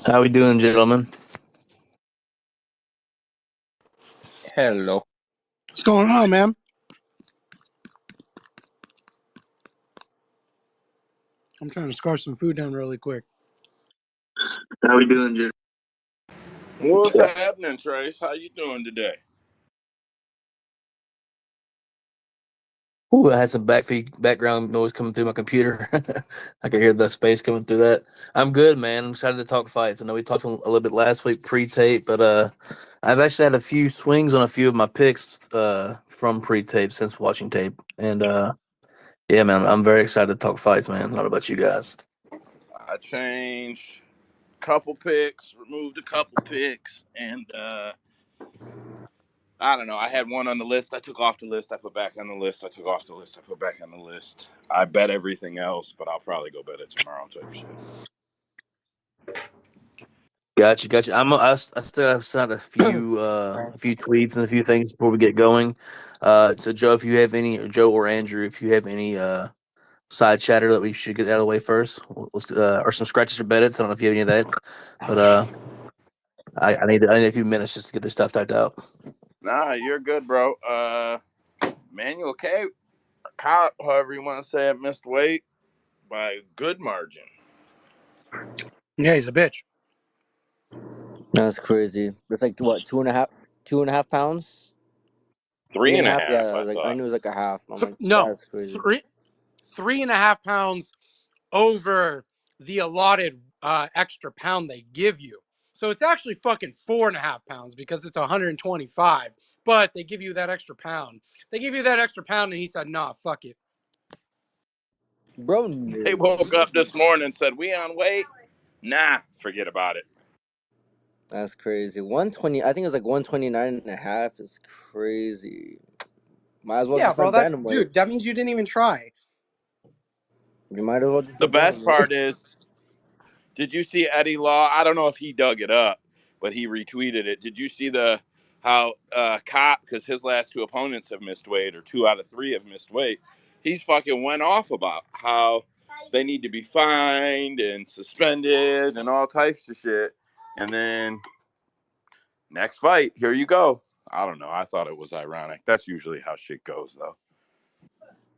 How we doing, gentlemen? Hello. What's going on, man? I'm trying to scarf some food down really quick. How we doing, gentlemen? What's happening, Trace? How you doing today? Ooh, I had some background noise coming through my computer. I could hear the space coming through that. I'm good, man. I'm excited to talk fights. I know we talked a little bit last week pre-tape, but I've actually had a few swings on a few of my picks from pre-tape since watching tape, and yeah, man, I'm very excited to talk fights, man. What about you guys? I changed a couple picks, removed a couple picks, and I don't know. I had one on the list. I took off the list. I put back on the list. I took off the list. I put back on the list. I bet everything else, but I'll probably go bet it tomorrow type shit. Gotcha. I still have sent a few tweets and a few things before we get going. So Joe, if you have any, or Joe or Andrew, if you have any side chatter that we should get out of the way first, let's or some scratches or bedits. I don't know if you have any of that, but I need a few minutes just to get this stuff typed out. Nah, you're good, bro. Manuel K. Cop, however you want to say it, missed weight by a good margin. Yeah, he's a bitch. That's crazy. It's like what, 2.5 pounds? Three and a half, Yeah, I I thought. knew it was like a half. I'm like, No, that's crazy. 3.5 pounds over the allotted extra pound they give you. So it's actually fucking 4.5 pounds because it's 125. But they give you that extra pound. They give you that extra pound, and he said, "Nah, fuck it." Bro, They woke up this morning and said, "We on weight?" Nah, forget about it. that's crazy. 120, I think it was like 129.5 is crazy. Might as well Yeah, just bro. fight That's bantamweight. dude. That means you didn't even try. You might as well just The go best bantamweight. part is, did you see Eddie Law? I don't know if he dug it up, but he retweeted it. Did you see how Cop, because his last two opponents have missed weight, or 2 out of 3 have missed weight, he's fucking went off about how they need to be fined and suspended and all types of shit. And then next fight, here you go. I don't know. I thought it was ironic. That's usually how shit goes, though.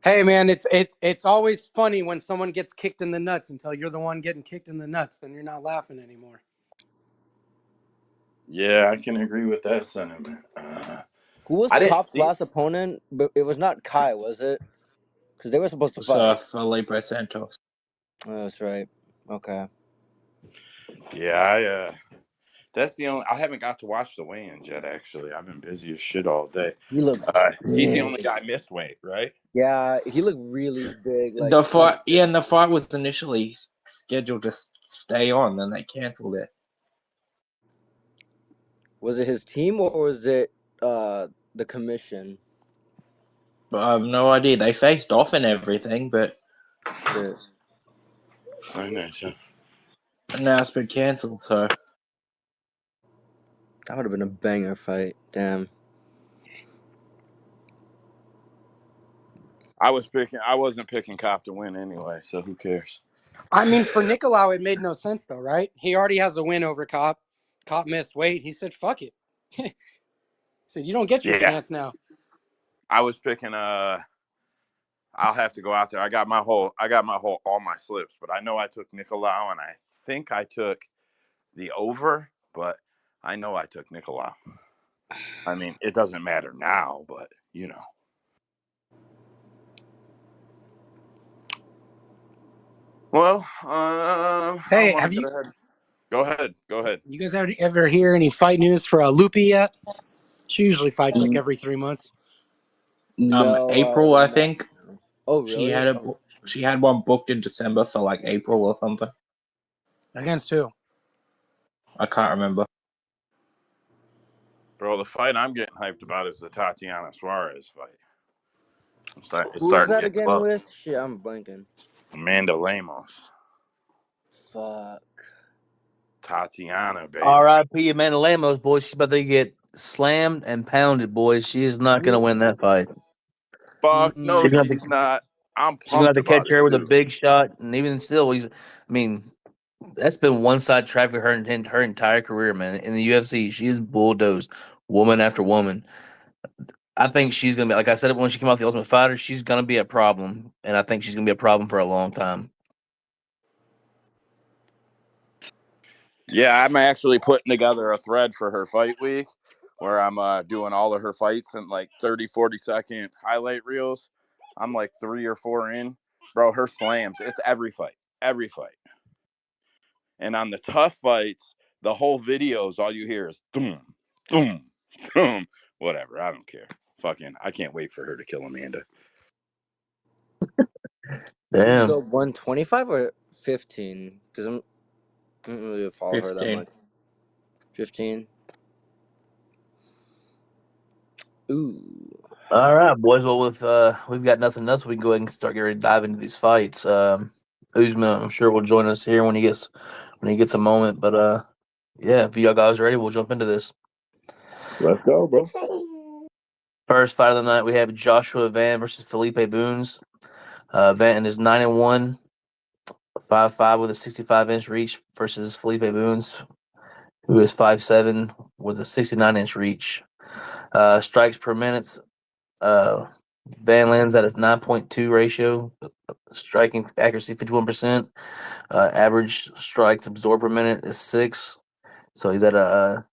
Hey, man, it's always funny when someone gets kicked in the nuts until you're the one getting kicked in the nuts. Then you're not laughing anymore. Yeah, I can agree with that sentiment. Who was I didn't Cop's see. last opponent? But it was not Kai, was it? Because they were supposed to It's fight. Felipe Santos. Oh, that's right. Okay. Yeah, that's the only. I haven't got to watch the weigh-ins yet. Actually, I've been busy as shit all day. He looks He's the big. only guy missed weight, right? Yeah, he looked really big. Like, The fight, yeah, and the fight was initially scheduled to stay on, then they cancelled it. was it his team or was it the commission? But I have no idea. They faced off and everything, but Shit. I know. So. now it's been cancelled. So That would have been a banger fight. Damn. I wasn't picking Cop to win anyway. So who cares? I mean, for Nicolau, it made no sense, though, right? He already has a win over Cop. Cop missed weight. He said, fuck it. He said, you don't get your Yeah, chance now. I was picking. I'll have to go out there. I got my whole all my slips, but I know I took Nicolau, and I think I took the over, but I know I took Nicolau. I mean, it doesn't matter now, but you know. Well, Hey, I have want to you get ahead. Go ahead. you guys ever hear any fight news for Lupi yet? She usually fights like every 3 months. No, April, I not. think Oh, she really? had Oh, she had one booked in December for like April or something. Against who? I can't remember. Bro, the fight I'm getting hyped about is the Tatiana Suarez fight. It's who was starting to that get again close. with? Shit, I'm blanking. Amanda Lemos. Fuck. Tatiana, baby. R.I.P. Amanda Lemos, boys. She's about to get slammed and pounded, boys. She is not going to win that fight. Fuck, no, She's going she's not. I'm to have pumped to catch about it, her with a too. big shot, and even still, I mean, that's been one side traffic her entire career, man. In the UFC, she's bulldozed woman after woman. I think she's gonna be, like I said when she came out the Ultimate Fighter, she's gonna be a problem, and I think she's gonna be a problem for a long time. Yeah, I'm actually putting together a thread for her fight week where I'm doing all of her fights in like 30, 40-second highlight reels. I'm like 3 or 4 in. Bro, her slams, it's every fight. Every fight. And on the tough fights, the whole videos, all you hear is boom, boom, boom. Whatever. I don't care. Fucking, I can't wait for her to kill Amanda. You Damn. go 125 or 15? Because I don't really follow her that 15. much. 15. Ooh. All right, boys. Well, with we've got nothing else, we can go ahead and start getting ready to dive into these fights. Usman, I'm sure will join us here when he gets a moment. But yeah, if y'all guys are ready, we'll jump into this. Let's go, bro. First fight of the night, we have Joshua Van versus Felipe Boons. Van is 9-1, 5-5 with a 65-inch reach versus Felipe Boons, who is 5'7" with a 69-inch reach. Strikes per minute. Van lands at a 9.2 ratio, striking accuracy 51%. Average strikes absorbed per minute is 6, so he's at a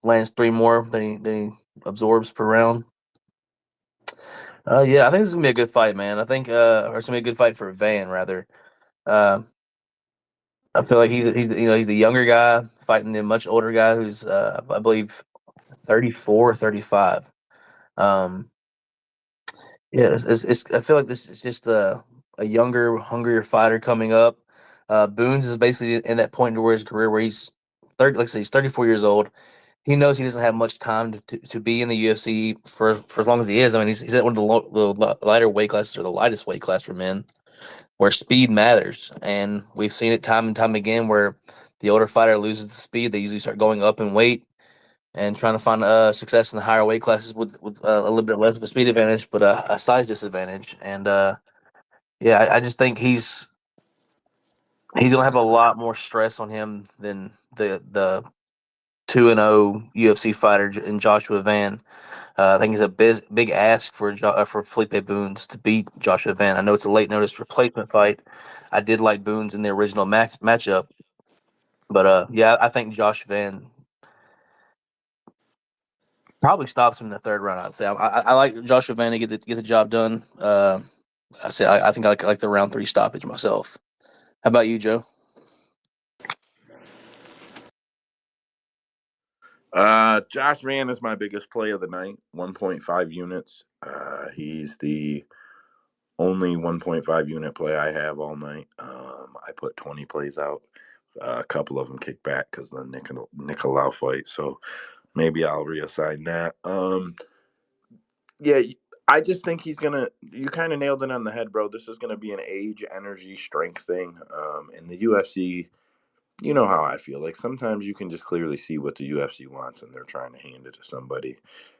lands 3 more than he absorbs per round. Yeah, I think this is gonna be a good fight, man. I think or it's gonna be a good fight for Van rather. Uh, I feel like he's the younger guy fighting the much older guy who's I believe 34 or 35. Um, yeah, I feel like this is just a younger, hungrier fighter coming up. Boones is basically in that point in his career where he's 30, like I say, he's 34 years old. He knows he doesn't have much time to be in the UFC for as long as he is. I mean, he's at one of the lighter weight classes or the lightest weight class for men, where speed matters, and we've seen it time and time again where the older fighter loses the speed. They usually start going up in weight and trying to find success in the higher weight classes with a little bit less of a speed advantage, but a size disadvantage. And yeah, I just think he's gonna have a lot more stress on him than the 2-0 UFC fighter in Joshua Van. I think it's a big ask for Felipe Boons to beat Joshua Van. I know it's a late notice replacement fight. I did like Boons in the original matchup, but yeah, I think Josh Van probably stops him in the third round. I'd say I like Joshua Van to get the job done. I think I like the round 3 stoppage myself. How about you, Joe? Josh Van is my biggest play of the night, 1.5 units. He's the only 1.5 unit play I have all night. I put 20 plays out. A couple of them kicked back because of the Nicolau fight. So maybe I'll reassign that. Yeah, I just think he's gonna. You kind of nailed it on the head, bro. This is gonna be an age, energy, strength thing. In the UFC, you know how I feel. Like sometimes you can just clearly see what the UFC wants, and they're trying to hand it to somebody.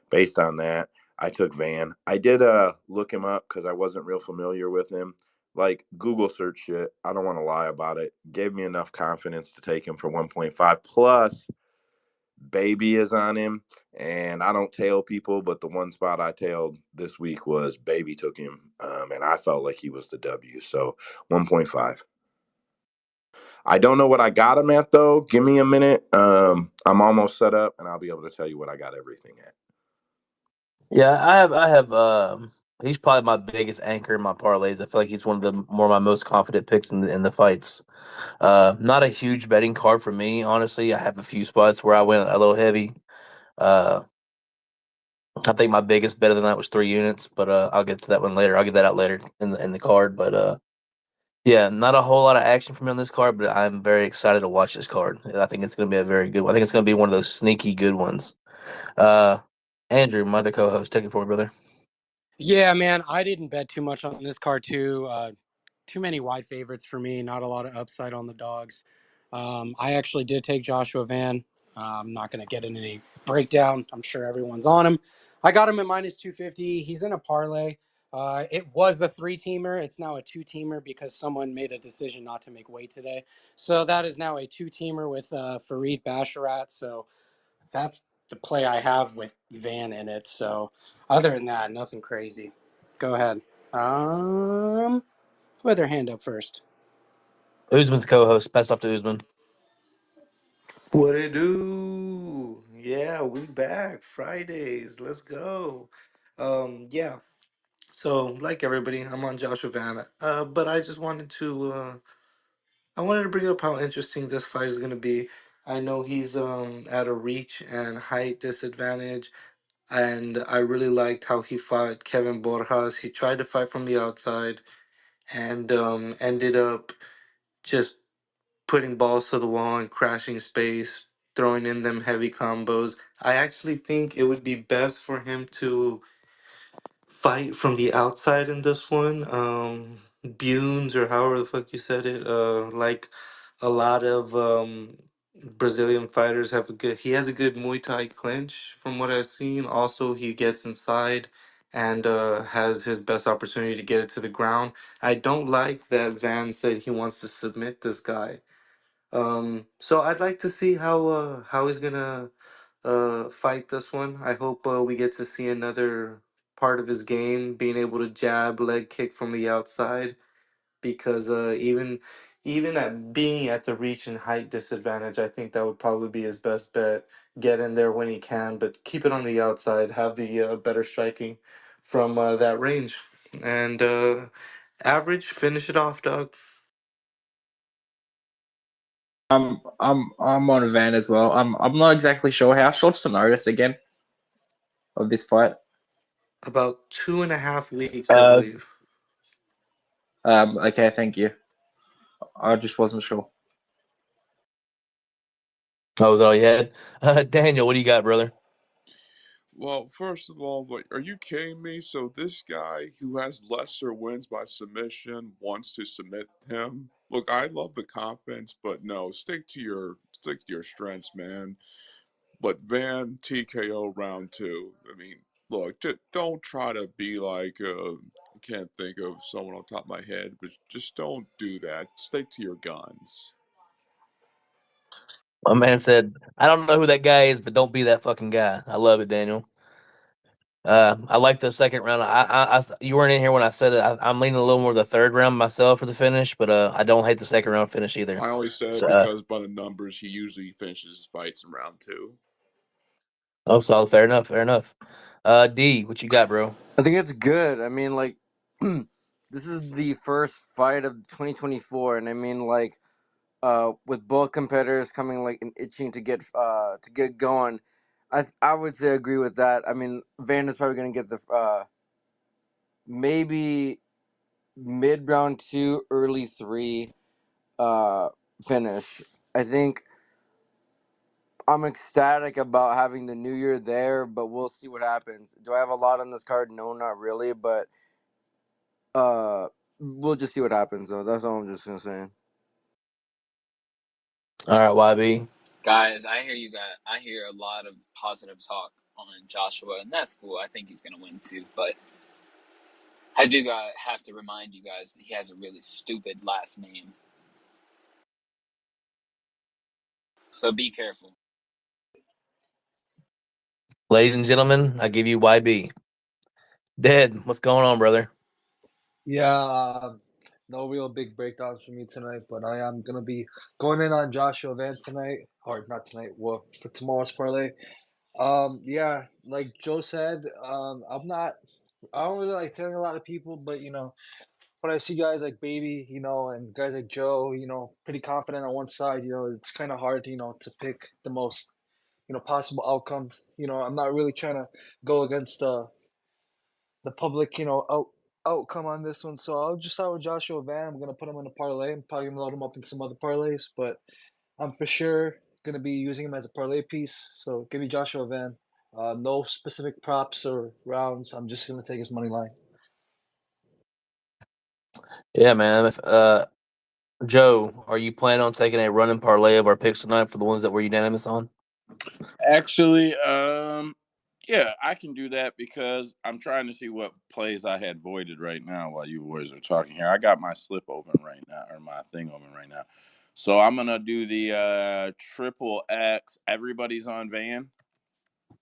Based on that, I took Van. I did look him up because I wasn't real familiar with him. Like Google search shit. I don't want to lie about it. Gave me enough confidence to take him for 1.5 plus. Baby is on him, and I don't tail people, but the one spot I tailed this week was Baby took him, and I felt like he was the W. So 1.5. I don't know what I got him at though. Give me a minute. I'm almost set up, and I'll be able to tell you what I got everything at. Yeah, I have. He's probably my biggest anchor in my parlays. I feel like he's one of the more my most confident picks in the fights. Not a huge betting card for me, honestly. I have a few spots where I went a little heavy. Uh, I think my biggest bet of the night was 3 units, but I'll get to that one later. I'll get that out later in the card. But yeah, not a whole lot of action for me on this card, but I'm very excited to watch this card. I think it's going to be a very good one. I think it's going to be one of those sneaky good ones. Uh, Andrew, my other co-host, take it forward, brother. Yeah, man, I didn't bet too much on this card too. Too many wide favorites for me. Not a lot of upside on the dogs. I actually did take Joshua Van. I'm not going to get in any breakdown. I'm sure everyone's on him. I got him at minus 250. He's in a parlay. It was a 3-teamer. It's now a 2-teamer because someone made a decision not to make weight today. So that is now a 2-teamer with Fareed Basharat. So that's the play I have with Van in it. So other than that, nothing crazy. Go ahead. Who had their hand up first? Usman's co-host. Passed off to Usman. What it do? Yeah, we back Fridays. Let's go. Yeah. So like everybody, I'm on Joshua Van. But I just wanted to I wanted to bring up how interesting this fight is gonna be. I know he's at a reach and height disadvantage, and I really liked how he fought Kevin Borjas. He tried to fight from the outside and ended up just putting balls to the wall and crashing space, throwing in them heavy combos. I actually think it would be best for him to fight from the outside in this one. Bunes or however the fuck you said it. Like a lot of Brazilian fighters have a good. He has a good Muay Thai clinch from what I've seen. Also, he gets inside and has his best opportunity to get it to the ground. I don't like that Van said he wants to submit this guy. So I'd like to see how he's gonna fight this one. I hope we get to see another part of his game, being able to jab, leg kick from the outside, because even at being at the reach and height disadvantage, I think that would probably be his best bet. Get in there when he can, but keep it on the outside. Have the better striking from that range, and average finish it off, dog. I'm on a van as well. I'm not exactly sure how short's the notice again of this fight. About 2.5 weeks, I Uh, believe. Okay, thank you. I just wasn't sure. that was all you had. Daniel, what do you got, brother? Well, first of all, like, are you kidding me? So this guy who has lesser wins by submission wants to submit him. Look, I love the confidence, but no, stick to your strengths, man. But Van TKO round two. I mean, look, don't try to be like I can't think of someone on top of my head, but just don't do that. Stick to your guns. My man said, "I don't know who that guy is, but don't be that fucking guy." I love it, Daniel. I like the second round. You weren't in here when I said it. I'm leaning a little more the third round myself for the finish, but I don't hate the second round finish either. I only said it So, because by the numbers, he usually finishes his fights in round two. oh, solid. Fair enough. Fair enough. D, what you got, bro? I think it's good. I mean, like, this is the first fight of 2024, and I mean, like, with both competitors coming like and itching to get going, I would say agree with that. I mean, Van is probably gonna get the maybe mid round two, early three finish. I think I'm ecstatic about having the New Year there, but we'll see what happens. Do I have a lot on this card? No, not really, but uh, we'll just see what happens though. That's all I'm just gonna say. All right, YB. Guys, I hear a lot of positive talk on Joshua, and that's cool. I think he's gonna win too. But have to remind you guys that he has a really stupid last name, so be careful. Ladies and gentlemen, I give you YB. Dead. What's going on, brother? Yeah, no real big breakdowns for me tonight, but I am gonna be going in on Joshua Van tonight, or not tonight, well, for tomorrow's parlay. Yeah, like Joe said, I don't really like telling a lot of people, but when I see guys like Baby, and guys like Joe, pretty confident on one side, it's kind of hard, to pick the most, possible outcomes. I'm not really trying to go against the public, outcome on this one. So I'll just start with Joshua Van. I'm gonna put him in a parlay. I'm probably gonna load him up in some other parlays, but I'm for sure gonna be using him as a parlay piece. So give me Joshua Van. No specific props or rounds. I'm just gonna take his money line. Yeah, man. Joe, are you planning on taking a running parlay of our picks tonight for the ones that we're unanimous on? Actually, Yeah, I can do that because I'm trying to see what plays I had voided right now while you boys are talking here. I got my slip open right now, or my thing open right now. So I'm gonna do the triple X. Everybody's on Van.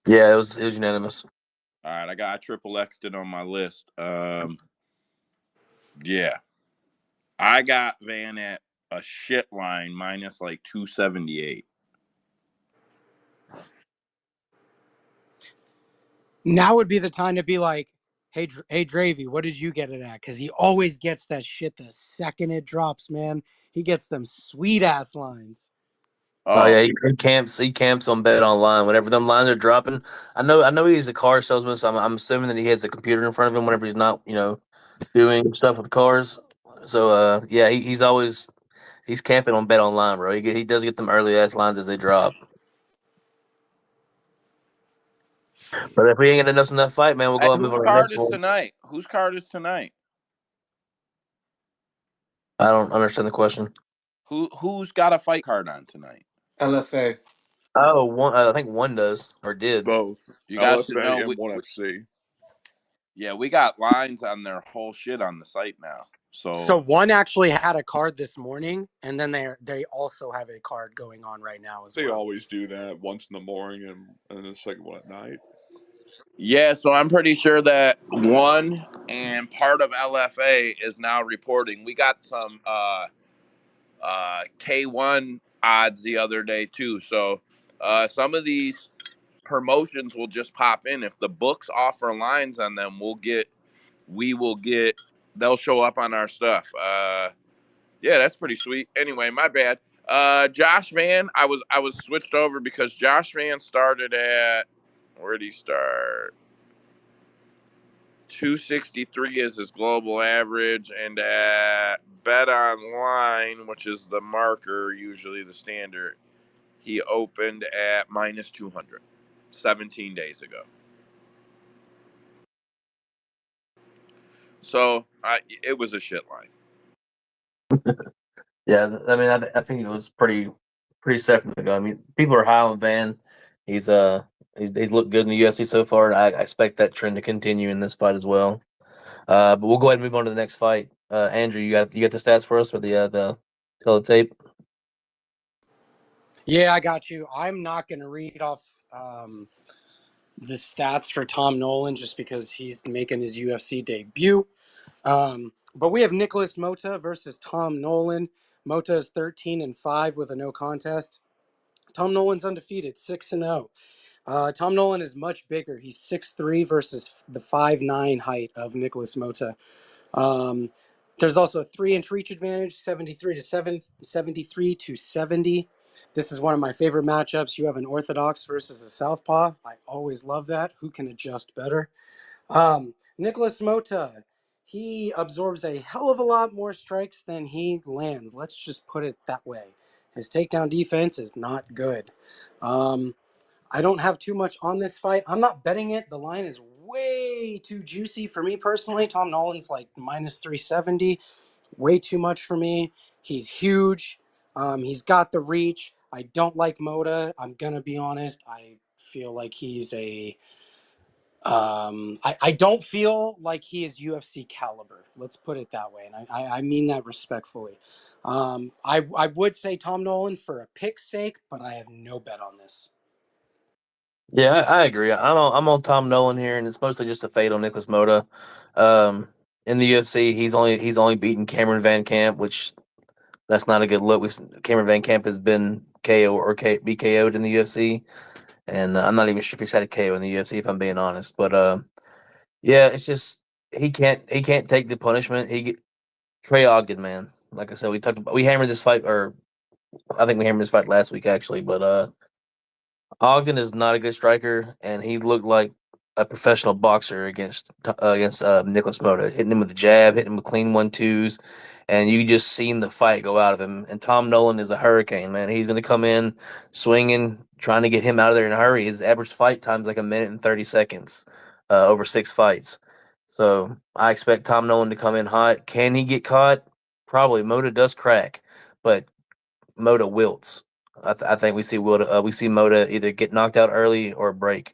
Yeah, it was unanimous. All right, I triple X'd it on my list. Yeah, I got Van at a shit line minus like 278. Now would be the time to be like, hey, hey, Dravy, what did you get it at? Because he always gets that shit the second it drops, man. He gets them sweet ass lines. Oh Oh, yeah, he camps on Bet Online whenever them lines are dropping. I know he's a car salesman, so I'm assuming that he has a computer in front of him whenever he's not, doing stuff with cars. So yeah, he's camping on Bet Online, bro. He does get them early ass lines as they drop. But if we ain't gonna know in that fight, man, we'll hey, go and move whose on to the card next is one. tonight? Whose card is tonight? I don't understand the question. Who's got a fight card on tonight? LFA. Oh, one. I think one does or did. Both You guys should know. LFA and ONE FC. Yeah, we got lines on their whole shit on the site now. So So one actually had a card this morning, and then they also have a card going on right now as They well. always do that once in the morning and the second one at night. yeah, so I'm pretty sure that one and part of LFA is now reporting. We got some K1 odds the other day too. So some of these promotions will just pop in. If the books offer lines on them, we will get they'll show up on our stuff. Yeah, that's pretty sweet. Anyway, my bad. Josh Van, I was switched over because Josh Van started at where did he start? 263 is his global average, and at Bet Online, which is the marker, usually the standard, he opened at minus 200 17 days ago. So it was a shit line. Yeah, I mean, I think it was pretty seconds ago. I mean, people are high on Van. He's he's looked good in the UFC so far, and I expect that trend to continue in this fight as well. But we'll go ahead and move on to the next fight. Andrew, you got the stats for us for the teletape? Yeah, I got you. I'm not going to read off the stats for Tom Nolan just because he's making his UFC debut. But we have Nicholas Mota versus Tom Nolan. Mota is 13-5 with a no contest. Tom Nolan's undefeated, 6-0. Tom Nolan is much bigger. He's 6'3" versus the 5'9" height of Nicholas Mota. Um, there's also a 3-inch reach advantage, 73 to 70. This is one of my favorite matchups. You have an orthodox versus a southpaw. I always love that. Who can adjust better? Nicholas Mota, he absorbs a hell of a lot more strikes than he lands. Let's just put it that way. His takedown defense is not good. I don't have too much on this fight. I'm not betting it. The line is way too juicy for me personally. Tom Nolan's like minus 370. Way too much for me. He's huge. He's got the reach. I don't like Moda. I'm going to be honest. I feel like he's a. I don't feel like he is UFC caliber. Let's put it that way. And I mean that respectfully. I would say Tom Nolan for a pick's sake, but I have no bet on this. Yeah, I agree. I'm on Tom Nolan here, and it's mostly just a fade on Nicholas Mota. In the UFC, he's only beaten Cameron Van Camp, which that's not a good look. Cameron Van Camp has been KO or be KO'd in the UFC, and I'm not even sure if he's had a KO in the UFC if I'm being honest. But yeah, it's just he can't take the punishment. Trey Ogden, man. Like I said, we hammered this fight, or I think we hammered this fight last week actually. But Ogden is not a good striker, and he looked like a professional boxer against Nicholas Mota, hitting him with the jab, hitting him with clean 1-2s, and you just seen the fight go out of him. And Tom Nolan is a hurricane, man. He's going to come in swinging, trying to get him out of there in a hurry. His average fight time is like a minute and 30 seconds over 6 fights. So I expect Tom Nolan to come in hot. Can he get caught? Probably. Mota does crack, but Mota wilts. I think we see Mota either get knocked out early or break.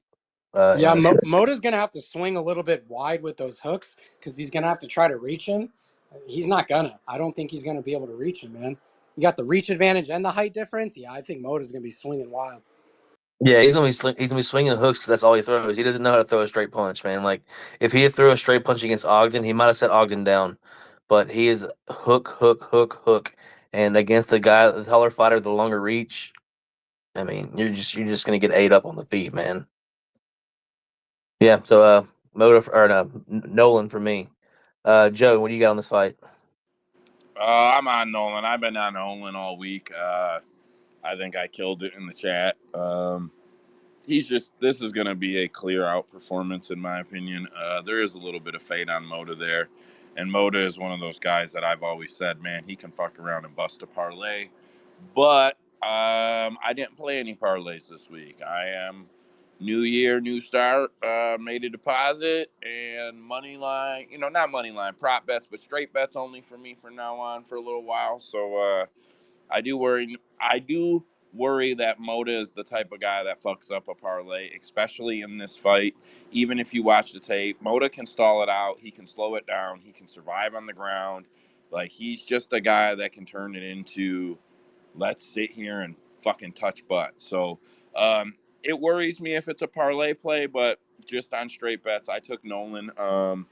Yeah, in the fight. Mota's gonna have to swing a little bit wide with those hooks because he's gonna have to try to reach him. He's not gonna. I don't think he's gonna be able to reach him, man. You got the reach advantage and the height difference. Yeah, I think Mota's gonna be swinging wild. Yeah, he's gonna be swinging hooks because that's all he throws. He doesn't know how to throw a straight punch, man. Like if he had threw a straight punch against Ogden, he might have set Ogden down. But he is hook, hook, hook, hook, and against the taller fighter, the longer reach. I mean, you're just gonna get ate up on the feet, man. Yeah. So Nolan for me. Joe, what do you got on this fight? I'm on Nolan. I've been on Nolan all week. I think I killed it in the chat. This is going to be a clear out performance in my opinion. There is a little bit of fade on Mota there, and Mota is one of those guys that I've always said, man, he can fuck around and bust a parlay. But I didn't play any parlays this week. I am new year, new start. Made a deposit and money line. Not money line, prop bets, but straight bets only for me from now on for a little while. So I do worry. I do worry that Mota is the type of guy that fucks up a parlay, especially in this fight. Even if you watch the tape, Mota can stall it out. He can slow it down. He can survive on the ground. Like he's just a guy that can turn it into let's sit here and fucking touch butt. So it worries me if it's a parlay play, but just on straight bets, I took Nolan. I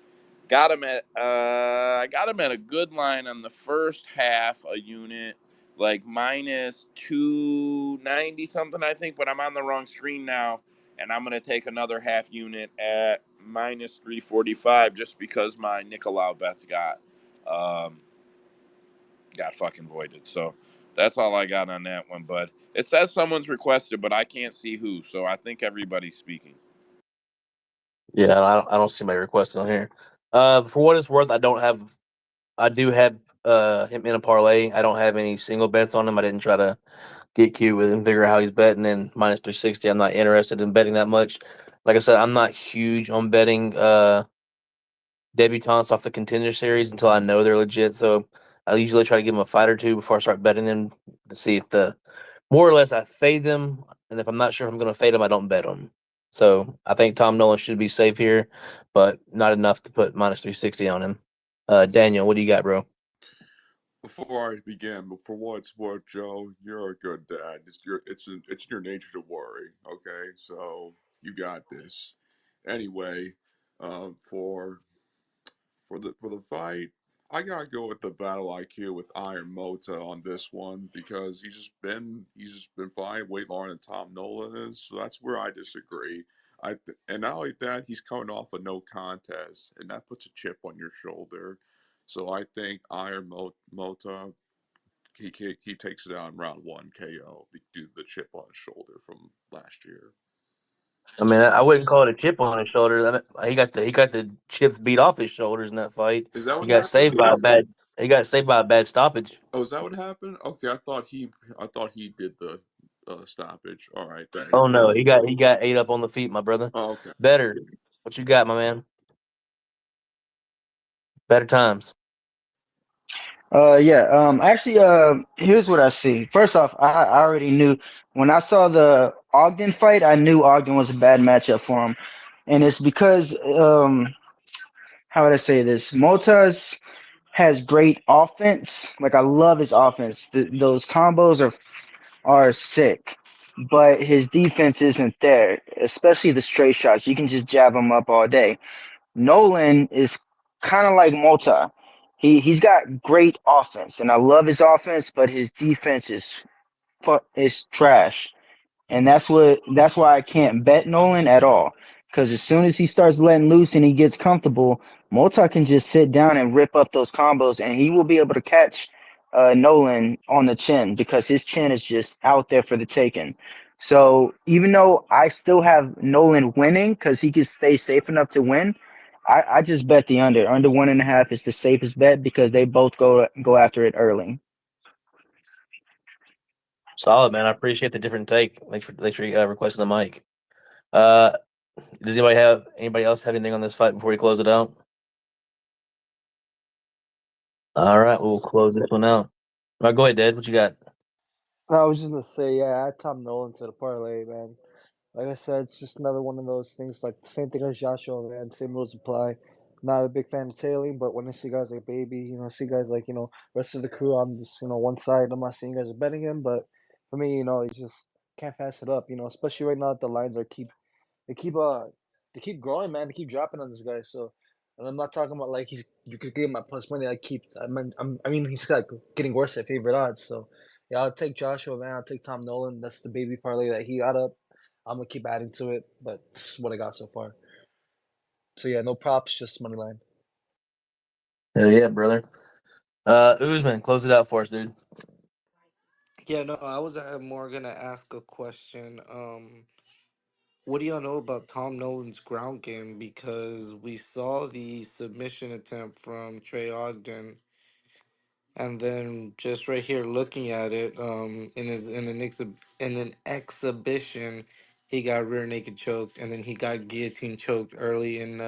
got him at a good line on the first half a unit, like minus 290 something, I think, but I'm on the wrong screen now, and I'm gonna take another half unit at minus 345 just because my Nicolau bets um, got fucking voided. So that's all I got on that one. But it says someone's requested, but I can't see who. So I think everybody's speaking. Yeah, I don't see my request on here. For what it's worth, I do have him in a parlay. I don't have any single bets on him. I didn't try to get cute with him, figure out how he's betting. And minus 360, I'm not interested in betting that much. Like I said, I'm not huge on betting debutantes off the contender series until I know they're legit. So I usually try to give them a fight or two before I start betting them to see if the more or less I fade them. And if I'm not sure if I'm going to fade them, I don't bet them. So I think Tom Nolan should be safe here, but not enough to put minus 360 on him. Daniel, what do you got, bro? Before I begin, but for what it's worth, Joe, you're a good dad. It's in your nature to worry. Okay, so you got this. Anyway, for the fight, I gotta go with the battle IQ with Iron Mota on this one because he's just been flying way longer than Tom Nolan is. So that's where I disagree. And not only that, he's coming off a no contest, and that puts a chip on your shoulder. So I think Mota he takes it out in round one KO due to the chip on his shoulder from last year. I mean, I wouldn't call it a chip on his shoulder. I mean, he got the chips beat off his shoulders in that fight. Is that He what got saved happened? by a bad. He got saved by a bad stoppage. Oh, is that what happened? Okay, I thought he did the stoppage. All right, thank Oh you. no, he got ate up on the feet, my brother. Oh, okay. Better. What you got, my man? Better times. Yeah. Actually, here's what I see. First off, I already knew when I saw the Ogden fight, I knew Ogden was a bad matchup for him, and it's because how would I say this? Motas has great offense. Like I love his offense. Those combos are sick, but his defense isn't there. Especially the straight shots. You can just jab him up all day. Nolan is kind of like Mota. He's got great offense, and I love his offense, but his defense is trash, and that's why I can't bet Nolan at all. Because as soon as he starts letting loose and he gets comfortable, Mota can just sit down and rip up those combos, and he will be able to catch Nolan on the chin because his chin is just out there for the taking. So even though I still have Nolan winning because he can stay safe enough to win, I just bet the under. Under 1.5 is the safest bet because they both go after it early. Solid, man. I appreciate the different take. Thanks for requesting the mic. Uh, does anybody else have anything on this fight before we close it out? All right, we'll close this one out. All right, go ahead, Dad. What you got? I was just gonna say, yeah, add Tom Nolan to the parlay, man. Like I said, it's just another one of those things. Like the same thing as Joshua, man. Same rules apply. Not a big fan of tailing, but when I see guys like Baby, see guys like rest of the crew on this one side. I'm not saying you guys are betting him, but for me, you just can't pass it up. Especially right now that the lines are they keep they keep growing, man. They keep dropping on this guy. So, and I'm not talking about like you could give him my plus money. I mean he's like getting worse at favorite odds. So yeah, I'll take Joshua, man. I'll take Tom Nolan. That's the baby parlay that he got up. I'm gonna keep adding to it, but this is what I got so far. So yeah, no props, just money line. Hell yeah, brother. Usman, close it out for us, dude. Yeah, no, I was more gonna ask a question. What do y'all know about Tom Nolan's ground game? Because we saw the submission attempt from Trey Ogden, and then just right here looking at it, in an exhibition, he got rear naked choked, and then he got guillotine choked early in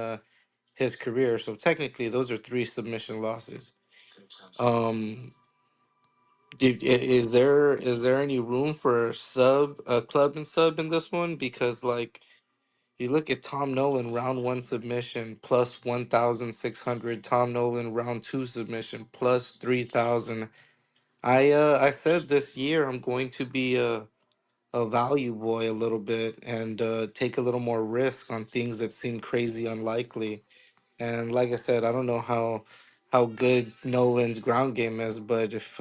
his career. So technically, those are three submission losses. Um, is there any room for a club and sub in this one? Because like you look at Tom Nolan round one submission plus 1,600, Tom Nolan round two submission plus 3,000. I said this year I'm going to be a value boy a little bit and take a little more risk on things that seem crazy unlikely. And like I said, I don't know how good Nolan's ground game is, but if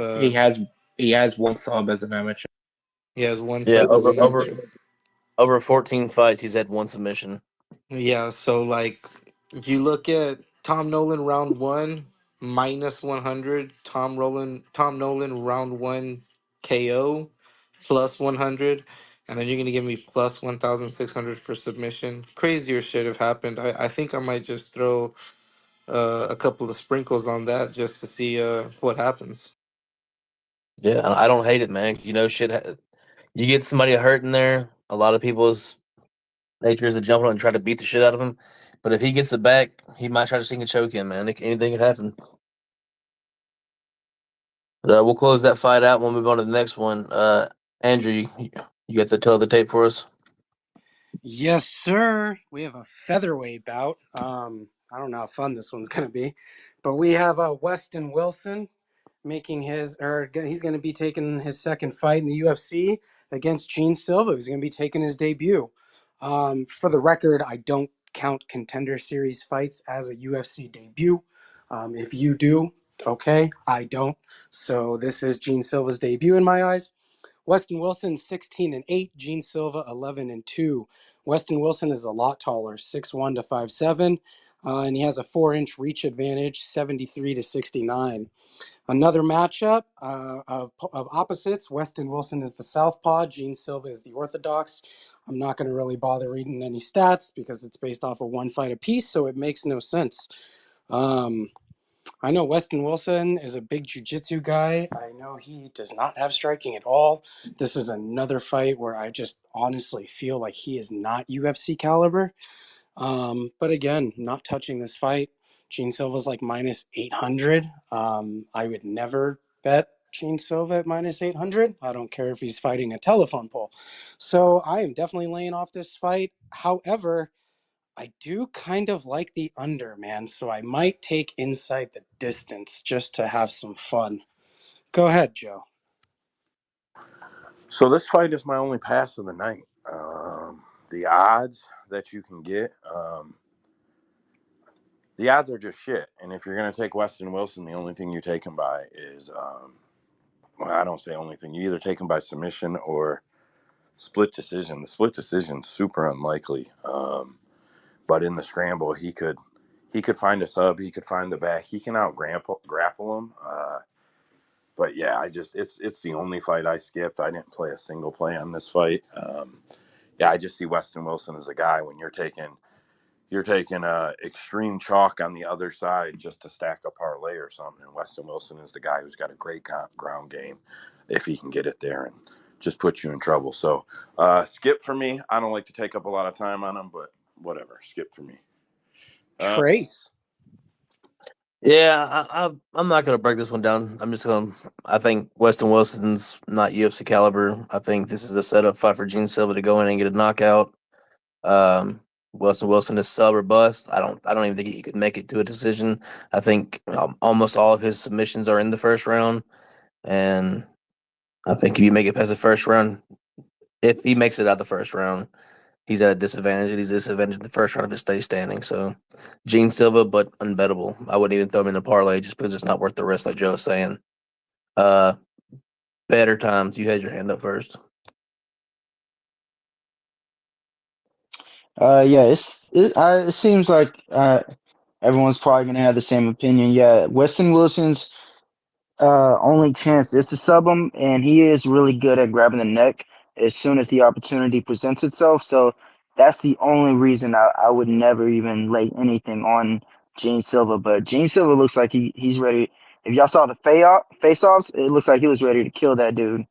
He has one sub as an amateur. he has one Yeah, sub as over an over amateur. over 14 fights, he's had one submission. Yeah, so like you look at Tom Nolan round one minus 100, Tom Nolan round one KO plus 100, and then you're gonna give me plus 1,600 for submission. Crazier shit have happened. I think I might just throw a couple of sprinkles on that just to see what happens. Yeah, I don't hate it, man. You get somebody hurt in there. A lot of people's nature is to jump on and try to beat the shit out of him. But if he gets it back, he might try to sink a choke in, man. Anything could happen. But we'll close that fight out. We'll move on to the next one. Andrew, you got the tail of the tape for us? Yes, sir. We have a featherweight bout. I don't know how fun this one's going to be, but we have Weston Wilson he's going to be taking his second fight in the UFC against Gene Silva. He's going to be taking his debut. For the record, I don't count Contender Series fights as a UFC debut. If you do, okay, I don't. So this is Gene Silva's debut in my eyes. Weston Wilson 16-8, Gene Silva 11-2. Weston Wilson is a lot taller, 6'1" to 5'7", and he has a 4-inch reach advantage, 73 to 69. Another matchup of opposites. Weston Wilson is the southpaw. Gene Silva is the orthodox. I'm not going to really bother reading any stats because it's based off of one fight apiece, so it makes no sense. I know Weston Wilson is a big jiu-jitsu guy. I know he does not have striking at all. This is another fight where I just honestly feel like he is not UFC caliber. But again, not touching this fight. Gene Silva's like minus 800. I would never bet Gene Silva at minus 800. I don't care if he's fighting a telephone pole. So I am definitely laying off this fight. However, I do kind of like the under, man. So I might take inside the distance just to have some fun. Go ahead, Joe. So this fight is my only pass of the night. The odds that you can get, the odds are just shit. And if you're going to take Weston Wilson, the only thing you take him by is, well, I don't say only thing. You either take him by submission or split decision. The split decision's super unlikely. But in the scramble, he could find a sub. He could find the back. He can grapple him. But yeah, it's the only fight I skipped. I didn't play a single play on this fight. Yeah, I just see Weston Wilson as a guy when you're taking extreme chalk on the other side just to stack a parlay or something. And Weston Wilson is the guy who's got a great ground game if he can get it there and just put you in trouble. So skip for me. I don't like to take up a lot of time on him, but whatever. Skip for me. Uh, Trace. Yeah, I'm not gonna break this one down. I'm just gonna. I think Weston Wilson's not UFC caliber. I think this is a setup fight for Gene Silva to go in and get a knockout. Um, Weston Wilson is sub or bust. I don't even think he could make it to a decision. I think almost all of his submissions are in the first round, and I think if you make it past the first round, if he makes it out the first round, he's at a disadvantage. And he's disadvantaged in the first round if it stays standing. So, Gene Silva, but unbettable. I wouldn't even throw him in the parlay just because it's not worth the risk, like Joe was saying. Uh, Better times. You had your hand up first. Yeah, it seems like everyone's probably gonna have the same opinion. Yeah, Weston Wilson's only chance is to sub him, and he is really good at grabbing the neck as soon as the opportunity presents itself. So that's the only reason I would never even lay anything on Gene Silva. But Gene Silva looks like he's ready. If y'all saw the face offs, it looks like he was ready to kill that dude.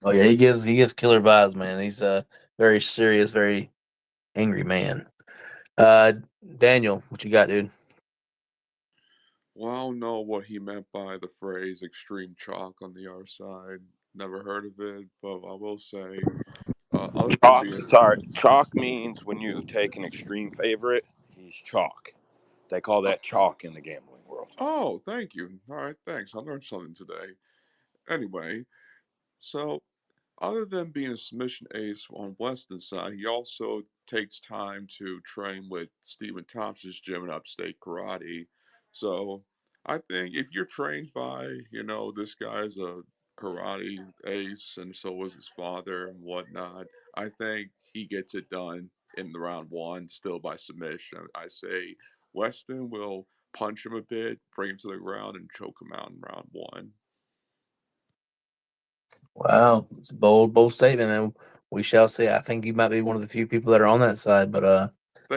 Oh yeah, he gives killer vibes, man. He's a very serious, very angry man. Uh, Daniel, what you got, dude? Well, I don't know what he meant by the phrase extreme chalk on the other side. Never heard of it, but I will say, other than Chalk. being Sorry, chalk means when you take an extreme favorite, he's chalk. They call uh, that chalk in the gambling world. oh, thank you. All right, thanks. I learned something today. Anyway, so other than being a submission ace on Weston's side, he also takes time to train with Stephen Thompson's gym in upstate karate. So I think if you're trained by, this guy's a karate ace and so was his father and whatnot, I think he gets it done in the round one, still by submission. I say Weston will punch him a bit, bring him to the ground, and choke him out in round one. Wow, it's a bold statement, and we shall see. I think you might be one of the few people that are on that side, but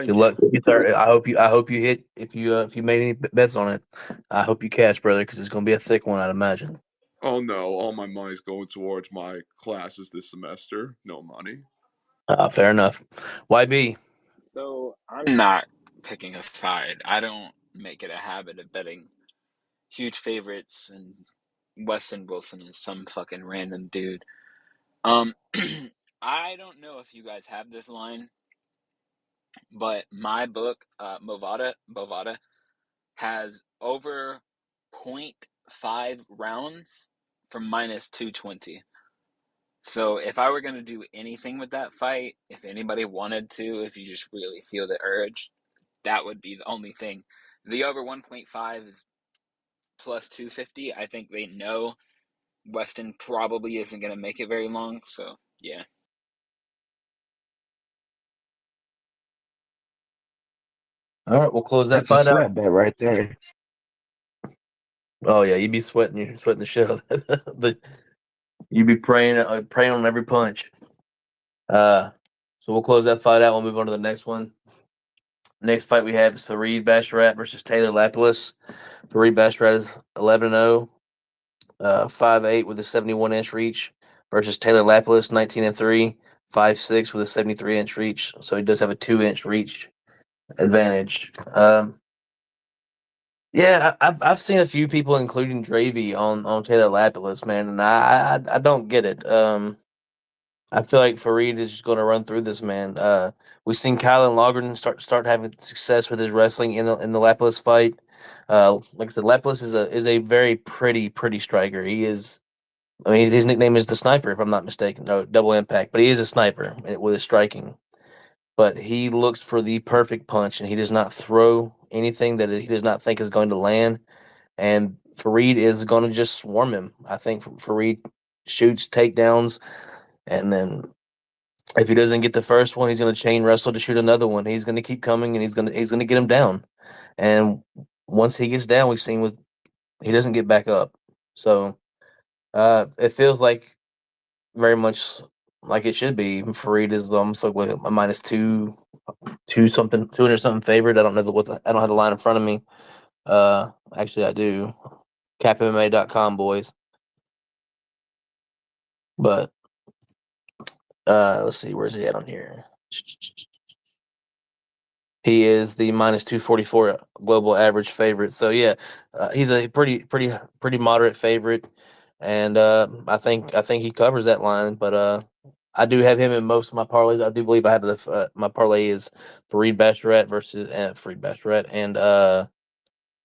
good Thank luck you. to you, sir. I hope you hit if you made any bets on it. I hope you cash, brother, because it's going to be a thick one, I'd imagine. Oh no, all my money's going towards my classes this semester. No money. Fair enough. YB. So I'm not picking a side. I don't make it a habit of betting huge favorites, and Weston Wilson is some fucking random dude. Um, I don't know if you guys have this line, but my book, Bovada, has over .5 rounds from minus 220. So if I were going to do anything with that fight, if anybody wanted to, if you just really feel the urge, that would be the only thing. The over 1.5 is plus 250. I think they know Weston probably isn't going to make it very long. So, yeah. All right, we'll close that That's a fight out. sweat bet right there. Oh yeah, you'd be sweating. You're sweating the shit out of the. You'd be praying on every punch. Uh, so we'll close that fight out. We'll move on to the next one. Next fight we have is Fareed Basharat versus Taylor Lapilus. Fareed Basharat is 11-0, 5'8" with a 71-inch reach versus Taylor Lapilus 19-3, 5'6" with a 73-inch reach. So he does have a 2-inch reach advantage. Yeah, I've seen a few people, including Dravy, on Taylor Lapilus, man, and I don't get it. I feel like Fareed is just going to run through this man. We've seen Kylan Logren start having success with his wrestling in the Lapilus fight. Like I said, Lapilus is a very pretty striker. He is. I mean, his nickname is the Sniper, if I'm not mistaken. No, Double Impact, but he is a sniper with his striking. But he looks for the perfect punch, and he does not throw anything that he does not think is going to land. And Fareed is going to just swarm him. I think Fareed shoots takedowns, and then if he doesn't get the first one, he's going to chain wrestle to shoot another one. He's going to keep coming, and he's going to get him down. And once he gets down, we've seen with he doesn't get back up. So it feels like very much like it should be. Fareed is almost like what a minus two something 200 something favorite. I don't know I don't have the line in front of me. Actually, I do. CapMMA.com, boys. But let's see, where's he at on here? He is the minus 244 global average favorite. So yeah, he's a pretty moderate favorite, and I think he covers that line. But I do have him in most of my parlays. I do believe I have my parlay is Fareed Basharat versus Fareed Basharat and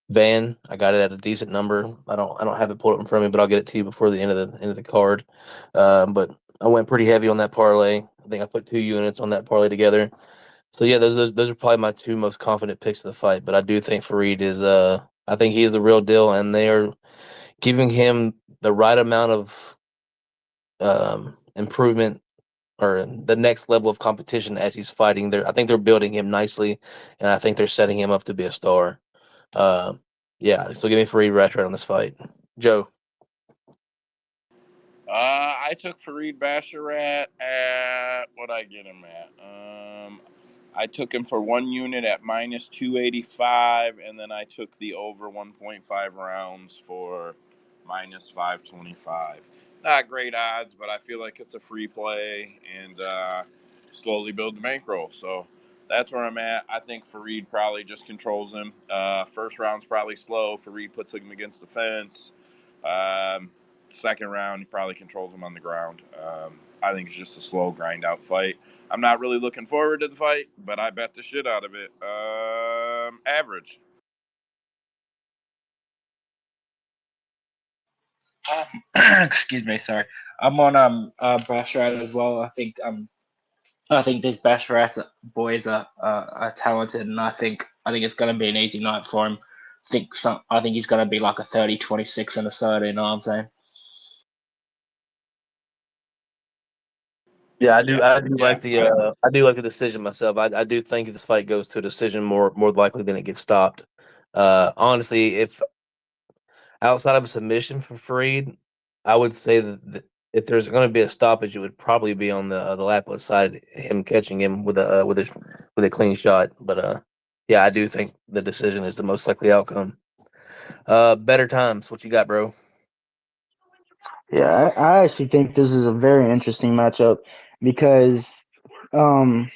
Van. I got it at a decent number. I don't have it pulled up in front of me, but I'll get it to you before the end of the card. But I went pretty heavy on that parlay. I think I put 2 units on that parlay together. So yeah, those are probably my two most confident picks of the fight. But I do think Fareed is I think he is the real deal, and they are giving him the right amount of improvement or the next level of competition as he's fighting. I think they're building him nicely, and I think they're setting him up to be a star. Uh, yeah, so give me Fareed Ratchet on this fight, Joe. I took Fareed Basharat at what I get him at. I took him for 1 unit at minus 285, and then I took the over 1.5 rounds for minus 525. Not great odds, but I feel like it's a free play and slowly build the bankroll. So that's where I'm at. I think Fareed probably just controls him. First round's probably slow. Fareed puts him against the fence. Um, Second round, he probably controls him on the ground. I think it's just a slow grind out fight. I'm not really looking forward to the fight, but I bet the shit out of it. Average. Excuse me, sorry. I'm on Basharat as well. I think these Basharat boys are talented, and I think it's going to be an easy night for him. I think he's going to be like a 30-26 in the third. You know what I'm saying? Yeah, I do. Yeah, I do yeah. like the decision myself. I do think this fight goes to a decision more likely than it gets stopped. Honestly, if outside of a submission for Fareed, I would say that if there's going to be a stoppage, it would probably be on the Lapis side, him catching him with a clean shot. But yeah, I do think the decision is the most likely outcome. Better times. What you got, bro? Yeah, I actually think this is a very interesting matchup because um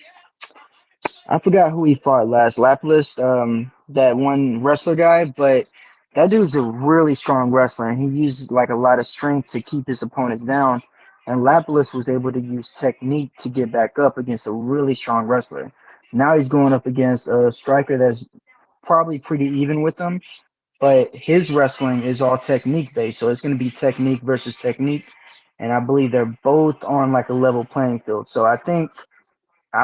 I forgot who he fought last. Lapis, that one wrestler guy, but that dude's a really strong wrestler, and he uses like a lot of strength to keep his opponents down. And Lapis was able to use technique to get back up against a really strong wrestler. Now he's going up against a striker that's probably pretty even with him, but his wrestling is all technique based, so it's going to be technique versus technique. And I believe they're both on like a level playing field. So I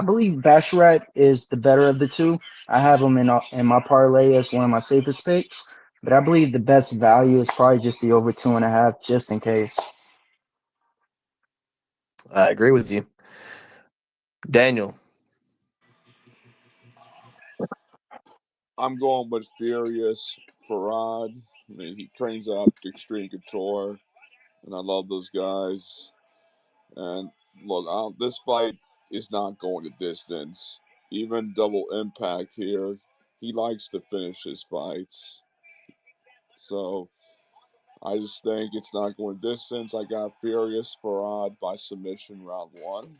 believe Basharat is the better of the two. I have him in my parlay as one of my safest picks, but I believe the best value is probably just the over 2.5, just in case. I agree with you, Daniel. I'm going with Furious Farad. I mean, he trains up to Extreme Couture, and I love those guys. And look, this fight is not going the distance. Even Double Impact here, he likes to finish his fights. So I just think it's not going distance. I got Furious Farad by submission round one.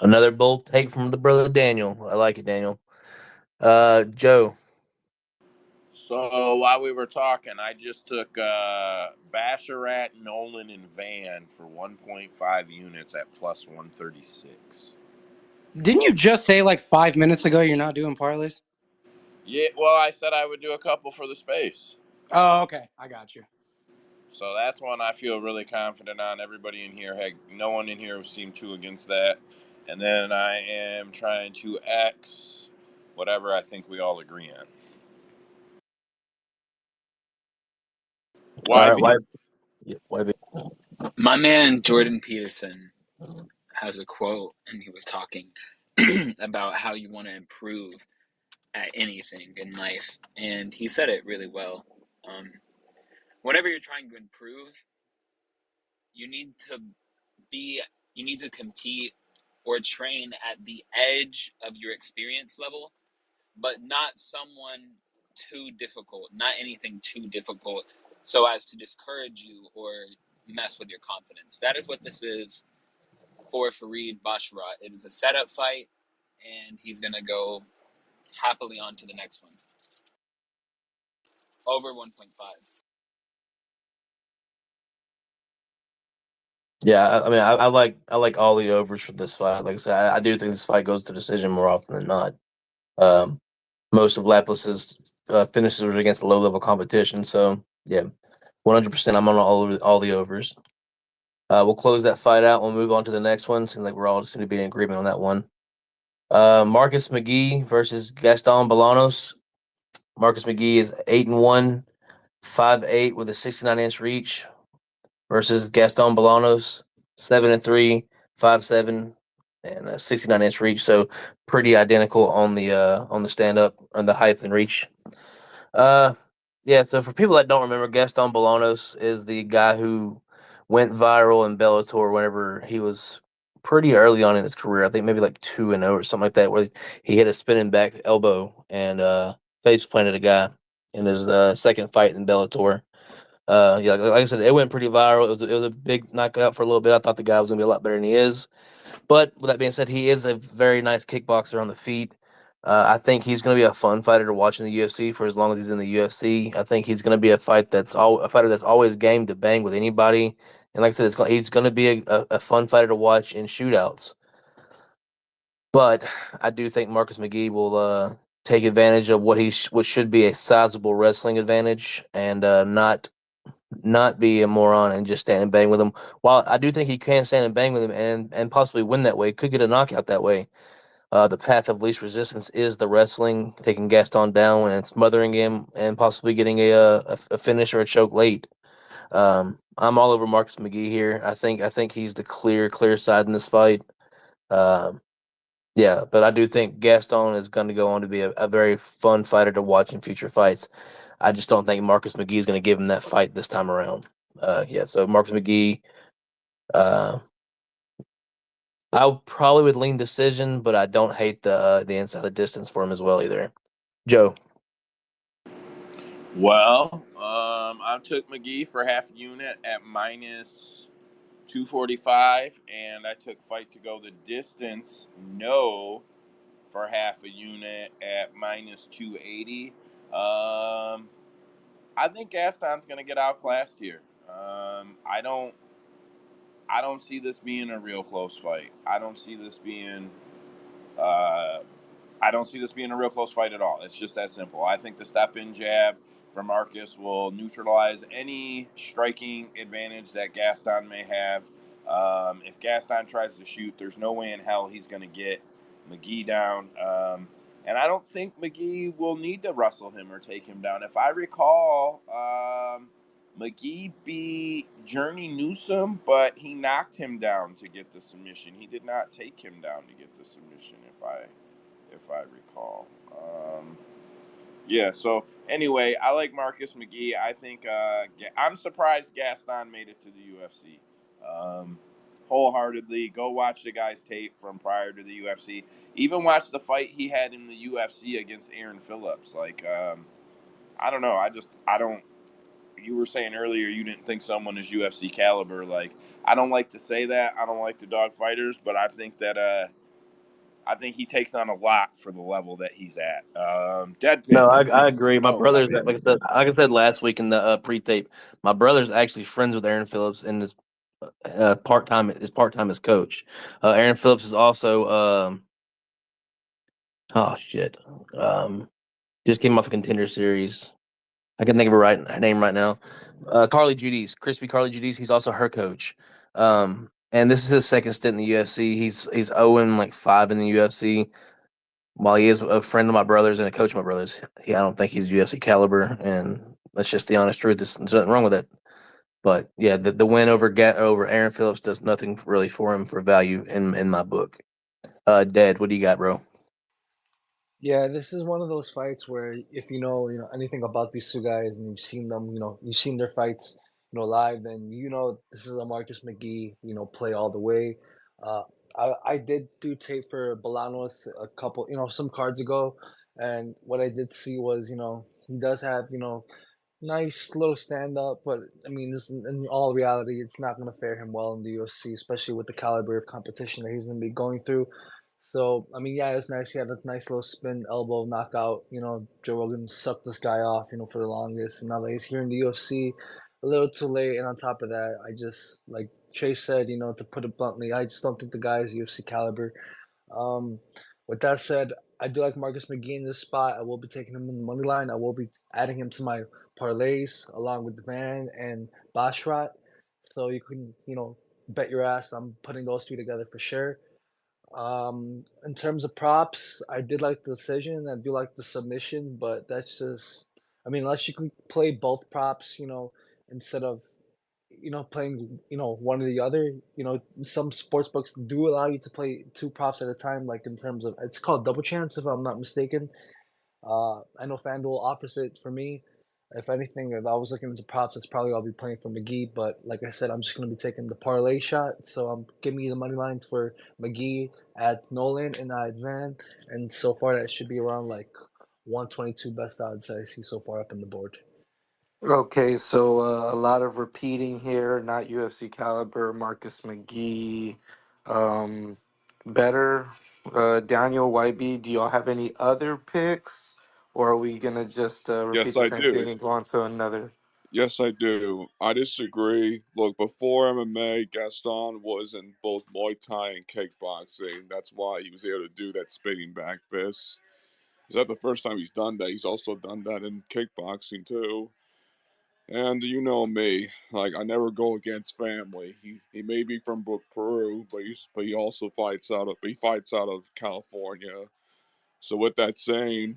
Another bold take from the brother Daniel. I like it, Daniel. Joe. So while we were talking, I just took Basharat, Nolan, and Van for 1.5 units at plus 136. Didn't you just say like 5 minutes ago you're not doing parlays? Yeah, well, I said I would do a couple for the space. Oh, okay. I got you. So that's one I feel really confident on. Everybody in here, heck, no one in here seemed too against that. And then I am trying to X whatever I think we all agree on. All right, YB. YB. My man Jordan Peterson has a quote, and he was talking about how you want to improve at anything in life, and he said it really well. Um, Whenever you're trying to improve, you need to be, you need to compete or train at the edge of your experience level, but not someone too difficult, not anything too difficult, so as to discourage you or mess with your confidence. That is what this is for Fareed Basharat. It is a setup fight. and he's gonna go happily on to the next one. Over 1.5. Yeah, I mean, I like all the overs for this fight. Like I said, I do think this fight goes to decision more often than not. Um, Most of Laplace's finishes were against low level competition, so yeah, 100%. I'm on all the overs. We'll close that fight out. We'll move on to the next one. Seems like we're all seem to be in agreement on that one. Marcus McGee versus Gaston Bolanos. Marcus McGee is 8-1, 5-8 with a 69-inch reach versus Gaston Bolanos 7-3, 5-7 and a 69-inch reach. So pretty identical on the stand up and the height and reach. Uh, yeah. So for people that don't remember, Gaston Bolanos is the guy who went viral in Bellator whenever he was pretty early on in his career. I think maybe like 2-0 or something like that, where he hit a spinning back elbow and face planted a guy in his second fight in Bellator. Yeah, like I said, it went pretty viral. It was a big knockout for a little bit. I thought the guy was gonna be a lot better than he is. But with that being said, he is a very nice kickboxer on the feet. I think he's going to be a fun fighter to watch in the UFC for as long as he's in the UFC. I think he's going to be a fighter that's always game to bang with anybody. And like I said, he's going to be a fun fighter to watch in shootouts. But I do think Marcus McGee will take advantage of what should be a sizable wrestling advantage and not be a moron and just stand and bang with him. While I do think he can stand and bang with him and possibly win that way, could get a knockout that way. The path of least resistance is the wrestling, taking Gaston down and smothering him, and possibly getting a finish or a choke late. I'm all over Marcus McGee here. I think he's the clear side in this fight. Um, yeah, but I do think Gaston is going to go on to be a very fun fighter to watch in future fights. I just don't think Marcus McGee is going to give him that fight this time around. Yeah, so Marcus McGee, uh, I probably would lean decision, but I don't hate the inside the distance for him as well either. Joe. Well, I took McGee for half unit at minus 245, and I took fight to go the distance no for half a unit at minus 280. I think Gaston's going to get outclassed here. I don't see this being a real close fight. Uh, I don't see this being a real close fight at all. It's just that simple. I think the step in jab from Marcus will neutralize any striking advantage that Gaston may have. If Gaston tries to shoot, there's no way in hell he's going to get McGee down. And I don't think McGee will need to wrestle him or take him down. If I recall, McGee beat Journey Newsom, but he knocked him down to get the submission. He did not take him down to get the submission, if I recall. Yeah. So anyway, I like Marcus McGee. I think I'm surprised Gaston made it to the UFC. Um, Wholeheartedly, go watch the guy's tape from prior to the UFC. Even watch the fight he had in the UFC against Aaron Phillips. Like, I don't know. I don't. You were saying earlier you didn't think someone is UFC caliber. Like, I don't like to say that. I don't like the dog fighters, but I think he takes on a lot for the level that he's at. No, Deadpin. I agree. My Oh, my brother's bad. like I said last week in the pre-tape. My brother's actually friends with Aaron Phillips and is part time as coach. Aaron Phillips is also oh shit, just came off a contender series. I can think of her name right now. Carly Judy's, Crispy Carly Judy's. He's also her coach. And this is his second stint in the UFC. He's 0-5 in the UFC. While he is a friend of my brother's and a coach of my brother's, I don't think he's UFC caliber, and that's just the honest truth. There's nothing wrong with it. But yeah, the win over Aaron Phillips does nothing really for him for value in my book. Dead. What do you got, bro? Yeah, this is one of those fights where if you know anything about these two guys and you've seen them, you've seen their fights, live, then this is a Marcus McGee, play all the way. Uh, I did do tape for Bolanos a couple, some cards ago, and what I did see was, he does have, nice little stand up, but I mean, in all reality, it's not going to fare him well in the UFC, especially with the caliber of competition that he's going to be going through. So I mean, yeah, it was nice. He had a nice little spin elbow knockout. Joe Rogan sucked this guy off, for the longest, and now that he's here in the UFC, a little too late. And on top of that, I just like Chase said, to put it bluntly, I just don't think the guy is UFC caliber. Um, with that said, I do like Marcus McGee in this spot. I will be taking him in the money line. I will be adding him to my parlays along with Van and Bashrat. So you can, bet your ass I'm putting those three together for sure. In terms of props, I did like the decision. I do like the submission, but that's just, I mean, unless you can play both props, instead of, playing, one or the other, some sports books do allow you to play two props at a time, like in terms of, it's called double chance, if I'm not mistaken. I know FanDuel offers it for me. If anything, if I was looking into props, it's probably I'll be playing for McGee. But like I said, I'm just gonna be taking the parlay shot. So I'm giving me the money line for McGee at Nolan and at Van, and so far that should be around like 122 best odds I see so far up in the board. Okay, so a lot of repeating here, not UFC caliber, Marcus McGee. Um, better, Daniel YB, do y'all have any other picks? Or are we going to just repeat Yes, the I same thing do. and go on to another? Yes, I do. I disagree. Look, before MMA, Gaston was in both Muay Thai and kickboxing. That's why he was able to do that spinning back fist. Is that the first time he's done that? He's also done that in kickboxing too. And you know me, like I never go against family. He may be from Peru, but he also fights out of California. So with that saying,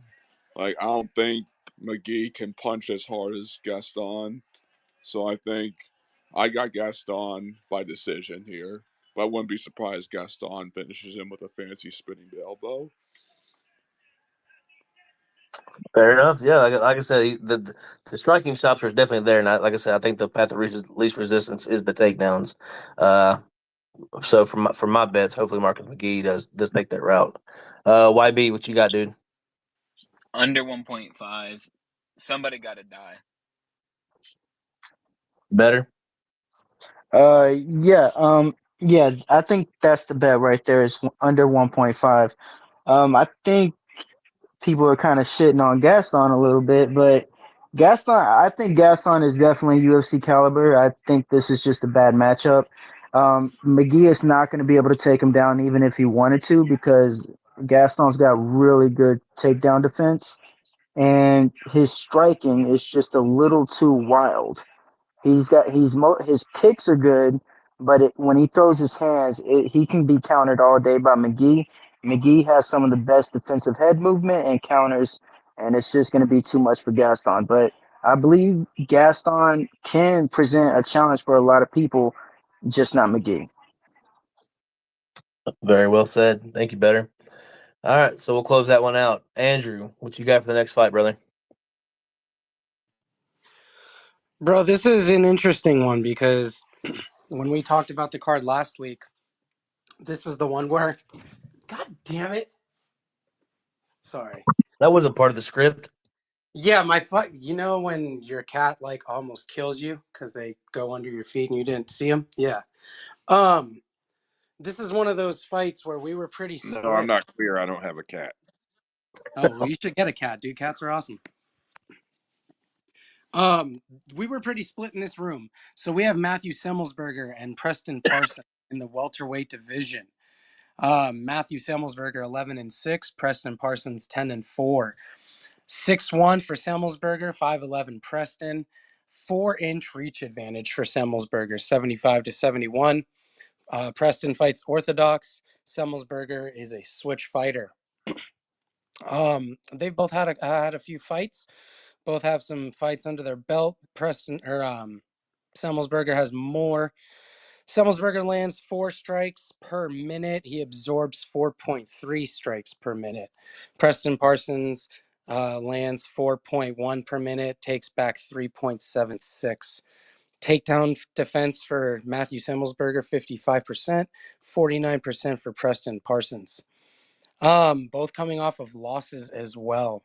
like I don't think McGee can punch as hard as Gaston. So I think I got Gaston by decision here. But I wouldn't be surprised Gaston finishes him with a fancy spinning elbow. Fair enough. Yeah, like I said, the striking chops are definitely there, and like I said, I think the path of least resistance is the takedowns. Uh, so for my bets, hopefully Marcus McGee does take that route. YB, what you got, dude? Under 1.5. Somebody got to die. Better. Yeah, I think that's the bet right there is under 1.5. I think people are kind of shitting on Gaston a little bit, but I think Gaston is definitely UFC caliber. I think this is just a bad matchup. McGee is not going to be able to take him down even if he wanted to because Gaston's got really good takedown defense and his striking is just a little too wild. His kicks are good, but when he throws his hands, he can be countered all day by McGee. McGee has some of the best defensive head movement and counters, and it's just going to be too much for Gaston. But I believe Gaston can present a challenge for a lot of people, just not McGee. Very well said. Thank you, better. All right, so we'll close that one out. Andrew, what you got for the next fight, brother? Bro, this is an interesting one because when we talked about the card last week, this is the one where, God damn it. Sorry. That wasn't part of the script. Yeah, when your cat like almost kills you because they go under your feet and you didn't see them? Yeah. Um, this is one of those fights where we were pretty No, I'm split. not clear. I don't have a cat. Oh, well, you should get a cat, dude. Cats are awesome. Um, we were pretty split in this room. So we have Matthew Semmelsberger and Preston Parsons in the welterweight division. Matthew Semmelsberger 11-6, Preston Parsons 10-4. 6'1" for Semmelsberger, 5'11" Preston. 4-inch reach advantage for Semmelsberger, 75-71. Preston fights orthodox. Semmelsberger is a switch fighter. They've both had a few fights. Both have some fights under their belt. Semmelsberger has more. Semmelsberger lands 4 strikes per minute. He absorbs 4.3 strikes per minute. Preston Parsons lands 4.1 per minute, takes back 3.76. Takedown defense for Matthew Semmelsberger, 55%, 49% for Preston Parsons. Both coming off of losses as well.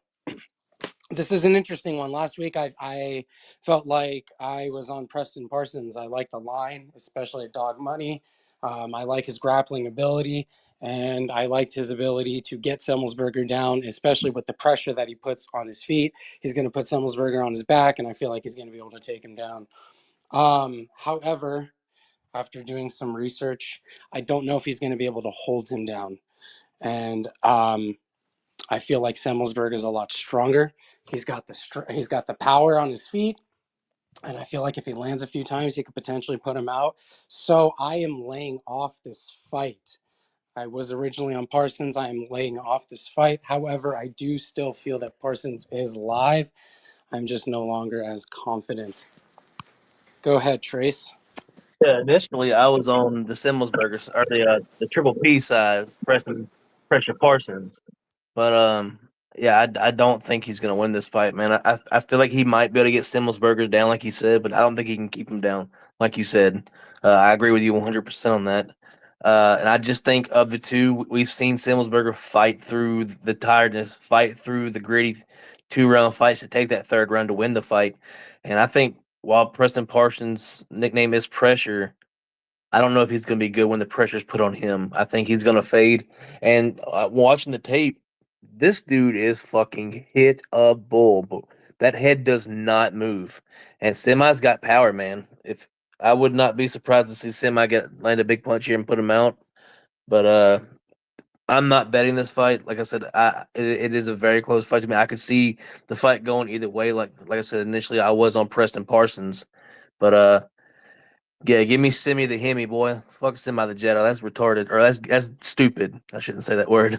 This is an interesting one. Last week, I felt like I was on Preston Parsons. I like the line, especially at dog money. I like his grappling ability, And I liked his ability to get Semmelsberger down, especially with the pressure that he puts on his feet. He's going to put Semmelsberger on his back, and I feel like he's going to be able to take him down. However, after doing some research, I don't know if he's going to be able to hold him down. And I feel like Semmelsberger is a lot stronger. He's got the power on his feet, and I feel like if he lands a few times, he could potentially put him out. So I am laying off this fight. I was originally on Parsons. I am laying off this fight. However, I do still feel that Parsons is live. I'm just no longer as confident. Go ahead, Trace. Yeah, initially I was on the Simmelsburgers or the Triple P side, Pressure Parsons. But yeah, I don't think he's gonna win this fight, man. I feel like he might be able to get Simmelsburgers down, like he said, but I don't think he can keep him down, like you said. I agree with you 100% on that. And I just think of the two, we've seen Simmelsberger fight through the tiredness, fight through the gritty 2 round fights to take that third round to win the fight. And I think while Preston Parsons' nickname is Pressure, I don't know if he's going to be good when the pressure's put on him. I think he's going to fade. And watching the tape, this dude is fucking hit a bull. But that head does not move. And Semi's got power, man. If I would not be surprised to see Semi get land a big punch here and put him out. But I'm not betting this fight. Like I said, it is a very close fight to me. I could see the fight going either way. Like I said initially, I was on Preston Parsons, but yeah, give me Simi the Hemi, boy. Fuck Semi the Jedi. That's retarded. Or that's stupid. I shouldn't say that word.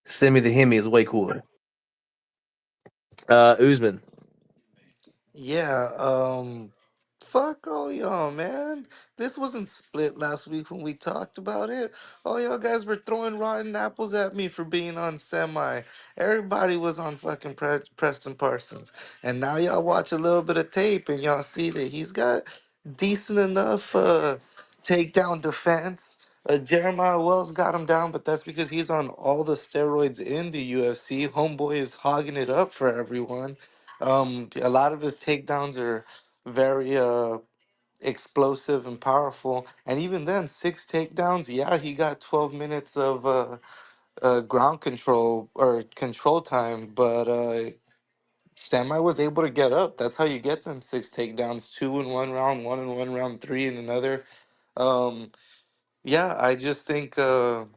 Simi the Hemi is way cooler. Usman. Yeah, fuck all y'all, man. This wasn't split last week when we talked about it. All y'all guys were throwing rotten apples at me for being on semi. Everybody was on fucking Preston Parsons. And now y'all watch a little bit of tape and y'all see that he's got decent enough takedown defense. Jeremiah Wells got him down, but that's because he's on all the steroids in the UFC. Homeboy is hogging it up for everyone. A lot of his takedowns are very explosive and powerful. And even then, 6 takedowns. Yeah, he got 12 minutes of ground control or control time, but Semi was able to get up. That's how you get them 6 takedowns: two in one round, one in one round, three in another. Um, yeah, I just think that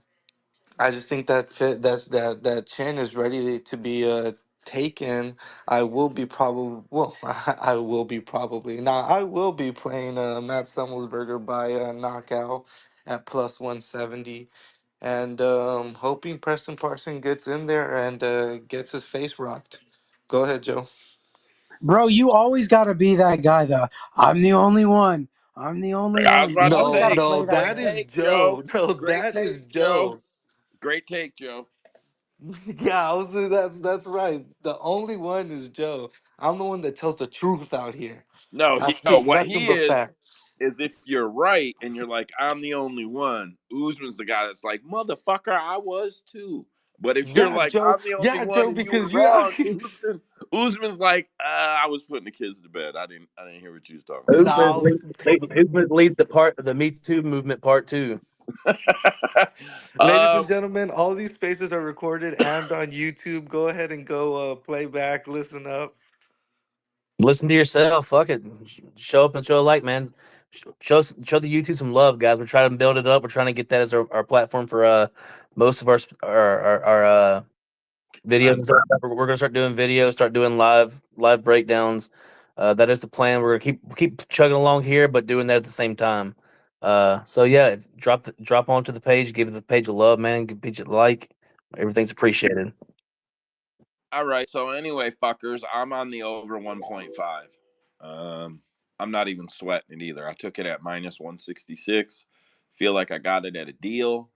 chin is ready to be taken. I will be probably well. I will be probably now. I will be playing Matt Summelsberger by knockout at +170, and hoping Preston Parson gets in there and gets his face rocked. Go ahead, Joe. Bro, you always got to be that guy, though. I'm the only one. I'm the only I was one. You about to always got No, to say, no, play that great that is role. take, Joe. Joe. No, Great that is take, Joe. Joe. Great take, Joe. Yeah, I was, that's right. The only one is Joe. I'm the one that tells the truth out here. No, I no. spit What nothing he but facts. is if you're right and you're like, I'm the only one. Usman's the guy that's like, motherfucker, I was too. But if you're like, I'm the only Yeah, one Joe, and you were because you. wrong, Usman's like, I was putting the kids to bed. I didn't hear what you was talking Now, Usman leads the part of the Me Too movement part two. about. ladies and gentlemen, all these spaces are recorded and on YouTube. Go ahead and go play back, listen up. Listen to yourself. Fuck it. Show up and show a like, man. Show the YouTube some love, guys. We're trying to build it up. We're trying to get that as our platform for most of our videos and Content. stuff. We're gonna start doing videos, start doing live breakdowns. That is the plan. We're gonna keep chugging along here, but doing that at the same time. So yeah, drop onto the page, give the page a love, man. Give the page a like. Everything's appreciated. All right. So anyway, fuckers, I'm on the over 1.5. Um, I'm not even sweating it either. I took it at -166. Feel like I got it at a deal.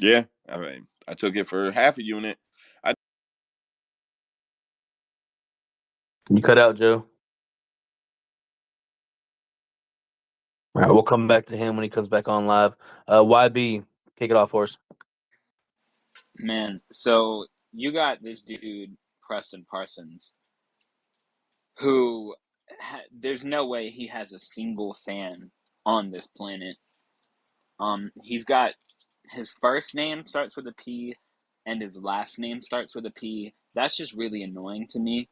Yeah, I mean, I took it for half a unit. I You cut out, Joe. All right, we'll come back to him when he comes back on live. YB, kick it off for us. Man, so you got this dude, Preston Parsons, who there's no way he has a single fan on this planet. He's got his first name starts with a P and his last name starts with a P. That's just really annoying to me.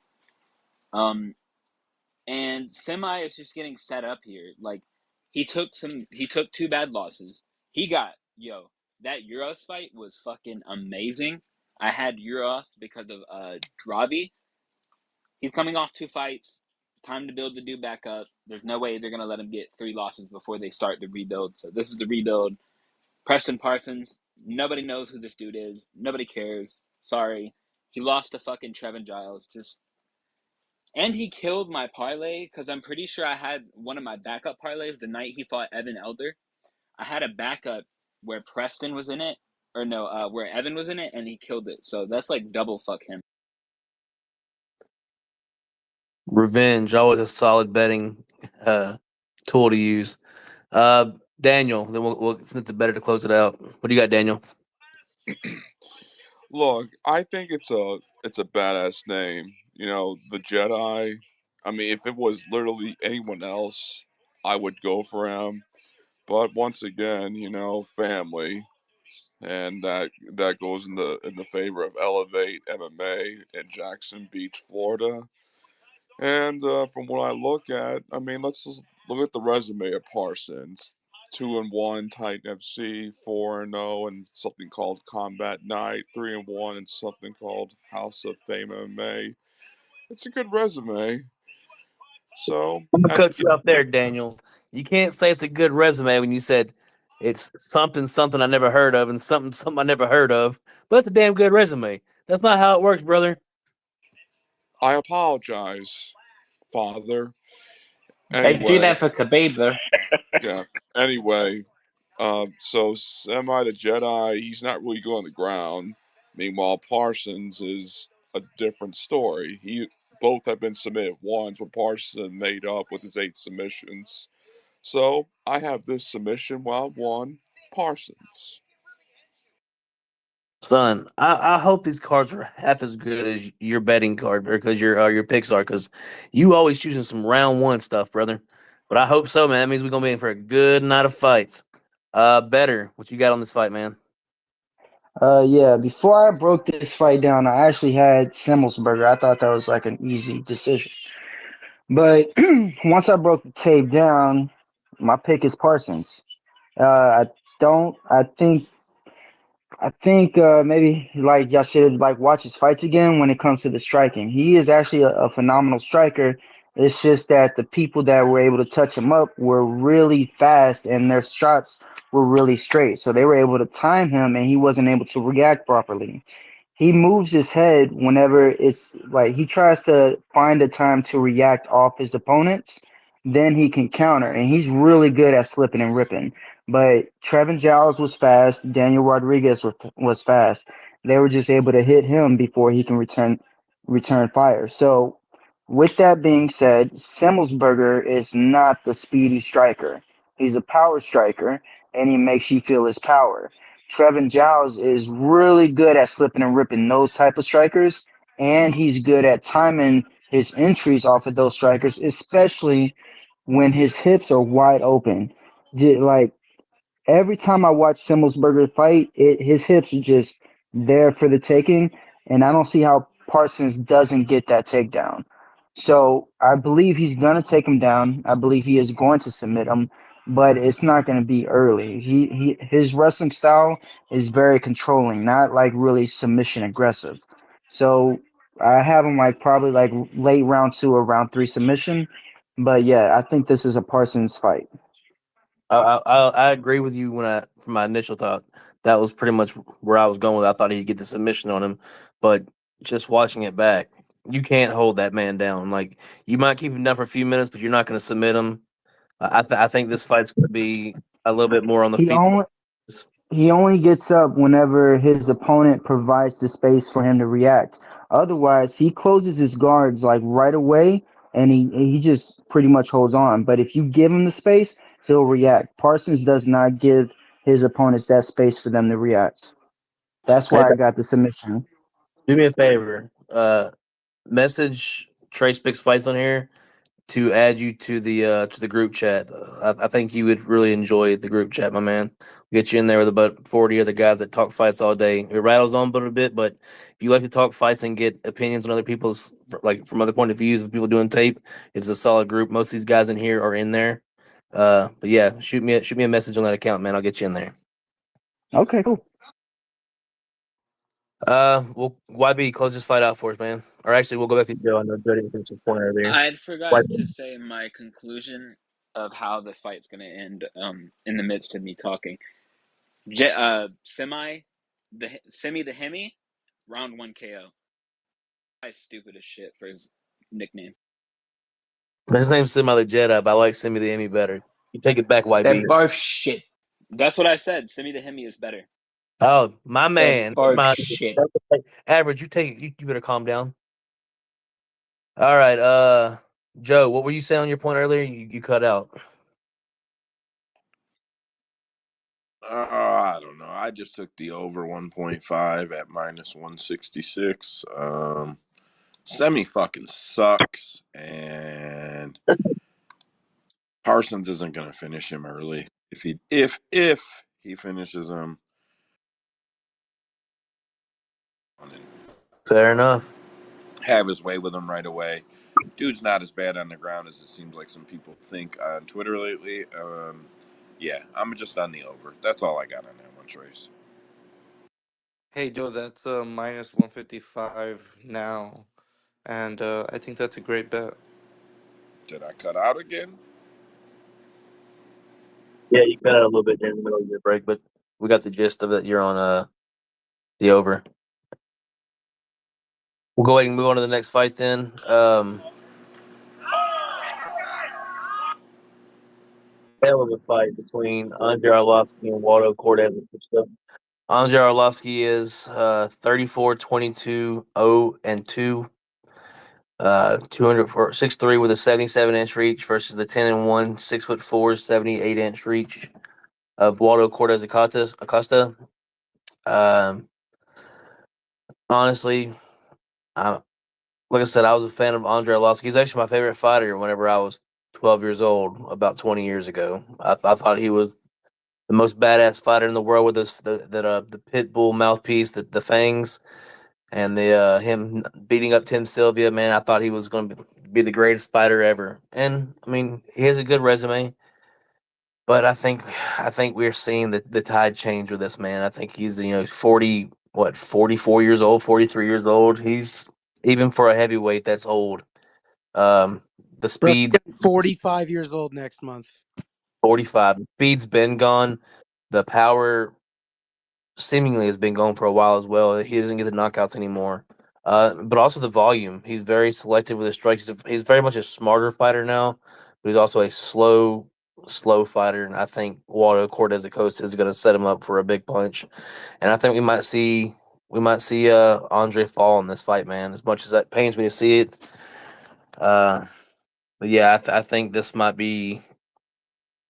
And Semi is just getting set up here. Like he took 2 bad losses. He got that Euros fight was fucking amazing. I had Euros because of Dravi. He's coming off 2 fights. Time to build the dude back up. There's no way they're gonna let him get 3 losses before they start the rebuild. So this is the rebuild. Preston Parsons. Nobody knows who this dude is. Nobody cares. Sorry. He lost to fucking Trevin Giles. And he killed my parlay because I'm pretty sure I had one of my backup parlays the night he fought Evan Elder. I had a backup where Preston was in it, or no, where Evan was in it, and he killed it. So that's like double fuck him. Revenge, always a solid betting uh, tool to use. Daniel, then we'll send it to better to close it out. What do you got, Daniel? Look, I think it's a badass name. You know, the Jedi. I mean, if it was literally anyone else, I would go for him. But once again, you know, family, and that goes in the favor of Elevate MMA in Jackson Beach, Florida. And from what I look at, I mean, let's just look at the resume of Parsons. 2-1 Titan FC, 4-0 and something called Combat Night, 3-1 and something called House of Fame MMA. It's a good resume. So I'm gonna at cut the you off there, Daniel. You can't say it's a good resume when you said it's something I never heard of and something I never heard of. But it's a damn good resume. That's not how it works, brother. I apologize, Father. They do Anyway, that for Khabib, though. yeah. Anyway, so Semi the Jedi, he's not really good on the ground. Meanwhile, Parsons is a different story. He both have been submitted once, but Parsons made up with his 8 submissions. So I have this submission while one Parsons. Son, I hope these cards are half as good as your betting card, because your picks are, because you always choosing some round one stuff, brother. But I hope so, man. That means we're gonna be in for a good night of fights. Better. What you got on this fight, man? Yeah, before I broke this fight down, I actually had Simmelsberger. I thought that was like an easy decision. But once I broke the tape down, my pick is Parsons. I don't. I think maybe like y'all should like watch his fights again when it comes to the striking. He is actually a phenomenal striker. It's just that the people that were able to touch him up were really fast and their shots were really straight. So they were able to time him and he wasn't able to react properly. He moves his head whenever it's like he tries to find a time to react off his opponents, then he can counter, and he's really good at slipping and ripping. But Trevin Giles was fast, Daniel Rodriguez was fast. They were just able to hit him before he can return fire. So, with that being said, Semmelsberger is not the speedy striker. He's a power striker, and he makes you feel his power. Trevin Giles is really good at slipping and ripping those type of strikers, and he's good at timing his entries off of those strikers, especially when his hips are wide open. Like every time I watch Simmelsberger fight, his hips are just there for the taking, and I don't see how Parsons doesn't get that takedown. So I believe he's gonna take him down. I believe he is going to submit him, but it's not gonna be early. His wrestling style is very controlling, not like really submission aggressive. So I have him like probably like late round 2 or round 3 submission. But yeah, I think this is a Parsons fight. I agree with you from my initial thought. That was pretty much where I was going with. I thought he'd get the submission on him, but just watching it back, you can't hold that man down. Like, you might keep him down for a few minutes, but you're not going to submit him. I think this fight's going to be a little bit more on the He feet. only he only gets up whenever his opponent provides the space for him to react. Otherwise, he closes his guards like right away, and he just pretty much holds on. But if you give him the space, he'll react. Parsons does not give his opponents that space for them to react. That's Hey, why I got the submission. do me a favor. Message Trace Picks Fights on here. to add you to the group chat. I think you would really enjoy the group chat, my man. We'll get you in there with about 40 other guys that talk fights all day. It rattles on a little bit, but if you like to talk fights and get opinions on other people's, like from other point of views of people doing tape, it's a solid group. Most of these guys in here are in there. But yeah, shoot me a message on that account, man. I'll get you in there. Okay, cool. Well, YB, close this fight out for us, man. Or actually, we'll go back to Joe. I know Joe didn't finish his point earlier. I forgot to YB. say my conclusion of how the fight's gonna end. In the midst of me talking, Semi the Hemi, round one KO. Guy's stupid as shit for his nickname. His name's Semi the Jedi, but I like Semi the Emmy better. You take it back, They're YB. both shit. That's what I said. Semi the Hemi is better. Oh, my They're man. Never both mind. shit. Average, you take it. You better calm down. All right. Joe, what were you saying on your point earlier? You cut out. I don't know. I just took the over 1.5 at minus 166. Semi fucking sucks, and Parsons isn't going to finish him early. If he finishes him, and Fair enough. have his way with him right away. Dude's not as bad on the ground as it seems like some people think on Twitter lately. Yeah, I'm just on the over. That's all I got on that one, Trace. Hey Joe, that's minus 155 now, and I think that's a great bet. Did I cut out again? Yeah, you cut out a little bit there in the middle of your break, but we got the gist of it. You're on the over. We'll go ahead and move on to the next fight then. Hell of a fight between Andre Arlovsky and Waldo Cortez. Andre Arlovsky is 34, 22, 0, and 2. 200 for 6'3" with a 77-inch reach versus the 10-1, 6'4", 78-inch reach of Waldo Cortez Acosta. Um, honestly, I, like I said, I was a fan of Andre Arlovsky. He's actually my favorite fighter whenever I was 12 years old, about 20 years ago. I thought he was the most badass fighter in the world with the pit bull mouthpiece, the fangs, and the him beating up Tim Sylvia. Man, I thought he was going to be the greatest fighter ever. And I mean, he has a good resume, but I think we're seeing the tide change with this man. I think he's 44 years old, 43 years old. He's even for a heavyweight that's old. Um, the Bro, speed, he's getting 45 years old next month. 45. The speed's been gone. The power seemingly has been going for a while as well. He doesn't get the knockouts anymore. But also the volume. He's very selective with his strikes. He's very much a smarter fighter now, but he's also a slow fighter. And I think Waldo Cortez Acosta is going to set him up for a big punch. And I think we might see Andre fall in this fight, man. As much as that pains me to see it, uh, but yeah, I think this might be.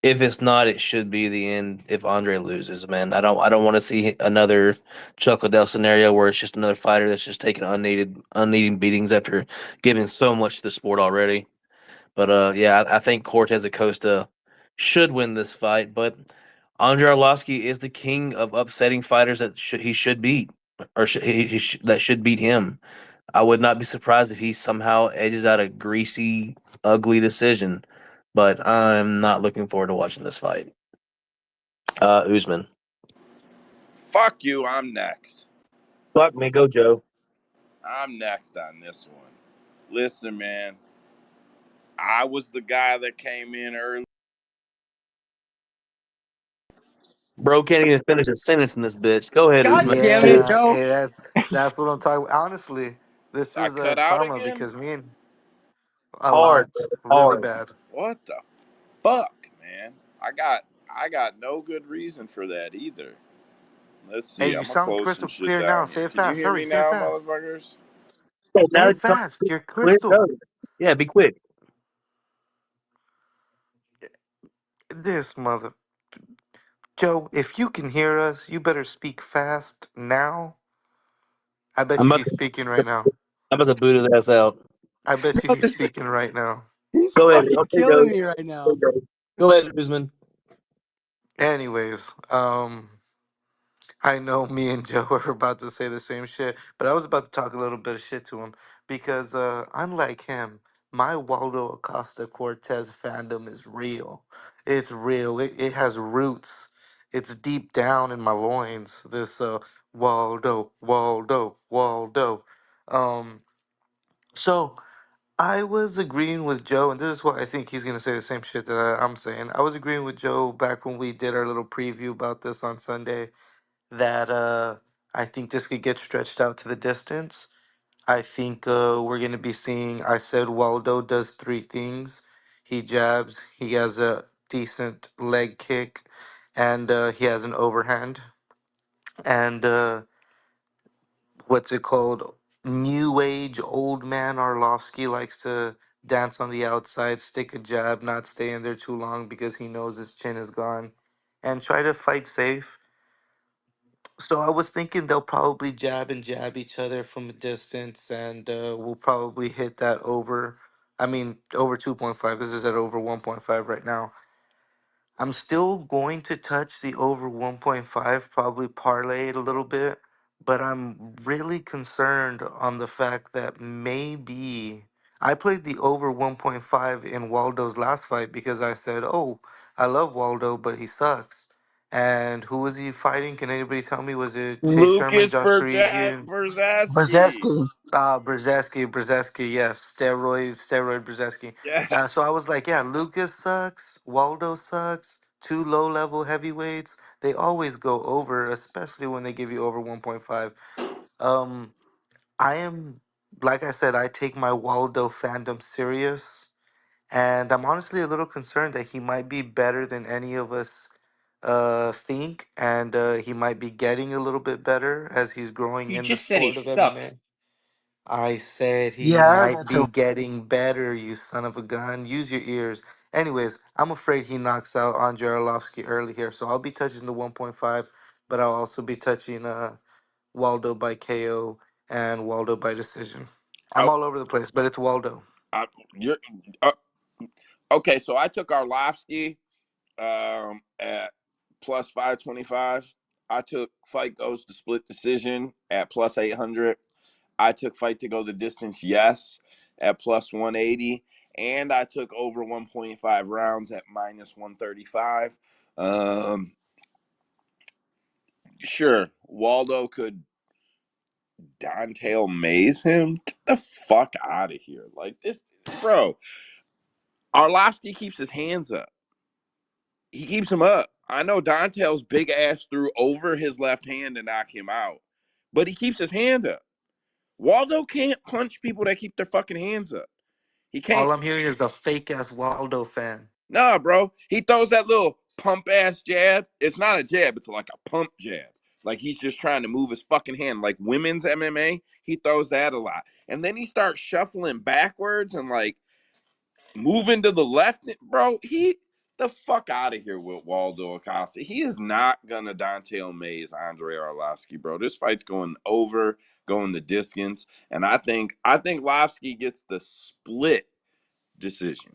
If it's not, it should be the end. If Andre loses, man, I don't want to see another Chuck Liddell scenario where it's just another fighter that's just taking unneeded beatings after giving so much to the sport already. But yeah, I think Cortez Acosta should win this fight. But Andre Arlovsky is the king of upsetting fighters that he should beat, or that should beat him. I would not be surprised if he somehow edges out a greasy, ugly decision. But I'm not looking forward to watching this fight. Usman. Fuck you. I'm next. Fuck me, go Joe. I'm next on this one. Listen, man. I was the guy that came in early. Bro can't even finish a sentence in this bitch. Go ahead, God Usman. damn it, Yeah, Joe. hey, that's what I'm talking. Honestly, this I is cut out karma again? because me and a Hard, lot, brother, really hard. bad. What the fuck, man? I got no good reason for that either. Let's Hey, see. you I'm gonna sound close some crystal shit clear now. down Say here. it Can you fast. hear Hurry, me say it now, fast. motherfuckers? Hey, Say now it it's time fast. You're clear it crystal. goes. Yeah, be quick. This mother Joe, if you can hear us, you better speak fast now. I bet I'm you about he's to, speaking right now. I'm about to boot his ass out. I bet you Bro, he's speaking right now. He's Go ahead. fucking Okay, killing go. me right now. Go ahead, Usman. Anyways, I know me and Joe are about to say the same shit, but I was about to talk a little bit of shit to him because, unlike him, my Waldo Acosta Cortez fandom is real. It's real. It has roots. It's deep down in my loins. This Waldo. Um, so I was agreeing with Joe, and this is what I think he's gonna say the same shit that I'm saying. I was agreeing with Joe back when we did our little preview about this on Sunday that I think this could get stretched out to the distance. I think we're going to be seeing. I said Waldo does three things: he jabs, he has a decent leg kick, and he has an overhand. And what's it called? New age old man Arlovsky likes to dance on the outside, stick a jab, not stay in there too long because he knows his chin is gone, and try to fight safe. So I was thinking they'll probably jab each other from a distance, and we'll probably hit that over. I mean, over 2.5. This is at over 1.5 right now. I'm still going to touch the over 1.5, probably parlay it a little bit, but I'm really concerned on the fact that maybe I played the over 1.5 in Waldo's last fight because I said, oh, I love Waldo, but he sucks. And who was he fighting? Can anybody tell me? Was it Chase Sherman, Lucas Josh Parisian? Brzezinski. Brzezinski. Brzezinski, yes, steroid Brzezinski. Yes. So I was like, yeah, Lucas sucks, Waldo sucks, two low level heavyweights. They always go over, especially when they give you over 1.5. Um, I am, like I said, I take my Waldo fandom serious, and I'm honestly a little concerned that he might be better than any of us think, and he might be getting a little bit better as he's growing You in the just said he sport of sucks. MMA. I said he Yeah, I heard might that be too. getting better, you son of a gun. Use your ears. Anyways, I'm afraid he knocks out Andrei Arlovsky early here, so I'll be touching the 1.5, but I'll also be touching Waldo by KO and Waldo by decision. I'm Oh, all over the place, but it's Waldo. you're uh, okay. So I took Arlovsky at plus 525. I took fight goes to split decision at plus 800. I took fight to go the distance, yes, at plus 180. And I took over 1.5 rounds at minus 135. Um, sure, Waldo could Dante maze him. Get the fuck out of here. Like this, bro. Arlovsky keeps his hands up. He keeps him up. I know Dantel's big ass threw over his left hand to knock him out, but he keeps his hand up. Waldo can't punch people that keep their fucking hands up. He All can't. I'm hearing is a fake ass Waldo fan. Nah, bro. He throws that little pump ass jab. It's not a jab, it's like a pump jab. Like he's just trying to move his fucking hand. Like women's MMA, he throws that a lot. And then he starts shuffling backwards and like moving to the left. Bro, he the fuck out of here with Waldo Acosta. He is not gonna Dante Mays Andre Arlovsky, bro. This fight's going over, going the distance. And I think Lavsky gets the split decision.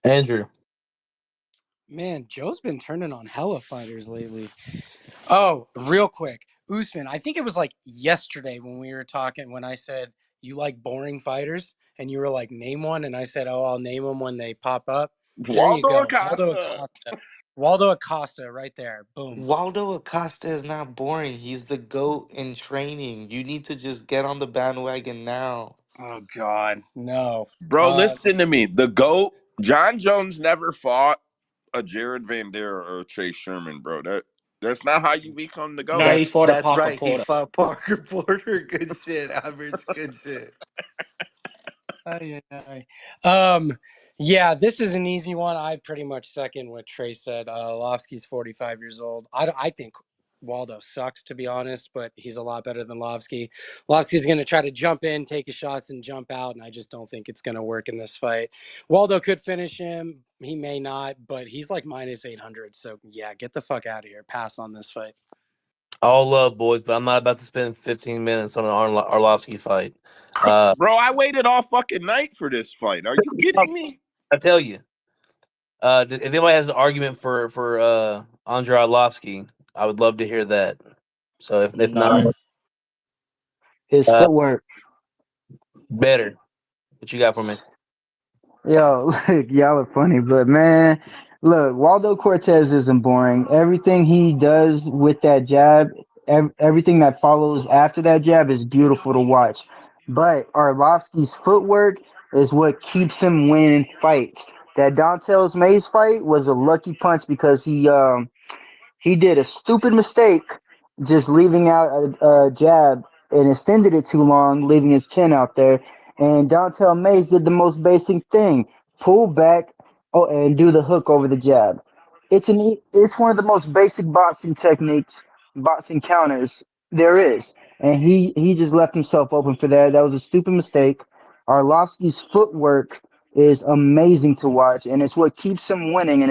Andrew. Man, Joe's been turning on hella fighters lately. Oh, real quick. Usman, I think it was like yesterday when we were talking, when I said you like boring fighters, and you were like, name one. And I said, oh, I'll name them when they pop up. There you Waldo go. Waldo Acosta. Acosta. Waldo Acosta right there. Boom. Waldo Acosta is not boring. He's the GOAT in training. You need to just get on the bandwagon now. Oh, God. No. Bro, listen to me. The GOAT, John Jones never fought a Jared Van Der or a Chase Sherman, bro. That's not how you become the No, GOAT. he That's fought a that's Parker right. He Porter. fought Parker Porter. Good shit. Average. Good shit. Ay, ay, ay. Yeah, this is an easy one. I pretty much second what Trey said. Lovsky's 45 years old. I think Waldo sucks, to be honest, but he's a lot better than Lovsky. Lovsky's going to try to jump in, take his shots, and jump out, and I just don't think it's going to work in this fight. Waldo could finish him. He may not, but he's like minus 800. So, yeah, get the fuck out of here. Pass on this fight. All love, boys, but I'm not about to spend 15 minutes on an Arlovsky fight. Bro, I waited all fucking night for this fight. Are you kidding me? I tell you, if anybody has an argument for Andrei Arlovsky, I would love to hear that. So if not, No. His uh, footwork. better. What you got for me? Yo, look, y'all are funny, but man, look, Waldo Cortez isn't boring. Everything he does with that jab, everything that follows after that jab is beautiful to watch. But Arlovsky's footwork is what keeps him winning fights. That Dantel's Mays fight was a lucky punch because he did a stupid mistake just leaving out a jab and extended it too long, leaving his chin out there. And Dontel Mays did the most basic thing: pull back, and do the hook over the jab. It's one of the most basic boxing techniques, boxing counters there is. And he just left himself open for that. That was a stupid mistake. Arlovsky's footwork is amazing to watch, and it's what keeps him winning,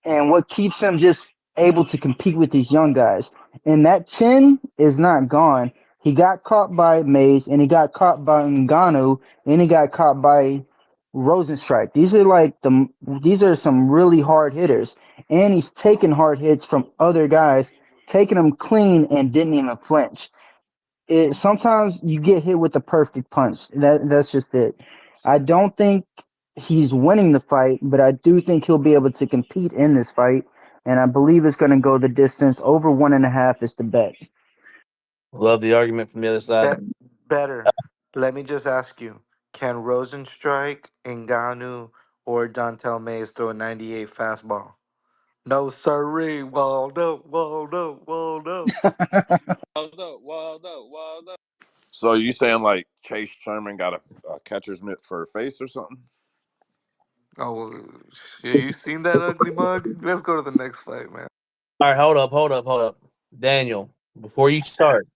and what keeps him just able to compete with these young guys. And that chin is not gone. He got caught by Mays, and he got caught by Ngannou, and he got caught by Rosenstrike. These are some really hard hitters, and he's taking hard hits from other guys, taking them clean, and didn't even flinch. Sometimes you get hit with the perfect punch. That's just it. I don't think he's winning the fight, but I do think he'll be able to compete in this fight, and I believe it's going to go the distance. Over 1.5 is the bet. Love the argument from the other side. Better. Let me just ask you: can Rosenstrike, Ngannou, or Dontel Mays throw a 98 fastball? No, sirree. Waldo, Waldo, Waldo. Waldo, Waldo, Waldo. So you saying like Chase Sherman got a catcher's mitt for a face or something? Oh, well, you seen that ugly mug? Let's go to the next fight, man. All right, hold up. Daniel, before you start,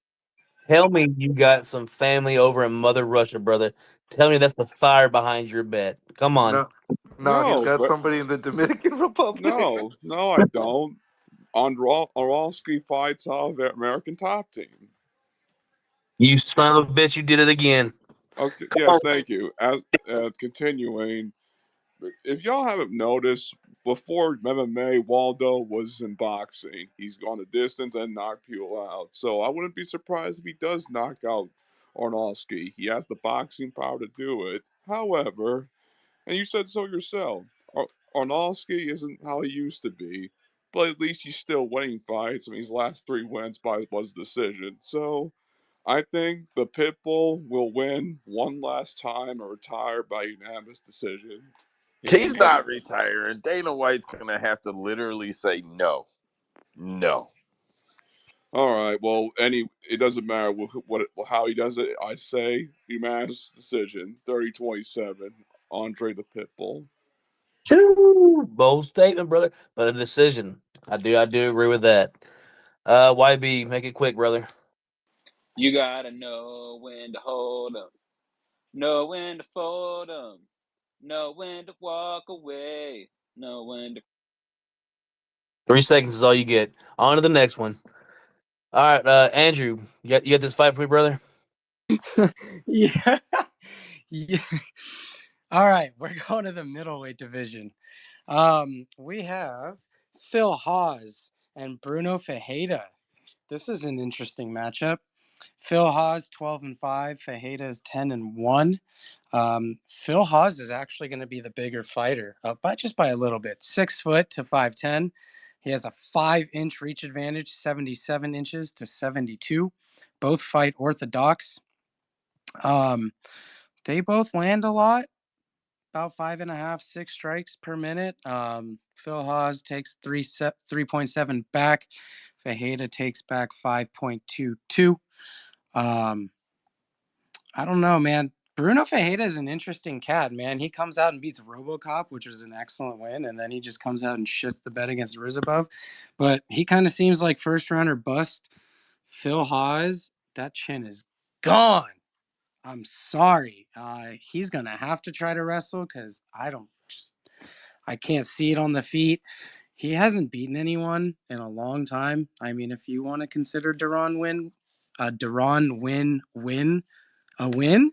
tell me you got some family over in Mother Russia, brother. Tell me that's the fire behind your bet. Come on. No, no, he's No, got but somebody in the Dominican Republic. no, I don't. Orlovsky fights out of the American Top Team. You son of a bitch, you did it again. Okay, yes, thank you. As continuing, if y'all haven't noticed, before MMA, Waldo was in boxing. He's gone the distance and knocked people out. So I wouldn't be surprised if he does knock out Arnolski. He has the boxing power to do it. However, and you said so yourself, Arnolski isn't how he used to be, but at least he's still winning fights. I mean, his last 3 wins was decision. So I think the Pitbull will win one last time or retire by unanimous decision. He's not retiring. Dana White's gonna have to literally say no, no. All right. Well, it doesn't matter how he does it. I say unanimous decision, 30-27, Andre the Pitbull. Choo! Bold statement, brother, but a decision. I do agree with that. YB, make it quick, brother. You gotta know when to hold 'em, know when to fold 'em, know when to walk away, know when to. 3 seconds is all you get. On to the next one. All right, Andrew, you got this fight for me, brother? Yeah. Yeah. All right, we're going to the middleweight division. We have Phil Hawes and Bruno Fajeda. This is an interesting matchup. Phil Hawes 12-5, Fajeda is 10-1. Phil Hawes is actually going to be the bigger fighter, but just by a little bit. 6 foot to 5'10. He has a 5-inch reach advantage, 77 inches to 72. Both fight orthodox. Um, they both land a lot, about 5.5, 6 strikes per minute. Phil Hawes takes 3.7 back. Fajeda takes back 5.22. I don't know, man. Bruno Fajeda is an interesting cat, man. He comes out and beats RoboCop, which was an excellent win, and then he just comes out and shits the bed against Rizabov. But he kind of seems like first rounder bust. Phil Hawes, that chin is gone. I'm sorry. He's gonna have to try to wrestle because I can't see it on the feet. he hasn't beaten anyone in a long time. I mean, if you want to consider Deron win a win,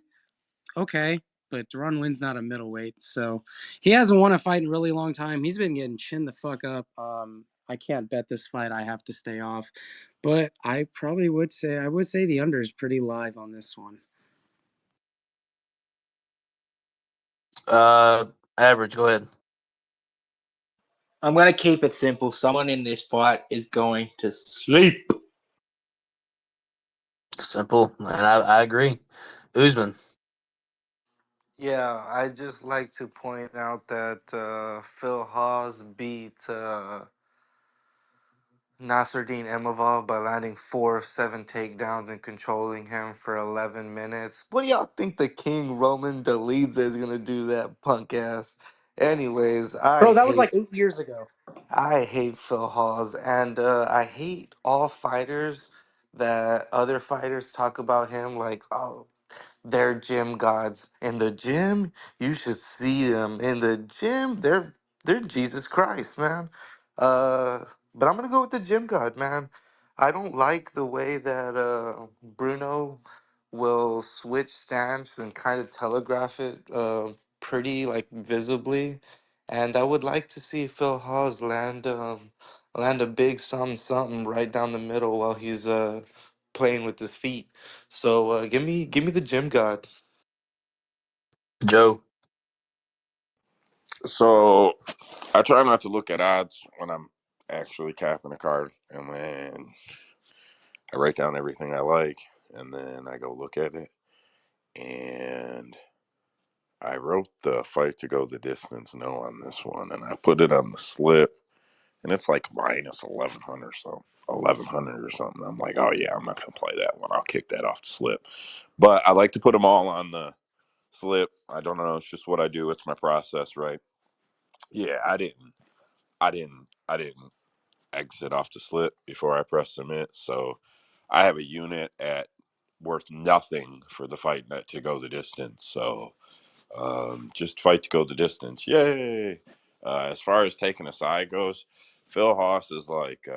okay. But Deron Wynn's not a middleweight, so he hasn't won a fight in a really long time. He's been getting chinned the fuck up. I can't bet this fight. I have to stay off. But I would say the under is pretty live on this one. Average. Go ahead. I'm gonna keep it simple. Someone in this fight is going to sleep. Simple, and I agree. Usman. Yeah, I just like to point out that Phil Hawes beat Nasruddin Imavov by landing 4 of 7 takedowns and controlling him for 11 minutes. What do y'all think the King Roman Dolidze is gonna do that punk ass? Anyways, Bro, that was like 8 years ago. I hate Phil Hawes, and I hate all fighters that other fighters talk about him like, oh, they're gym gods. In the gym, you should see them. In the gym, they're Jesus Christ, man. But I'm gonna go with the gym god, man. I don't like the way that Bruno will switch stance and kind of telegraph it pretty like visibly. And I would like to see Phil Hawes land a big something something right down the middle while he's playing with his feet. So give me the gym god. Joe. So I try not to look at odds when I'm actually capping a card, and then I write down everything I like, and then I go look at it, and I wrote the fight to go the distance no on this one, and I put it on the slip, and it's like minus 1100 so 1100 or something. I'm like, oh yeah, I'm not gonna play that one. I'll kick that off the slip. But I like to put them all on the slip. I don't know. It's just what I do. It's my process, right? Yeah, I didn't exit off the slip before I press submit. So I have a unit at worth nothing for the fight net to go the distance. So just fight to go the distance. Yay! As far as taking a side goes, Phil Haas is like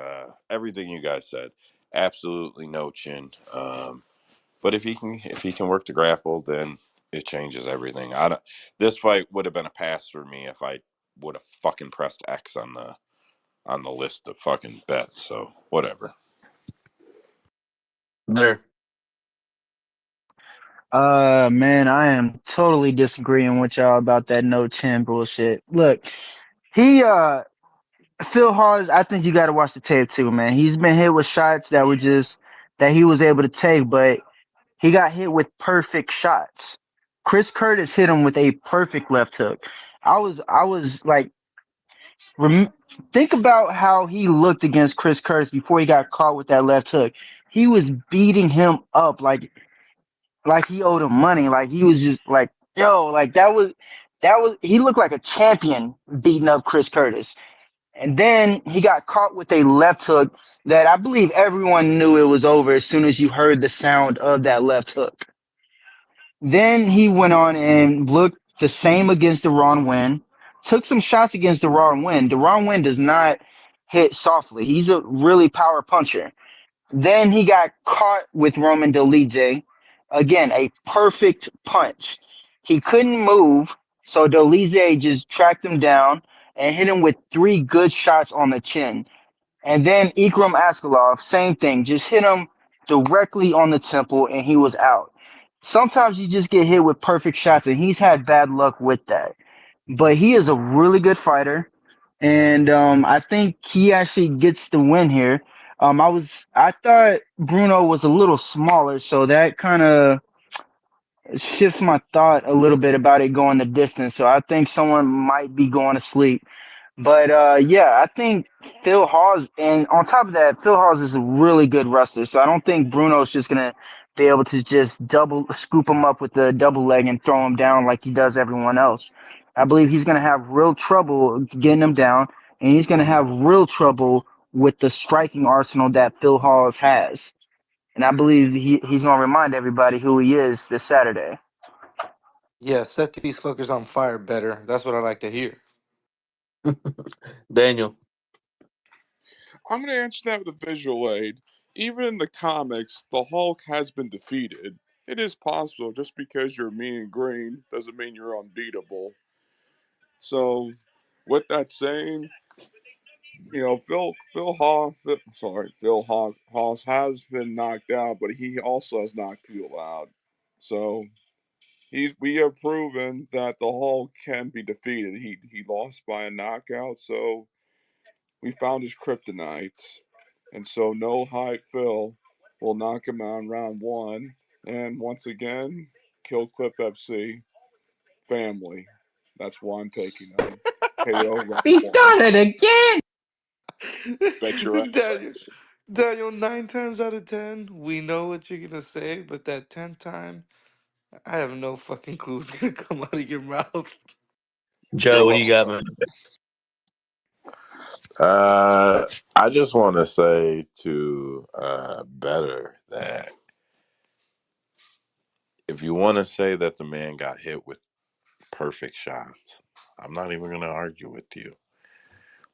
everything you guys said. Absolutely no chin. But if he can work the grapple, then it changes everything. I don't. This fight would have been a pass for me if I would have fucking pressed X on the list of fucking bets. So whatever. Better. Man, I am totally disagreeing with y'all about that no chin bullshit. Look, he Phil Hawes, I think you got to watch the tape too, man. He's been hit with shots that were just that he was able to take, but he got hit with perfect shots. Chris Curtis hit him with a perfect left hook. I was like, rem- think about how he looked against Chris Curtis before he got caught with that left hook. He was beating him up like he owed him money. Like he was just like, yo, like that was he looked like a champion beating up Chris Curtis. And then he got caught with a left hook that I believe everyone knew it was over as soon as you heard the sound of that left hook. Then he went on and looked the same against Deron Wynn, took some shots against Deron Wynn. Deron Wynn does not hit softly. He's a really power puncher. Then he got caught with Roman Dolidze. Again, a perfect punch. He couldn't move, so Dolidze just tracked him down and hit him with 3 good shots on the chin. And then Ikram Askalov, same thing, just hit him directly on the temple and he was out. Sometimes you just get hit with perfect shots, and he's had bad luck with that. But he is a really good fighter, and I think he actually gets the win here. I thought Bruno was a little smaller, so that kind of shifts my thought a little bit about it going the distance. So I think someone might be going to sleep. But yeah, I think Phil Hawes, and on top of that, Phil Hawes is a really good wrestler. So I don't think Bruno's just gonna be able to just double scoop him up with the double leg and throw him down like he does everyone else. I believe he's gonna have real trouble getting him down, and he's gonna have real trouble with the striking arsenal that Phil Hawes has. And I believe he's gonna remind everybody who he is this Saturday. Yeah, set these fuckers on fire better. That's what I like to hear. Daniel. I'm going to answer that with a visual aid. Even in the comics, the Hulk has been defeated. It is possible. Just because you're mean and green doesn't mean you're unbeatable. So, with that saying, Haas has been knocked out, but he also has knocked people out. So we have proven that the Hulk can be defeated. He lost by a knockout, so we found his kryptonite, and so no hype Phil will knock him out in round one. And once again, Kill Clip FC family. That's why I'm taking them. KO round He's one. done it again. Bet your ass. Daniel, Daniel, 9 times out of 10, we know what you're gonna say, but that 10th time, I have no fucking clue what's gonna come out of your mouth. Joe, You're what do you got, welcome. man? I just want to say to Better that if you want to say that the man got hit with perfect shots, I'm not even going to argue with you.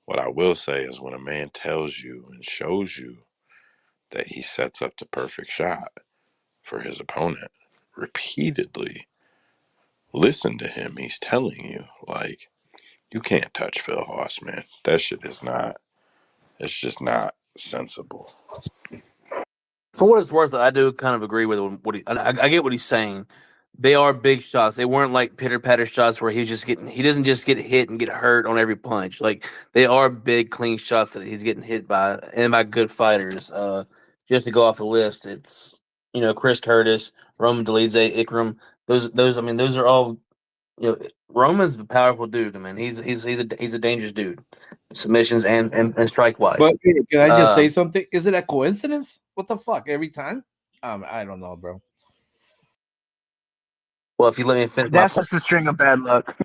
What I will say is when a man tells you and shows you that he sets up the perfect shot for his opponent repeatedly, listen to him. He's telling you, like, you can't touch Phil Hoss, man. That shit is not, it's just not sensible. For what it's worth, I do kind of agree with what I get what he's saying. They are big shots. They weren't like pitter patter shots where he doesn't just get hit and get hurt on every punch. Like they are big, clean shots that he's getting hit by and by good fighters. Just to go off the list, it's Chris Curtis, Roman Dolidze, Ikram. I mean, those are all Roman's a powerful dude. I mean, he's a dangerous dude, submissions and strike But wise. hey, can I just say Um, something? Is it a coincidence? What the fuck? Every time? I don't know, bro. well, if you let me finish my That's point, just a string of bad luck.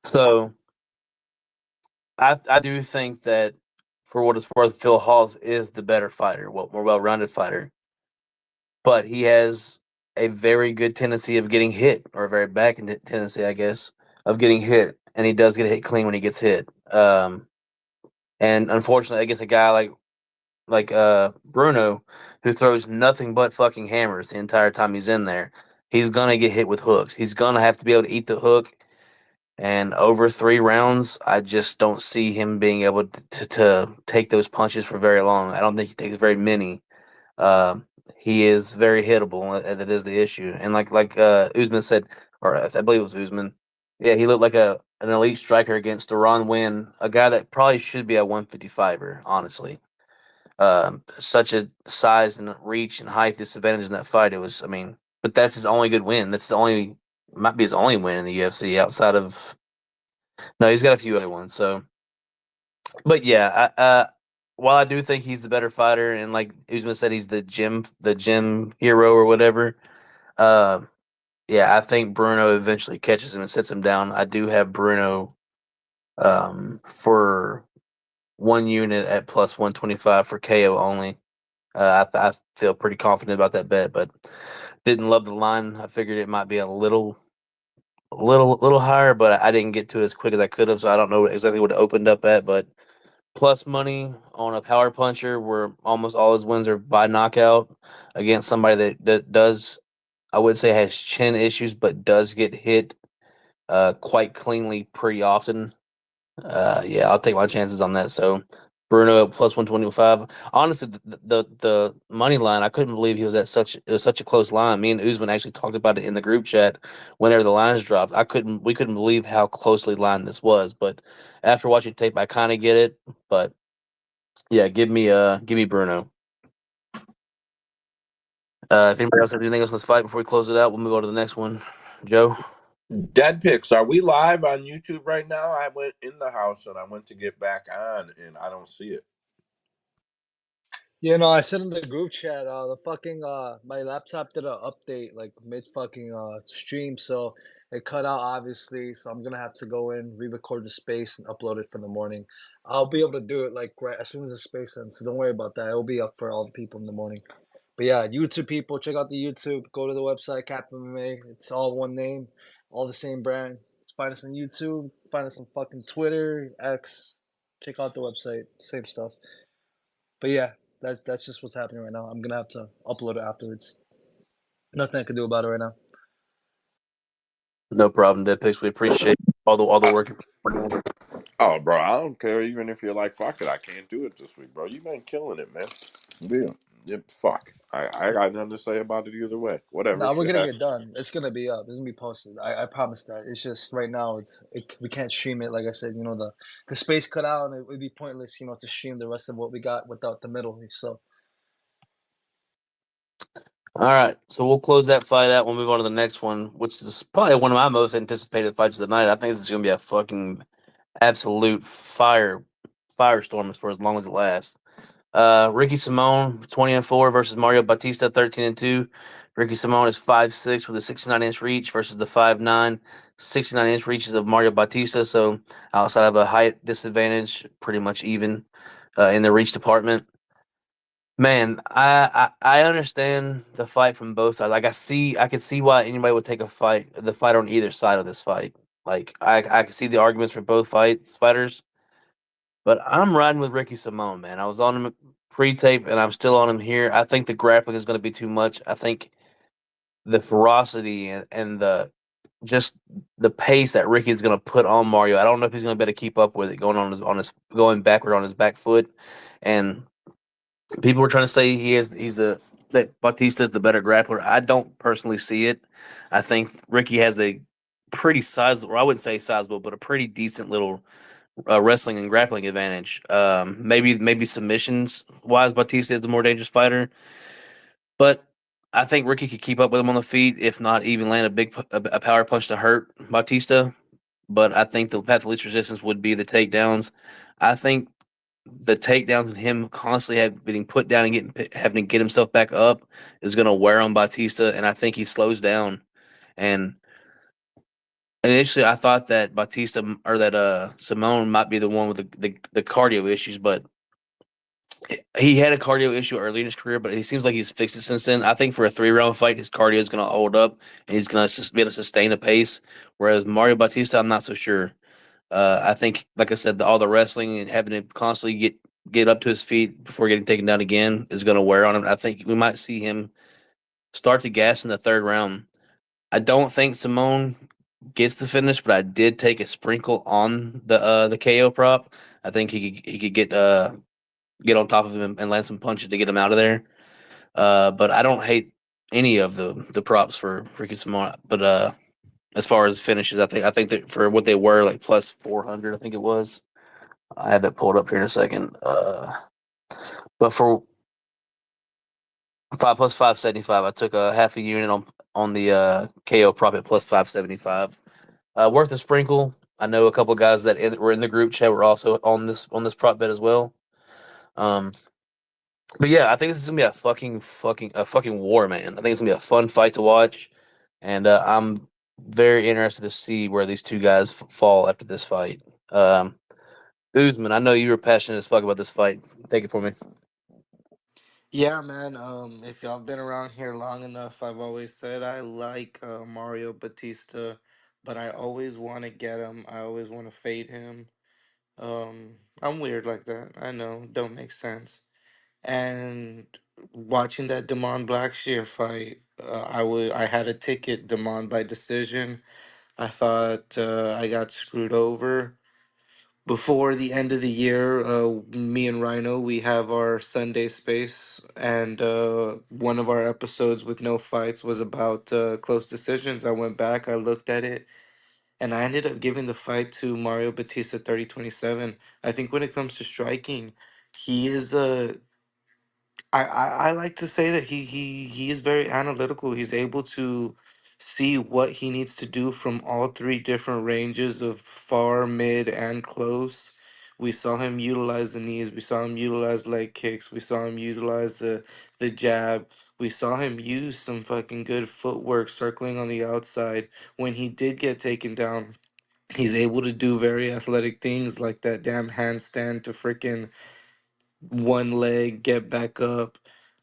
so. I do think that for what it's worth, Phil Hawes is the better fighter, more well rounded fighter. But he has a very good tendency of getting hit, or a very bad tendency, I guess, of getting hit, and he does get hit clean when he gets hit. And unfortunately, against a guy like Bruno, who throws nothing but fucking hammers the entire time he's in there, he's gonna get hit with hooks. He's gonna have to be able to eat the hook. And over 3 rounds, I just don't see him being able to take those punches for very long. I don't think he takes very many. He is very hittable, and that is the issue. And like Usman said, or I believe it was Usman. Yeah, he looked like an elite striker against Deron Win, a guy that probably should be a 155er, honestly. Such a size and reach and height disadvantage in that fight. It was, I mean, but that's his only good win. That's his only, might be his only win in the UFC outside of no, he's got a few other ones. So, but yeah, while I do think he's the better fighter, and like Usman said, he's the gym hero or whatever. Uh, yeah, I think Bruno eventually catches him and sets him down. I do have Bruno for 1 unit at plus 125 for KO only. I feel pretty confident about that bet, but didn't love the line. I figured it might be a little higher, but I didn't get to it as quick as I could have, so I don't know exactly what it opened up at, but plus money on a power puncher where almost all his wins are by knockout against somebody that does, I would say, has chin issues, but does get hit quite cleanly pretty often. Yeah, I'll take my chances on that. So Bruno plus 125. Honestly, the money line, I couldn't believe he was at such it was such a close line. Me and Usman actually talked about it in the group chat whenever the lines dropped. We couldn't believe how closely lined this was. But after watching tape, I kind of get it. But yeah, give me Bruno. If anybody else has anything else in this fight before we close it out, we'll move on to the next one. Joe. Dead Picks, are we live on YouTube right now? I went in the house and I went to get back on and I don't see it. Yeah, no, I said in the group chat, the fucking my laptop did an update like mid fucking stream, so it cut out obviously. So I'm gonna have to go in, re-record the space, and upload it for the morning. I'll be able to do it like right as soon as the space ends. So don't worry about that. It'll be up for all the people in the morning. But yeah, YouTube people, check out the YouTube. Go to the website, Cap MMA. It's all one name, all the same brand. Find us on YouTube. Find us on fucking Twitter, X. Check out the website. Same stuff. But yeah, that's just what's happening right now. I'm gonna have to upload it afterwards. Nothing I can do about it right now. No problem, Dead Picks. We appreciate all the I, work you put in. oh, bro, I don't care. Even if you're like, fuck it, I can't do it this week, bro. You've been killing it, man. Yeah, yeah, fuck. I got nothing to say about it either way. Whatever, Nah, we're shit gonna get happens. done. It's gonna be up. It's gonna be posted. I promise that. It's just right now. We can't stream it. Like I said, the space cut out, and it would be pointless, to stream the rest of what we got without the middle. So All right, so we'll close that fight out. We'll move on to the next one, which is probably one of my most anticipated fights of the night. I think this is going to be a fucking absolute firestorm as for as long as it lasts. Ricky Simone, 20-4 versus Mario Batista, 13-2. Ricky Simone is 5'6" with a 69-inch reach versus the 5'9", 69-inch reaches of Mario Batista. So outside of a height disadvantage, pretty much even in the reach department. Man, I understand the fight from both sides. Like I could see why anybody would take the fight on either side of this fight. Like I could see the arguments for both fighters, but I'm riding with Ricky Simone, man. I was on him pre-tape, and I'm still on him here. I think the grappling is going to be too much. I think the ferocity and the just the pace that Ricky is going to put on Mario. I don't know if he's going to be able to keep up with it going on his going backward on his back foot, and people were trying to say he's the that Bautista's the better grappler. I don't personally see it. I think Ricky has a pretty sizable, or I wouldn't say sizable, but a pretty decent little wrestling and grappling advantage. Maybe submissions wise, Batista is the more dangerous fighter, but I think Ricky could keep up with him on the feet, if not even land a power punch to hurt Batista. But I think the path of least resistance would be the takedowns. I think the takedowns and him constantly getting put down and having to get himself back up is going to wear on Batista, and I think he slows down. And initially, I thought that Batista or that Simone might be the one with the cardio issues, but he had a cardio issue early in his career, but he seems like he's fixed it since then. I think for a 3 round fight, his cardio is going to hold up and he's going to be able to sustain a pace. Whereas Mario Batista, I'm not so sure. I think, like I said, all the wrestling and having to constantly get up to his feet before getting taken down again is going to wear on him. I think we might see him start to gas in the 3rd round. I don't think Simone gets the finish, but I did take a sprinkle on the KO prop. I think he could get on top of him and land some punches to get him out of there. But I don't hate any of the props for Ricky Simone. But as far as finishes, I think that for what they were, like plus 400, I think it was. I have that pulled up here in a second. But for 5 plus 575, I took a half a unit on the KO prop at plus 575. Worth a sprinkle. I know a couple guys that were in the group chat were also on this prop bet as well. Um, but yeah, I think this is gonna be a fucking war, man. I think it's gonna be a fun fight to watch, and I'm very interested to see where these two guys fall after this fight. Uzman, I know you were passionate as fuck about this fight. Take it for me. Yeah, man. If y'all been around here long enough, I've always said I like Mario Batista, but I always want to get him. I always want to fade him. I'm weird like that. I know, don't make sense. And watching that Damon Blackshear fight, I had a ticket Damon by decision. I thought I got screwed over. Before the end of the year, me and Rhino, we have our Sunday space, and one of our episodes with no fights was about close decisions. I went back, I looked at it, and I ended up giving the fight to Mario Batista 30-27. I think when it comes to striking, he is I like to say that he is very analytical. He's able to see what he needs to do from all three different ranges of far, mid, and close. We saw him utilize the knees. We saw him utilize leg kicks. We saw him utilize the jab. We saw him use some fucking good footwork circling on the outside. When he did get taken down, he's able to do very athletic things like that damn handstand to freaking one leg, get back up.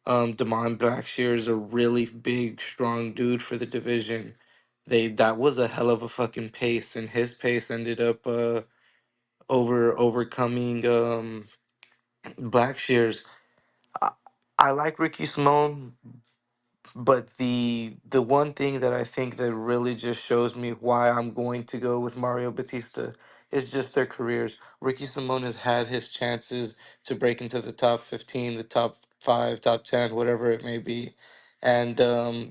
Damon Blackshear is a really big, strong dude for the division. That was a hell of a fucking pace, and his pace ended up overcoming Blackshear's. I like Ricky Simone, but the one thing that I think that really just shows me why I'm going to go with Mario Batista is just their careers. Ricky Simone has had his chances to break into the top 15, the top 5, top 10, whatever it may be. And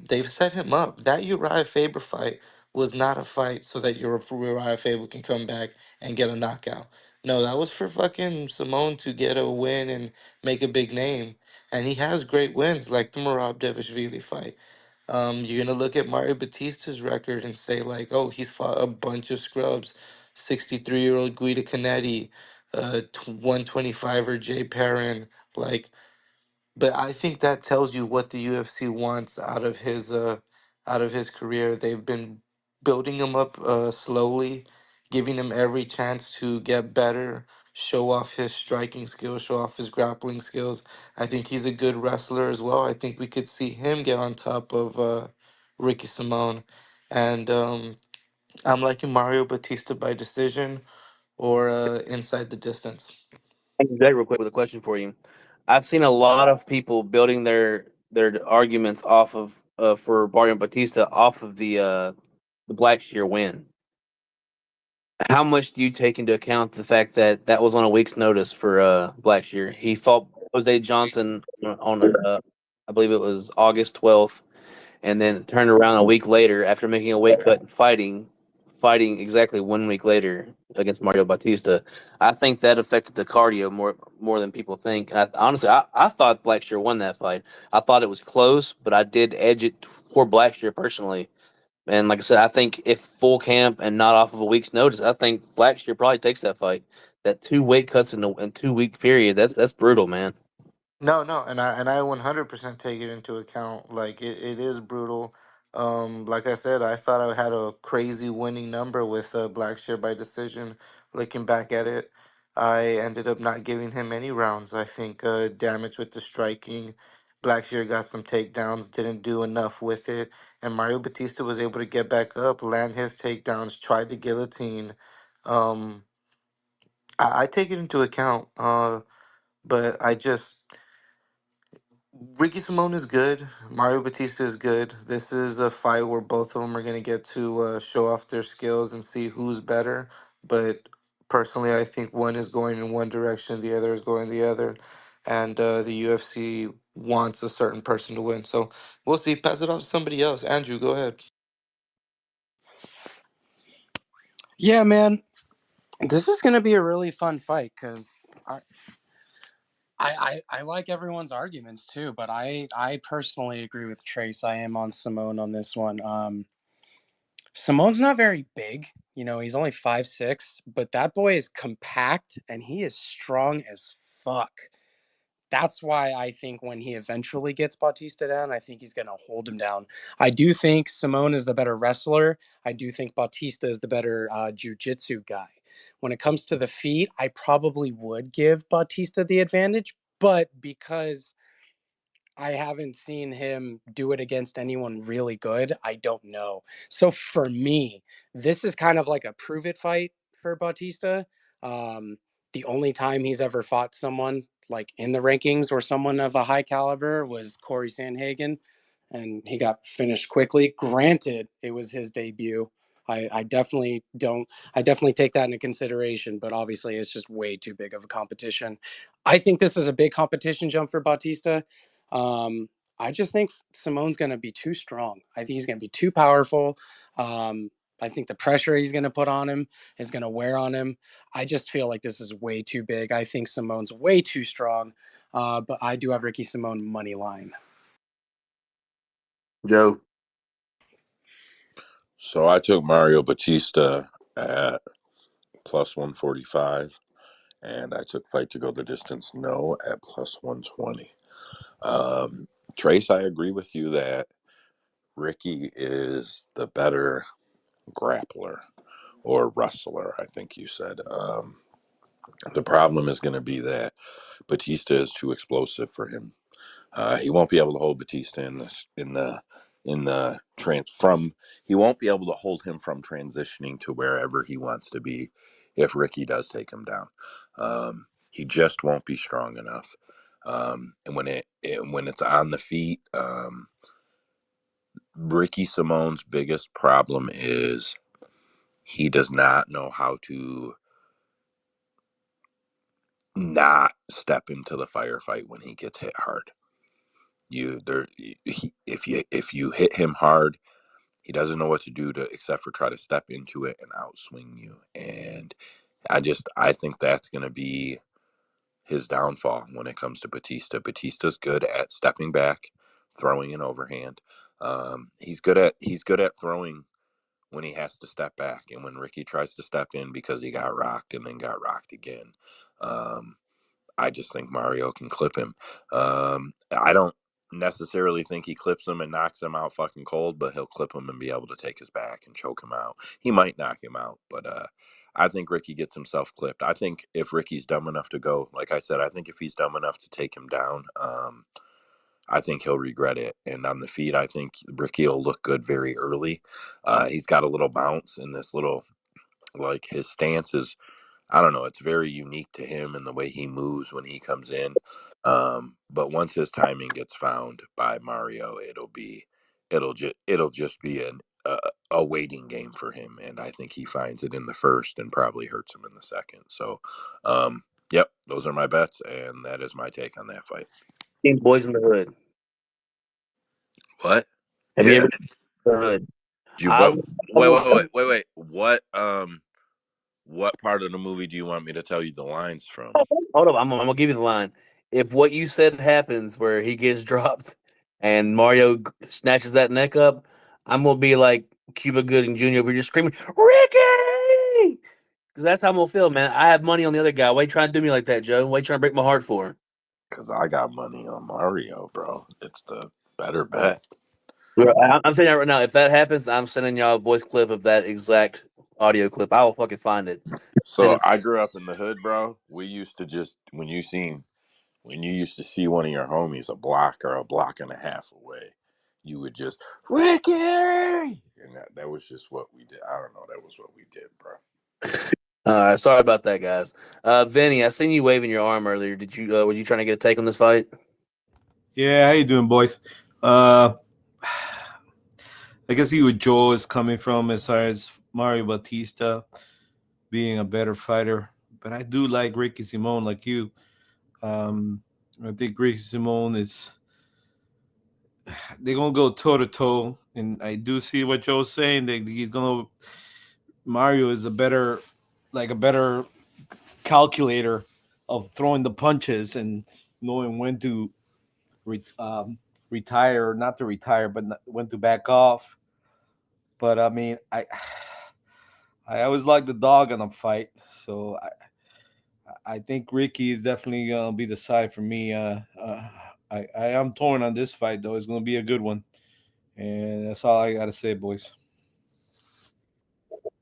they've set him up. That Uriah Faber fight was not a fight so that Uriah Faber can come back and get a knockout. No, that was for fucking Simone to get a win and make a big name, and he has great wins like the Marab Devishvili fight. You're gonna look at Mario Batista's record and say like, oh, he's fought a bunch of scrubs, 63-year-old Guida Canetti, 125er Jay Perrin, like. But I think that tells you what the UFC wants out of his career. They've been building him up slowly, giving him every chance to get better, show off his striking skills, show off his grappling skills. I think he's a good wrestler as well. I think we could see him get on top of Ricky Simone, and I'm liking Mario Batista by decision or inside the distance. Jay, real quick with a question for you. I've seen a lot of people building their arguments off of for Mario Batista off of the Blackshear win. How much do you take into account the fact that that was on a week's notice for Blackshear? He fought Jose Johnson on I believe it was August 12th, and then turned around a week later after making a weight cut and fighting exactly 1 week later against Mario Bautista. I think that affected the cardio more than people think. And honestly, I thought Blackshear won that fight. I thought it was close, but I did edge it for Blackshear personally. And like I said, I think if full camp and not off of a week's notice, I think Blackshear probably takes that fight. That two weight cuts in 2 week period, that's brutal, man. No, no, and I 100% take it into account. Like it is brutal. Like I said, I thought I had a crazy winning number with Blackshear by decision. Looking back at it, I ended up not giving him any rounds. I think damage with the striking. Blackshear got some takedowns, didn't do enough with it, and Mario Batista was able to get back up, land his takedowns, tried the guillotine. Um, I take it into account, but I just. Ricky Simone is good. Mario Batista is good. This is a fight where both of them are going to get to show off their skills and see who's better. But personally, I think one is going in one direction, the other is going the other. And the UFC wants a certain person to win. So we'll see. Pass it off to somebody else. Andrew, go ahead. Yeah, man, this is going to be a really fun fight because I like everyone's arguments too, but I personally agree with Trace. I am on Simone on this one. Simone's not very big. You know, he's only 5'6", but that boy is compact and he is strong as fuck. That's why I think when he eventually gets Bautista down, I think he's going to hold him down. I do think Simone is the better wrestler. I do think Bautista is the better jiu-jitsu guy. When it comes to the feet, I probably would give Bautista the advantage, but because I haven't seen him do it against anyone really good, I don't know. So for me, this is kind of like a prove it fight for Bautista. Um, the only time he's ever fought someone like in the rankings or someone of a high caliber was Corey Sandhagen, and he got finished quickly. Granted, it was his debut. I definitely don't. I definitely take that into consideration, but obviously, it's just way too big of a competition. I think this is a big competition jump for Bautista. Um, I just think Simone's going to be too strong. I think he's going to be too powerful. Um, I think the pressure he's going to put on him is going to wear on him. I just feel like this is way too big. I think Simone's way too strong. But I do have Ricky Simone money line. Joe. So I took Mario Batista at plus 145, and I took Fight to Go the Distance No at plus 120. Trace, I agree with you that Ricky is the better grappler or wrestler, I think you said. The problem is going to be that Batista is too explosive for him. He won't be able to hold Batista in the trans from. He won't be able to hold him from transitioning to wherever he wants to be if Ricky does take him down. He just won't be strong enough. And when it's on the feet, Ricky Simone's biggest problem is he does not know how to not step into the firefight when he gets hit hard. If you hit him hard, he doesn't know what to do to except for try to step into it and outswing you. And I think that's going to be his downfall when it comes to Batista. Batista's good at stepping back, throwing an overhand. He's good at throwing when he has to step back, and when Ricky tries to step in because he got rocked and then got rocked again. Um, I just think Mario can clip him. I don't necessarily think he clips him and knocks him out fucking cold, but he'll clip him and be able to take his back and choke him out. He might knock him out, but I think Ricky gets himself clipped. I think if Ricky's dumb enough to go, like I said, I think if he's dumb enough to take him down, I think he'll regret it. And on the feet, I think Ricky will look good very early. He's got a little bounce in this little, like his stance is, I don't know, it's very unique to him and the way he moves when he comes in. But once his timing gets found by Mario, it'll just be a waiting game for him, and I think he finds it in the first and probably hurts him in the second. So, yep, those are my bets, and that is my take on that fight. Seen Boys in the Hood? What? Have you Yeah. ever seen the Hood? Do you I what? will. I will Wait. What part of the movie do you want me to tell you the lines from? hold up. I'm gonna give you the line. If what you said happens, where he gets dropped and Mario snatches that neck up, I'm gonna be like Cuba Gooding Jr. over here just screaming, "Ricky!" Because that's how I'm gonna feel, man. I have money on the other guy. Why you trying to do me like that, Joe? Why you trying to break my heart for? Because I got money on Mario, bro. It's the better bet. Bro, I'm saying that right now. If that happens, I'm sending y'all a voice clip of that exact audio clip. I will fucking find it. Send So it. I grew up in the hood, bro. We used to just when you used to see one of your homies a block or a block and a half away, you would just Ricky, and that was just what we did. I don't know. That was what we did, bro. All right, sorry about that, guys. Vinny, I seen you waving your arm earlier. Did you? Were you trying to get a take on this fight? Yeah, how you doing, boys? Uh, I can see where Joel is coming from as far as Mario Batista being a better fighter, but I do like Ricky Simone, like you. Um, I think Ricky Simone is they're gonna go toe to toe, and I do see what Joe's saying. That he's gonna Mario is a better calculator of throwing the punches and knowing when to re, retire, not to retire, but when to back off. But I mean, I always like the dog in a fight, so I think Ricky is definitely gonna be the side for me. I am torn on this fight though. It's gonna be a good one, and that's all I gotta say, boys.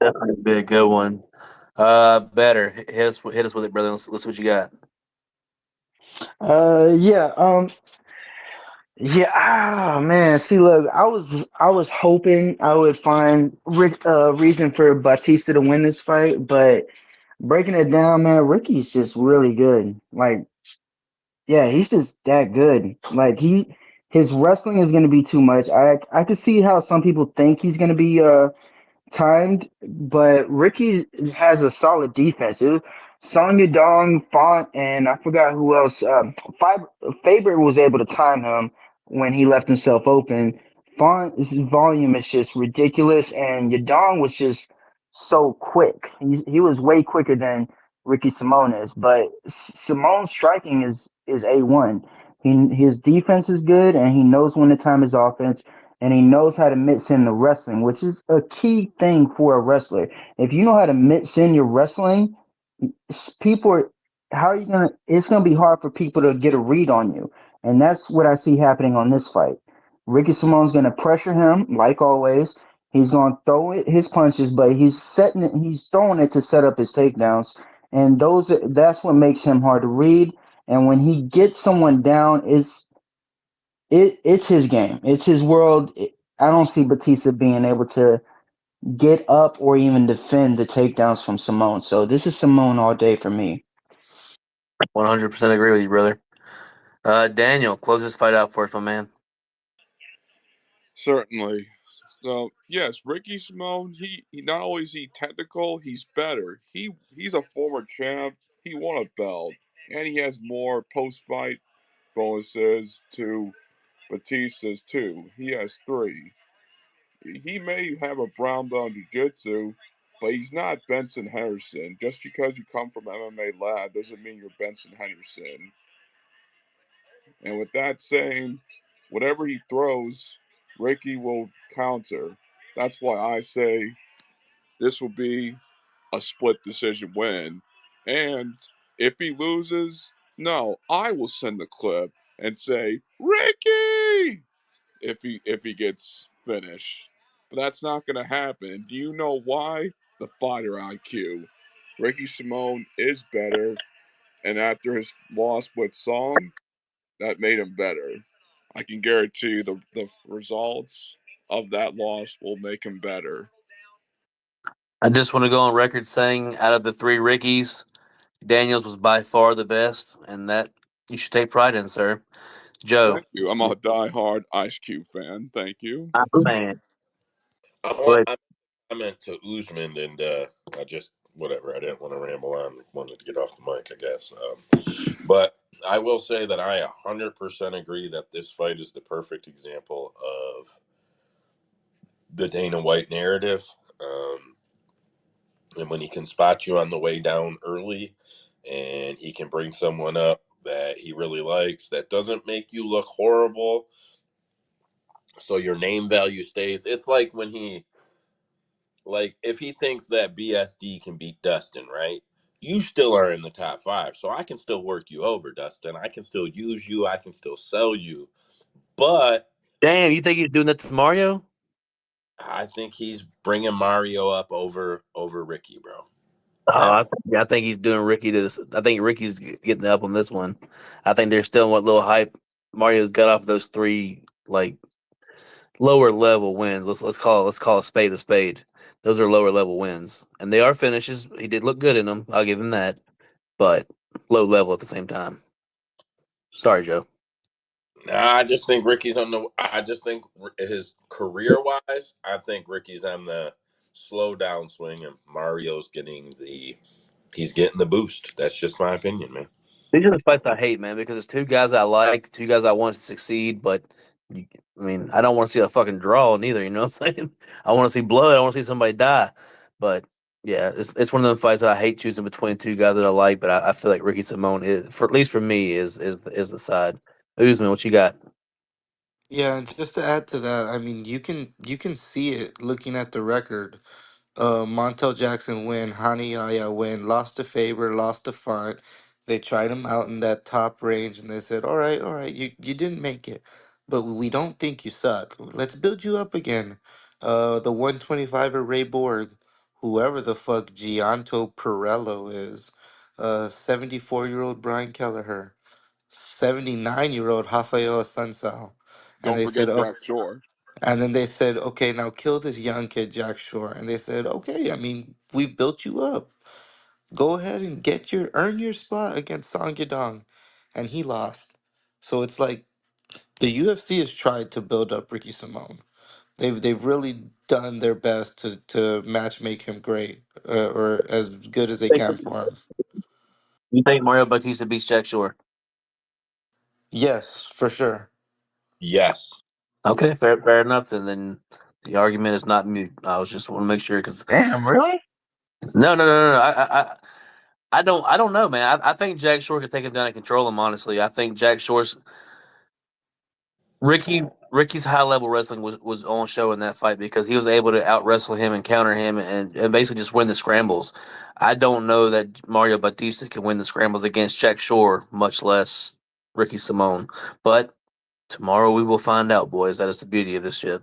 Definitely be a good one. Better hit us with it, brother. Let's see what you got. Yeah. Yeah. Ah, man. See, look, I was hoping I would find reason for Batista to win this fight, but breaking it down, man, Ricky's just really good. Like, yeah, he's just that good. Like his wrestling is gonna be too much. I could see how some people think he's gonna be timed, but Ricky has a solid defense. It was Sonya Dong, Font, and I forgot who else. Faber was able to time him when he left himself open. Font's volume is just ridiculous, and Yadong was just so quick. He was way quicker than Ricky Simone is, but Simone's striking is A1. His defense is good, and he knows when to time his offense, and he knows how to mix in the wrestling, which is a key thing for a wrestler. If you know how to mix in your wrestling, people are, how are you gonna? It's gonna be hard for people to get a read on you, and that's what I see happening on this fight. Ricky Simone's gonna pressure him like always. He's gonna throw it his punches, but he's throwing it to set up his takedowns, and that's what makes him hard to read. And when he gets someone down, it's his game. It's his world. I don't see Batista being able to get up or even defend the takedowns from Simone. So this is Simone all day for me. 100% agree with you, brother. Daniel, close this fight out for us, my man. Certainly. So yes, Ricky Simone. He not only is he technical, he's better. He's a former champ. He won a belt, and he has more post fight bonuses to Batista's too. He has three. He may have a brown belt in jiu-jitsu, but he's not Benson Henderson. Just because you come from MMA lab doesn't mean you're Benson Henderson. And with that saying, whatever he throws, Ricky will counter. That's why I say this will be a split decision win. And if he loses, no, I will send the clip and say, Ricky, if he gets finished. But that's not gonna happen. Do you know why? The fighter IQ. Ricky Simone is better, and after his loss with Song, that made him better. I can guarantee you the results of that loss will make him better. I just want to go on record saying, out of the three Rickies, Daniels was by far the best, and that you should take pride in, sir. Joe, Thank you. I'm a die-hard Ice Cube fan. Thank you. man, I'm, go ahead. I'm I'm into Usman, and I just whatever. I didn't want to ramble on. Wanted to get off the mic, I guess. But I will say that I 100% agree that this fight is the perfect example of the Dana White narrative. And when he can spot you on the way down early, and he can bring someone up that he really likes, that doesn't make you look horrible, so your name value stays. It's like when he Like, if he thinks that BSD can beat Dustin, right? You still are in the top five, so I can still work you over, Dustin. I can still use you. I can still sell you, but Damn, you think he's doing that to Mario? I think he's bringing Mario up over Ricky, bro. Oh, That I think he's doing Ricky to this. I think Ricky's getting up on this one. I think there's still what little hype Mario's got off those three like lower level wins. Let's call a spade a spade. Those are lower level wins, and they are finishes. He did look good in them. I'll give him that, but low level at the same time. Sorry, Joe. Nah, I just think Ricky's on the. I just think his career wise, I think Ricky's on the slow down swing, and Mario's getting the. He's getting the boost. That's just my opinion, man. These are the fights I hate, man, because it's two guys I like, two guys I want to succeed, but you, I mean, I don't want to see a fucking draw neither. You know what I'm saying? I want to see blood. I want to see somebody die. But yeah, it's one of them fights that I hate choosing between two guys that I like. But I feel like Ricky Simone is, for at least for me, is the side. Usman, what you got? Yeah, and just to add to that, I mean, you can see it looking at the record. Montel Jackson win, Hani Yaya win, lost to Faber, lost to Font. They tried him out in that top range, and they said, all right, you didn't make it, but we don't think you suck. Let's build you up again." The 125er Ray Borg, whoever the fuck Gianto Perello is, 74-year-old Brian Kelleher, 79-year-old Rafael Sunsao, and Don't they said, forget "Oh." Jack Shore. And then they said, "Okay, now kill this young kid, Jack Shore." And they said, "Okay, I mean, we built you up. Go ahead and earn your spot against Song Yadong." And he lost. So it's like the UFC has tried to build up Ricky Simone. They've really done their best to match make him great, or as good as they can for him. You think Mario Bautista beats Jack Shore? Yes, for sure. Yes. Okay, fair enough. And then the argument is not mute. I was just want to make sure because Damn, really? no. I don't know, man. I think Jack Shore could take him down and control him. Honestly, I think Jack Shore's Ricky's high level wrestling was on show in that fight because he was able to out wrestle him and counter him and basically just win the scrambles. I don't know that Mario Batista can win the scrambles against Jack Shore, much less Ricky Simone. But tomorrow we will find out, boys. That is the beauty of this shit.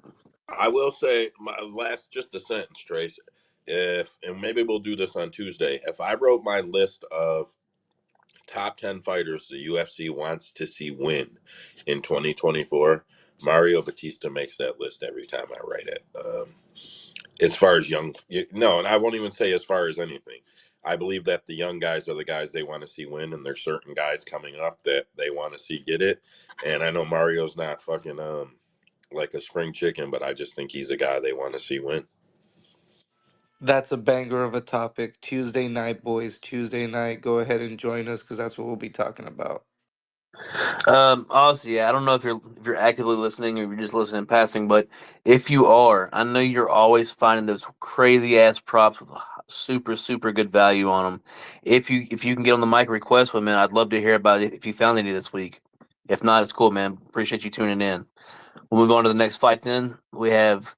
I will say my last just a sentence, Trace. If and maybe we'll do this on Tuesday. If I wrote my list of top 10 fighters the UFC wants to see win in 2024, Mario Batista makes that list every time I write it. As far as no, and I won't even say as far as anything. I believe that the young guys are the guys they want to see win, and there's certain guys coming up that they want to see get it. And I know Mario's not fucking like a spring chicken, but I just think he's a guy they want to see win. That's a banger of a topic. Tuesday night, boys. Tuesday night. Go ahead and join us because that's what we'll be talking about. Honestly, yeah, I don't know if you're actively listening or if you're just listening in passing, but if you are, I know you're always finding those crazy ass props with super good value on them. If you can get on the mic request with me, I'd love to hear about it if you found any this week. If not, it's cool, man. Appreciate you tuning in. We'll move on to the next fight. Then we have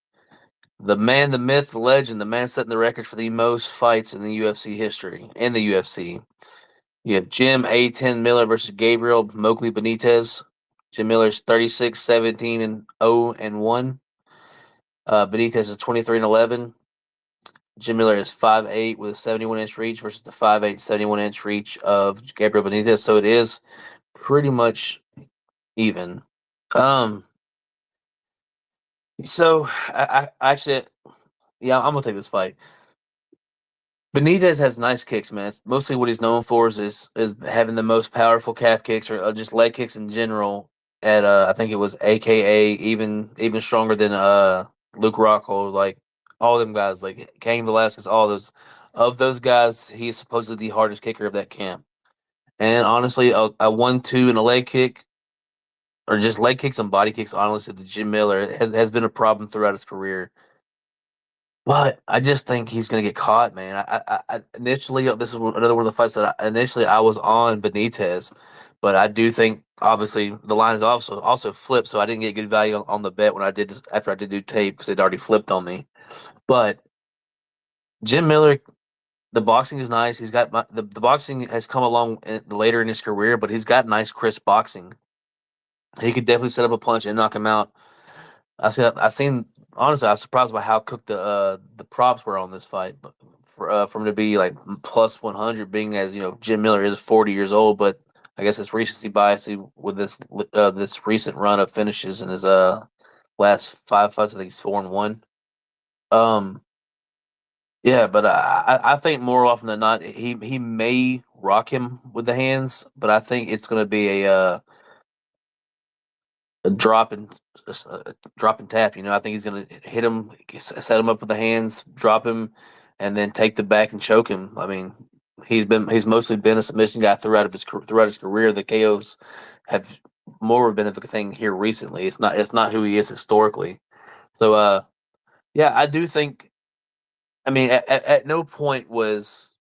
the man, the myth, the legend, the man setting the record for the most fights in the UFC history in the UFC. You have Jim A10 Miller versus Gabriel Mowgli Benitez. Jim Miller's 36, 17, and 0 and 1. Benitez is 23 and 11. Jim Miller is 5'8 with a 71-inch reach versus the 5'8, 71-inch reach of Gabriel Benitez. So it is pretty much even. Um, so I actually, yeah, I'm gonna take this fight. Benitez has nice kicks, man. It's mostly what he's known for is having the most powerful calf kicks or just leg kicks in general. At I think it was AKA even stronger than Luke Rockhold, like all them guys, like Cain Velasquez, all those guys. He's supposedly the hardest kicker of that camp. And honestly, a 1-2 and a leg kick, or just leg kicks and body kicks, honestly, to Jim Miller has been a problem throughout his career. But I just think he's going to get caught, man. I initially this is another one of the fights that initially I was on Benitez, but I do think obviously the line is also flipped, so I didn't get good value on the bet when I did this after I did do tape because it already flipped on me. But Jim Miller, the boxing is nice. He's got the boxing has come along later in his career, but he's got nice crisp boxing. He could definitely set up a punch and knock him out. I seen honestly, I was surprised by how cooked the props were on this fight, but for him to be like plus 100, being as Jim Miller is 40 years old, but I guess it's recency bias with this recent run of finishes in his last five fights. I think he's 4-1. Um, yeah, but I think more often than not he may rock him with the hands, but I think it's going to be a drop and tap. I think he's going to hit him, set him up with the hands, drop him, and then take the back and choke him. I mean, he's mostly been a submission guy throughout his career. The KOs have more been of a thing here recently. It's not who he is historically. So yeah, I do think. I mean, at no point was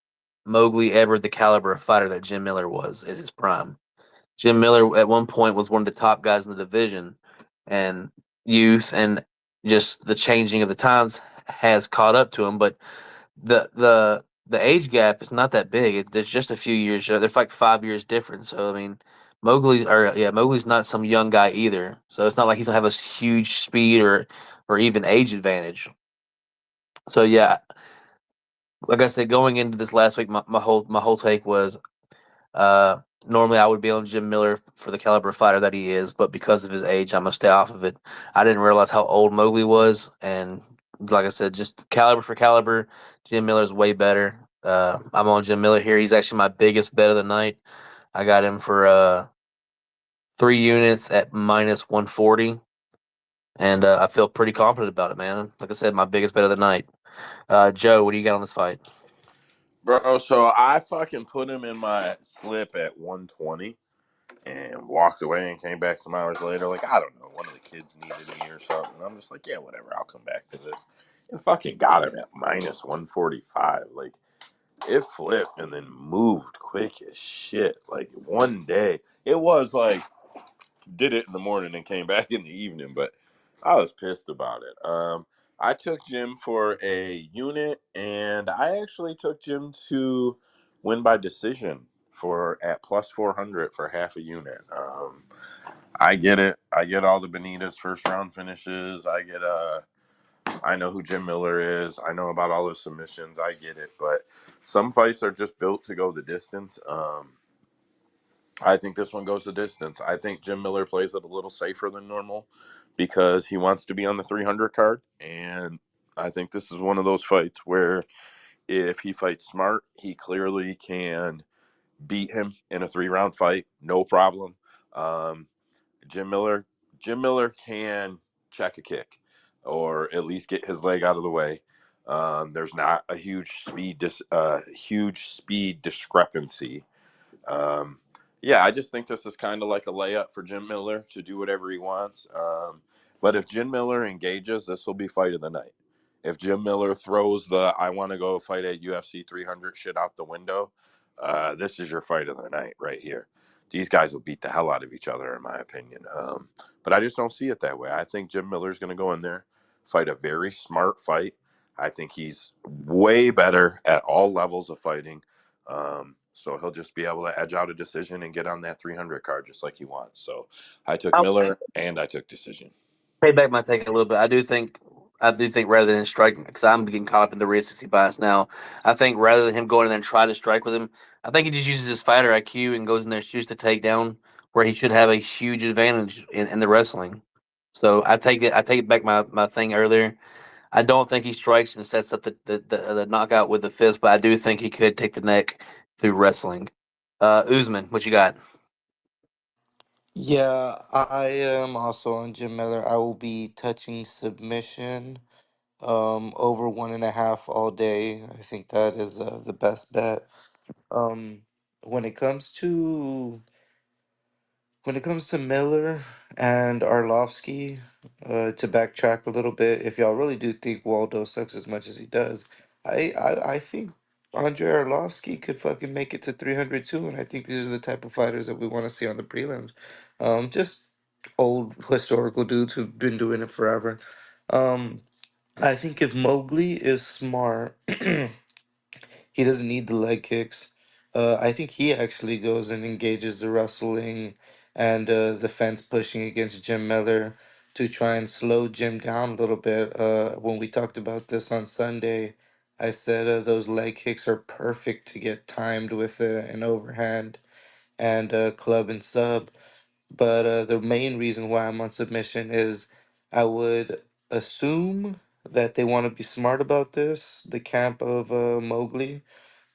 Mowgli ever the caliber of fighter that Jim Miller was in his prime. Jim Miller at one point was one of the top guys in the division, and youth and just the changing of the times has caught up to him. But the age gap is not that big. There's just a few years. There's like 5 years difference. So I mean, Mowgli's not some young guy either. So it's not like he's gonna have a huge speed or even age advantage. So yeah, like I said, going into this last week, my whole take was normally I would be on Jim Miller for the caliber of fighter that he is, but because of his age, I'm gonna stay off of it. I didn't realize how old Mowgli was, and like I said, just caliber for caliber, Jim Miller's way better. I'm on Jim Miller here. He's actually my biggest bet of the night. I got him for 3 units at minus 140, and I feel pretty confident about it, man. Like I said, my biggest bet of the night. Joe, what do you got on this fight? Bro, so I fucking put him in my slip at 120 and walked away and came back some hours later. Like, I don't know, one of the kids needed me or something. I'm just like, yeah, whatever, I'll come back to this. And fucking got him at minus 145. Like, it flipped and then moved quick as shit. Like, one day, it was like, did it in the morning and came back in the evening, but I was pissed about it. I took Jim for a unit, and I actually took Jim to win by decision for at plus 400 for half a unit. I get it. I get all the Benitez first round finishes. I know who Jim Miller is. I know about all his submissions. I get it, but some fights are just built to go the distance. I think this one goes the distance. I think Jim Miller plays it a little safer than normal because he wants to be on the 300 card. And I think this is one of those fights where if he fights smart, he clearly can beat him in a 3 round fight, no problem. Um, Jim Miller, Jim Miller can check a kick, or at least get his leg out of the way. There's not a huge speed discrepancy. Um, yeah, I just think this is kind of like a layup for Jim Miller to do whatever he wants. But if Jim Miller engages, this will be fight of the night. If Jim Miller throws the "I want to go fight at UFC 300" shit out the window, this is your fight of the night right here. These guys will beat the hell out of each other, in my opinion. But I just don't see it that way. I think Jim Miller's going to go in there, fight a very smart fight. I think he's way better at all levels of fighting. So he'll just be able to edge out a decision and get on that 300 card just like he wants. So I took I'll Miller and I took decision. pay back my take a little bit. I do think rather than striking, because I'm getting caught up in the recency bias now. I think rather than him going in there and try to strike with him, I think he just uses his fighter IQ and goes in there and shoots the takedown, where he should have a huge advantage in the wrestling. So I take it back my thing earlier. I don't think he strikes and sets up the knockout with the fist, but I do think he could take the neck through wrestling. Usman, what you got? Yeah, I am also on Jim Miller. I will be touching submission over 1.5 all day. I think that is the best bet. Um, when it comes to Miller and Arlovsky, to backtrack a little bit, if y'all really do think Waldo sucks as much as he does, I think Andre Arlovsky could fucking make it to 300 too, and I think these are the type of fighters that we want to see on the prelims. Just old historical dudes who've been doing it forever. Um, I think if Mowgli is smart, he doesn't need the leg kicks. I think he actually goes and engages the wrestling and the fence pushing against Jim Miller to try and slow Jim down a little bit. When we talked about this on Sunday, I said those leg kicks are perfect to get timed with an overhand and club and sub. But the main reason why I'm on submission is I would assume that they want to be smart about this, the camp of Mowgli.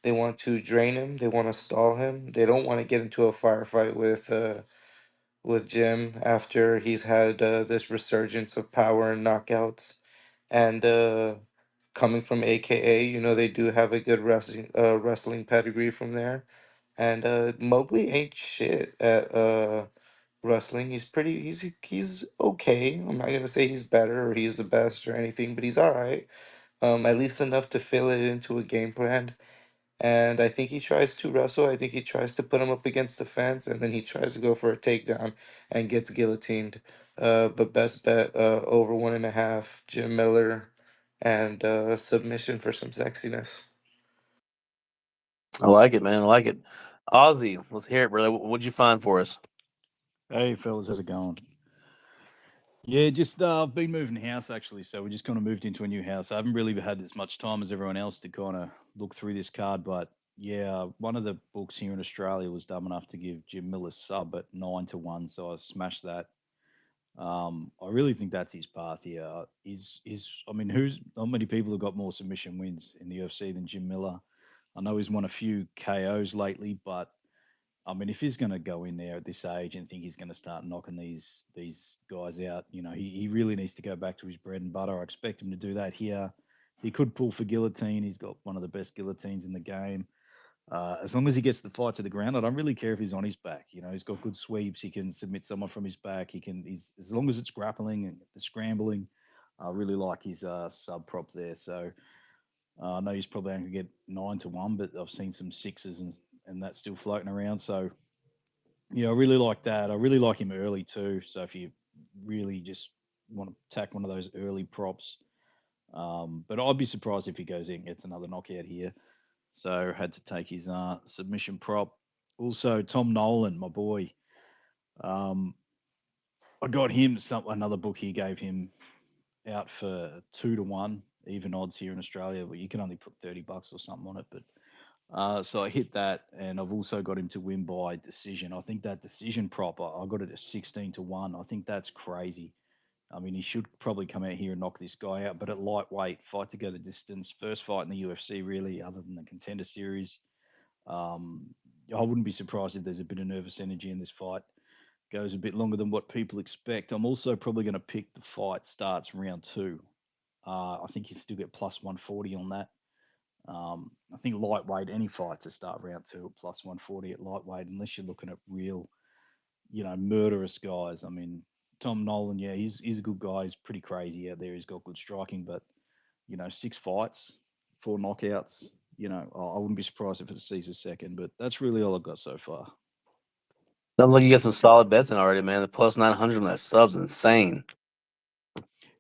They want to drain him. They want to stall him. They don't want to get into a firefight with Jim after he's had this resurgence of power and knockouts. And coming from AKA, they do have a good wrestling pedigree from there. And Mowgli ain't shit at wrestling. He's okay. I'm not gonna say he's better or he's the best or anything, but he's all right. At least enough to fill it into a game plan. And I think he tries to wrestle. I think he tries to put him up against the fence, and then he tries to go for a takedown and gets guillotined. But best bet over 1.5. Jim Miller, and submission for some sexiness. I like it, man. I like it. Ozzy, let's hear it, brother. What'd you find for us? Hey fellas, how's it going? Yeah, just I've been moving house actually, so we just kind of moved into a new house. I haven't really had as much time as everyone else to kind of look through this card, but yeah, one of the books here in Australia was dumb enough to give Jim Miller's sub at 9-1, so I smashed that. I really think that's his path here. I mean, who's how many people have got more submission wins in the UFC than Jim Miller? I know he's won a few KOs lately, but I mean, if he's going to go in there at this age and think he's going to start knocking these guys out, he really needs to go back to his bread and butter. I expect him to do that here. He could pull for guillotine. He's got one of the best guillotines in the game. As long as he gets the fight to the ground, I don't really care if he's on his back. He's got good sweeps. He can submit someone from his back. He's as long as it's grappling and the scrambling. I really like his sub prop there. So I know he's probably only going to get 9-1, but I've seen some sixes and that's still floating around. So yeah, I really like that. I really like him early too. So if you really just want to tack one of those early props, but I'd be surprised if he goes in and gets another knockout here. So had to take his submission prop. Also, Tom Nolan, my boy. Um, I got him another book he gave him out for 2-1, even odds here in Australia. But you can only put $30 or something on it. But so I hit that, and I've also got him to win by decision. I think that decision prop, I got it at 16-1. I think that's crazy. I mean, he should probably come out here and knock this guy out. But at lightweight, fight to go the distance, first fight in the UFC, really, other than the Contender Series. Um, I wouldn't be surprised if there's a bit of nervous energy in this fight. Goes a bit longer than what people expect. I'm also probably going to pick the fight starts round two. I think you still get plus 140 on that. I think lightweight, any fight to start round two at plus 140 at lightweight, unless you're looking at real, murderous guys. I mean, Tom Nolan, yeah, he's a good guy. He's pretty crazy out there. He's got good striking, but 6 fights, 4 knockouts. I wouldn't be surprised if it sees a second. But that's really all I've got so far. Sounds like you got some solid bets in already, man. The plus 900 on that sub's insane.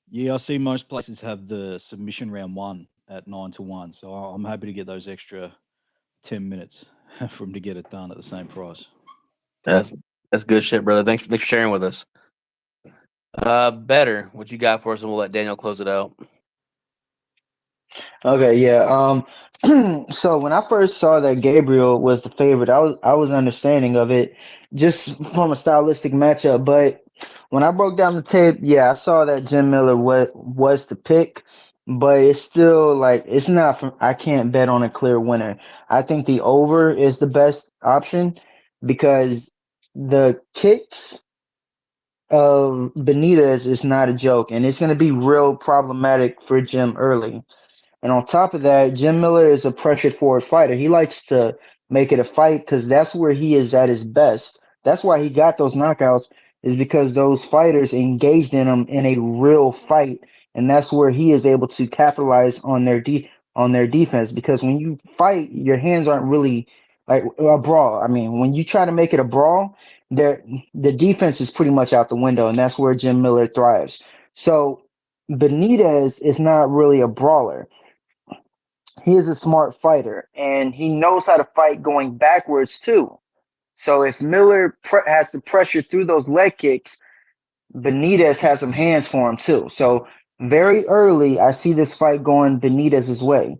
Yeah, I see most places have the submission round one at 9-1, so I'm happy to get those extra 10 minutes for him to get it done at the same price. That's that's good shit, brother. Thanks for sharing with us. Better. What you got for us, and we'll let Daniel close it out. Okay, yeah. So when I first saw that Gabriel was the favorite, I was understanding of it just from a stylistic matchup. But when I broke down the tape, yeah, I saw that Jim Miller was the pick, but it's still like it's not. I can't bet on a clear winner. I think the over is the best option because the kicks of Benitez is not a joke, and it's going to be real problematic for Jim early. And on top of that, Jim Miller is a pressured forward fighter. He likes to make it a fight because that's where he is at his best. That's why he got those knockouts, is because those fighters engaged in him in a real fight, and that's where he is able to capitalize on their defense. Because when you fight, your hands aren't really like a brawl. I mean, when you try to make it a brawl, there the defense is pretty much out the window, and that's where Jim Miller thrives. So Benitez is not really a brawler. He is a smart fighter and he knows how to fight going backwards too. So if Miller has to pressure through those leg kicks, Benitez has some hands for him too. So very early, I see this fight going Benitez's way.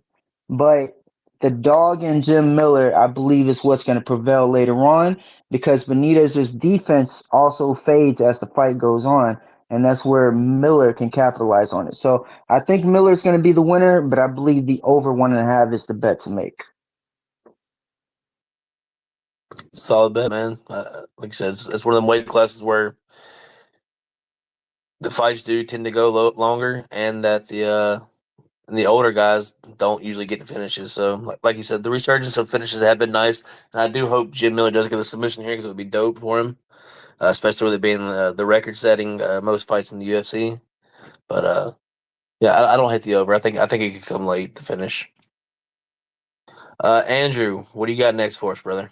But the dog and Jim Miller, I believe, is what's going to prevail later on because Benitez's defense also fades as the fight goes on. And that's where Miller can capitalize on it. So I think Miller's going to be the winner, but I believe the over 1.5 is the bet to make. Solid bet, man. Like I said, it's one of them weight classes where the fights do tend to go longer, and that the older guys don't usually get the finishes. So, like you said, the resurgence of finishes have been nice, and I do hope Jim Miller does get the submission here because it would be dope for him, especially with it being the record-setting most fights in the UFC. But yeah, I don't hate the over. I think it could come late to finish. Andrew, what do you got next for us, brother?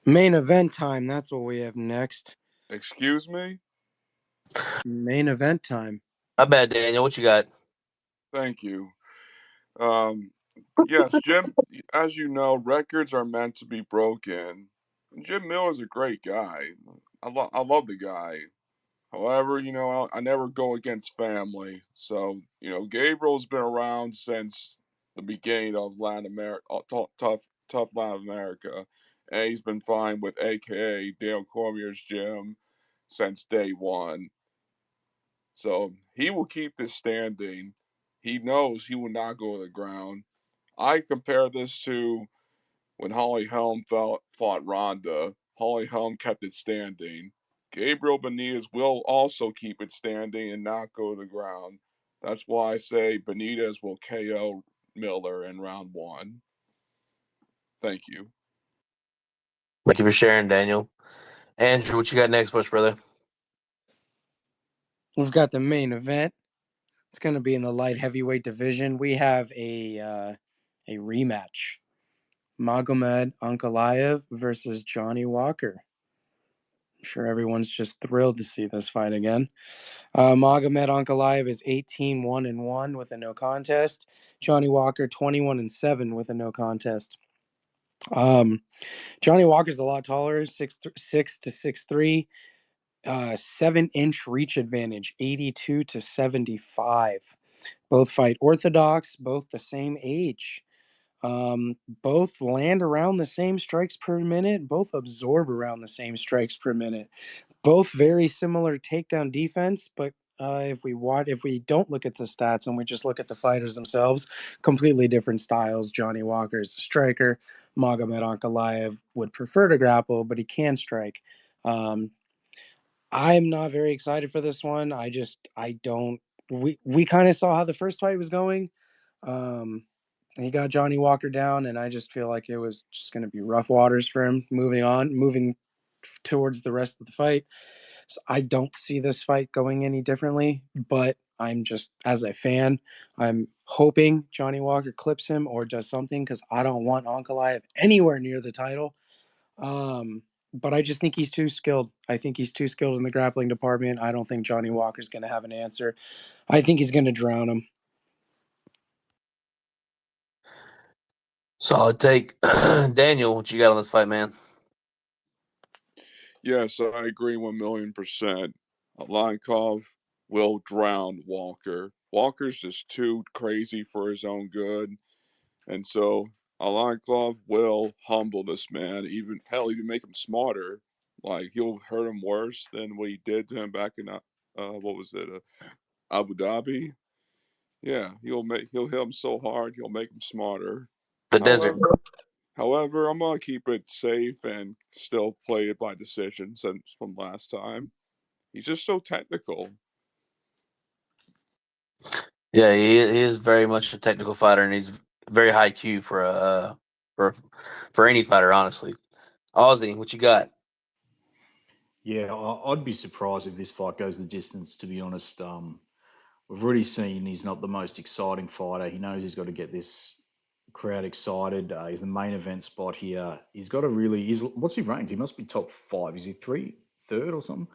Main event time. That's what we have next. Excuse me? Main event time. My bad, Daniel. What you got? Thank you. Um, yes, Jim, as you know, records are meant to be broken. Jim Miller's a great guy. I love the guy. However, I never go against family. So, Gabriel's been around since the beginning of Latin America, tough Latin America. And he's been fine with AKA Dale Cormier's gym since day one. So he will keep this standing. He knows he will not go to the ground. I compare this to when Holly Helm fought Ronda. Holly Helm kept it standing. Gabriel Benitez will also keep it standing and not go to the ground. That's why I say Benitez will KO Miller in round one. Thank you. Thank you for sharing, Daniel. Andrew, what you got next for us, brother? We've got the main event. It's going to be in the light heavyweight division. We have a rematch. Magomed Ankalaev versus Johnny Walker. I'm sure everyone's just thrilled to see this fight again. Magomed Ankalaev is 18-1-1 with a no contest. Johnny Walker 21-7 with a no contest. Johnny Walker's a lot taller, 6'6" to 6'3", 7-inch reach advantage, 82-75. Both fight orthodox, both the same age. Both land around the same strikes per minute, both absorb around the same strikes per minute. Both very similar takedown defense, but if we don't look at the stats and we just look at the fighters themselves, completely different styles. Johnny Walker's a striker. Magomed Ankalaev would prefer to grapple, but he can strike. Um, I'm not very excited for this one. I don't. We kind of saw how the first fight was going. Um, he got Johnny Walker down, and I just feel like it was just going to be rough waters for him moving towards the rest of the fight. So I don't see this fight going any differently, but I'm just, as a fan, I'm hoping Johnny Walker clips him or does something because I don't want Ankalaev anywhere near the title. But I just think he's too skilled. I think he's too skilled in the grappling department. I don't think Johnny Walker's going to have an answer. I think he's going to drown him. Solid take. Daniel, what you got on this fight, man? Yes, I agree 1,000,000%. Alankov will drown Walker. Walker's just too crazy for his own good. And so Alankov will humble this man. Even make him smarter. Like, he'll hurt him worse than what he did to him back in, what was it, Abu Dhabi? Yeah, he'll hit him so hard, he'll make him smarter. The desert. However, I'm gonna keep it safe and still play it by decision since from last time. He's just so technical. Yeah, he is very much a technical fighter, and he's very high Q for any fighter, honestly. Ozzy, what you got? Yeah, I'd be surprised if this fight goes the distance. To be honest, we've already seen he's not the most exciting fighter. He knows he's got to get this crowd excited. He's the main event spot here. He's got to really. What's he ranked? He must be top five. Is he third or something?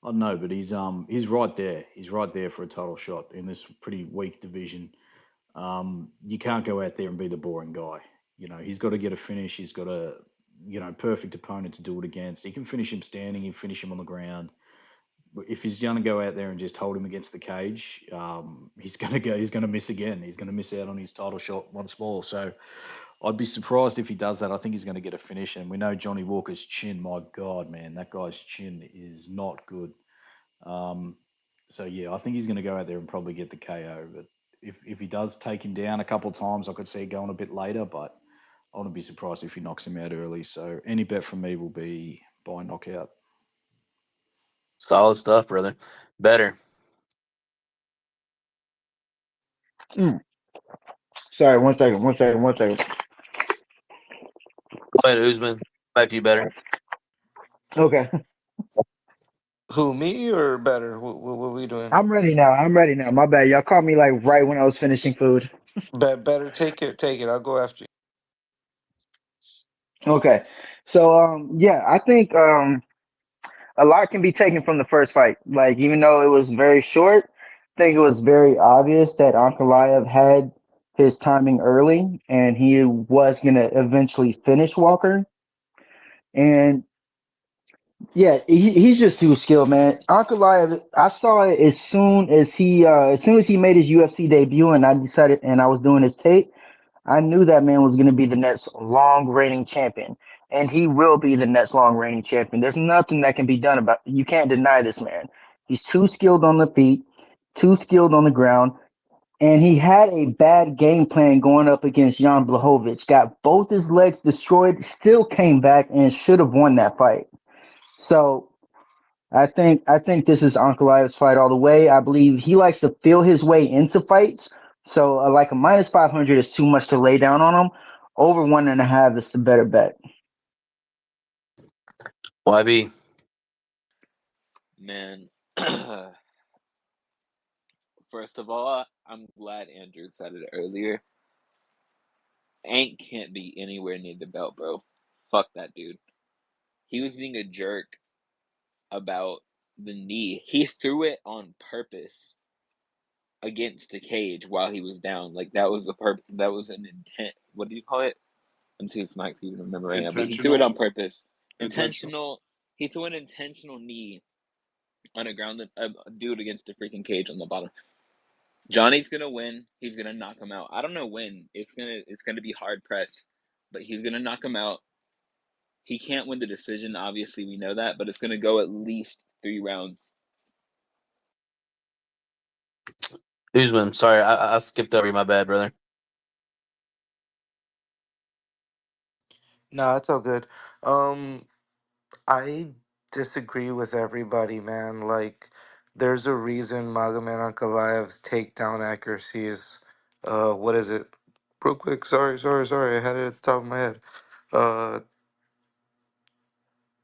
I don't know, but he's right there. He's right there for a title shot in this pretty weak division. You can't go out there and be the boring guy. You know, he's got to get a finish. He's got a perfect opponent to do it against. He can finish him standing. He can finish him on the ground. But if he's going to go out there and just hold him against the cage, he's going to go. He's going to miss again. He's going to miss out on his title shot once more. So I'd be surprised if he does that. I think he's going to get a finish. And we know Johnny Walker's chin. My God, man, that guy's chin is not good. Um, so yeah, I think he's going to go out there and probably get the KO. But if he does take him down a couple of times, I could see it going a bit later. But I wouldn't be surprised if he knocks him out early. So any bet from me will be by knockout. Solid stuff, brother. Better. Mm. Sorry, one second, one second, one second. Go ahead, Usman. Back to you, better. Okay, Who, me or better? What are we doing? I'm ready now. I'm ready now. My bad. Y'all caught me like right when I was finishing food. Better take it. Take it. I'll go after you. Okay, so yeah, I think a lot can be taken from the first fight. Like even though it was very short, I think it was very obvious that Ankalaev had his timing early, and he was gonna eventually finish Walker. And yeah, he's just too skilled, man. Ankalaev, I saw it as soon as he made his UFC debut, and I was doing his tape. I knew that man was going to be the next long reigning champion, and he will be the next long reigning champion. There's nothing that can be done about it. You can't deny this man. He's too skilled on the feet, too skilled on the ground, and he had a bad game plan going up against Jan Blachowicz. Got both his legs destroyed, still came back and should have won that fight. So I think this is Ankalaev's fight all the way. I believe he likes to feel his way into fights. So like a minus 500 is too much to lay down on him. Over 1.5 is the better bet. YB. Man, first of all, I'm glad Andrew said it earlier. Ain't can't be anywhere near the belt, bro. Fuck that dude. He was being a jerk about the knee. He threw it on purpose against the cage while he was down. Like that was that was an intent. What do you call it? I'm too smart to even remember right now. But he threw it on Intentional. purpose. Intentional. Intentional. He threw an intentional knee on a dude against the freaking cage on the bottom. Johnny's gonna win. He's gonna knock him out. I don't know when. It's gonna be hard pressed, but he's gonna knock him out. He can't win the decision. Obviously, we know that, but it's gonna go at least 3 rounds. Usman, sorry, I skipped over you. My bad, brother. No, it's all good. Um, I disagree with everybody, man. Like, there's a reason Magomed Ankalaev's takedown accuracy is, what is it? Real quick, sorry. I had it at the top of my head. Uh,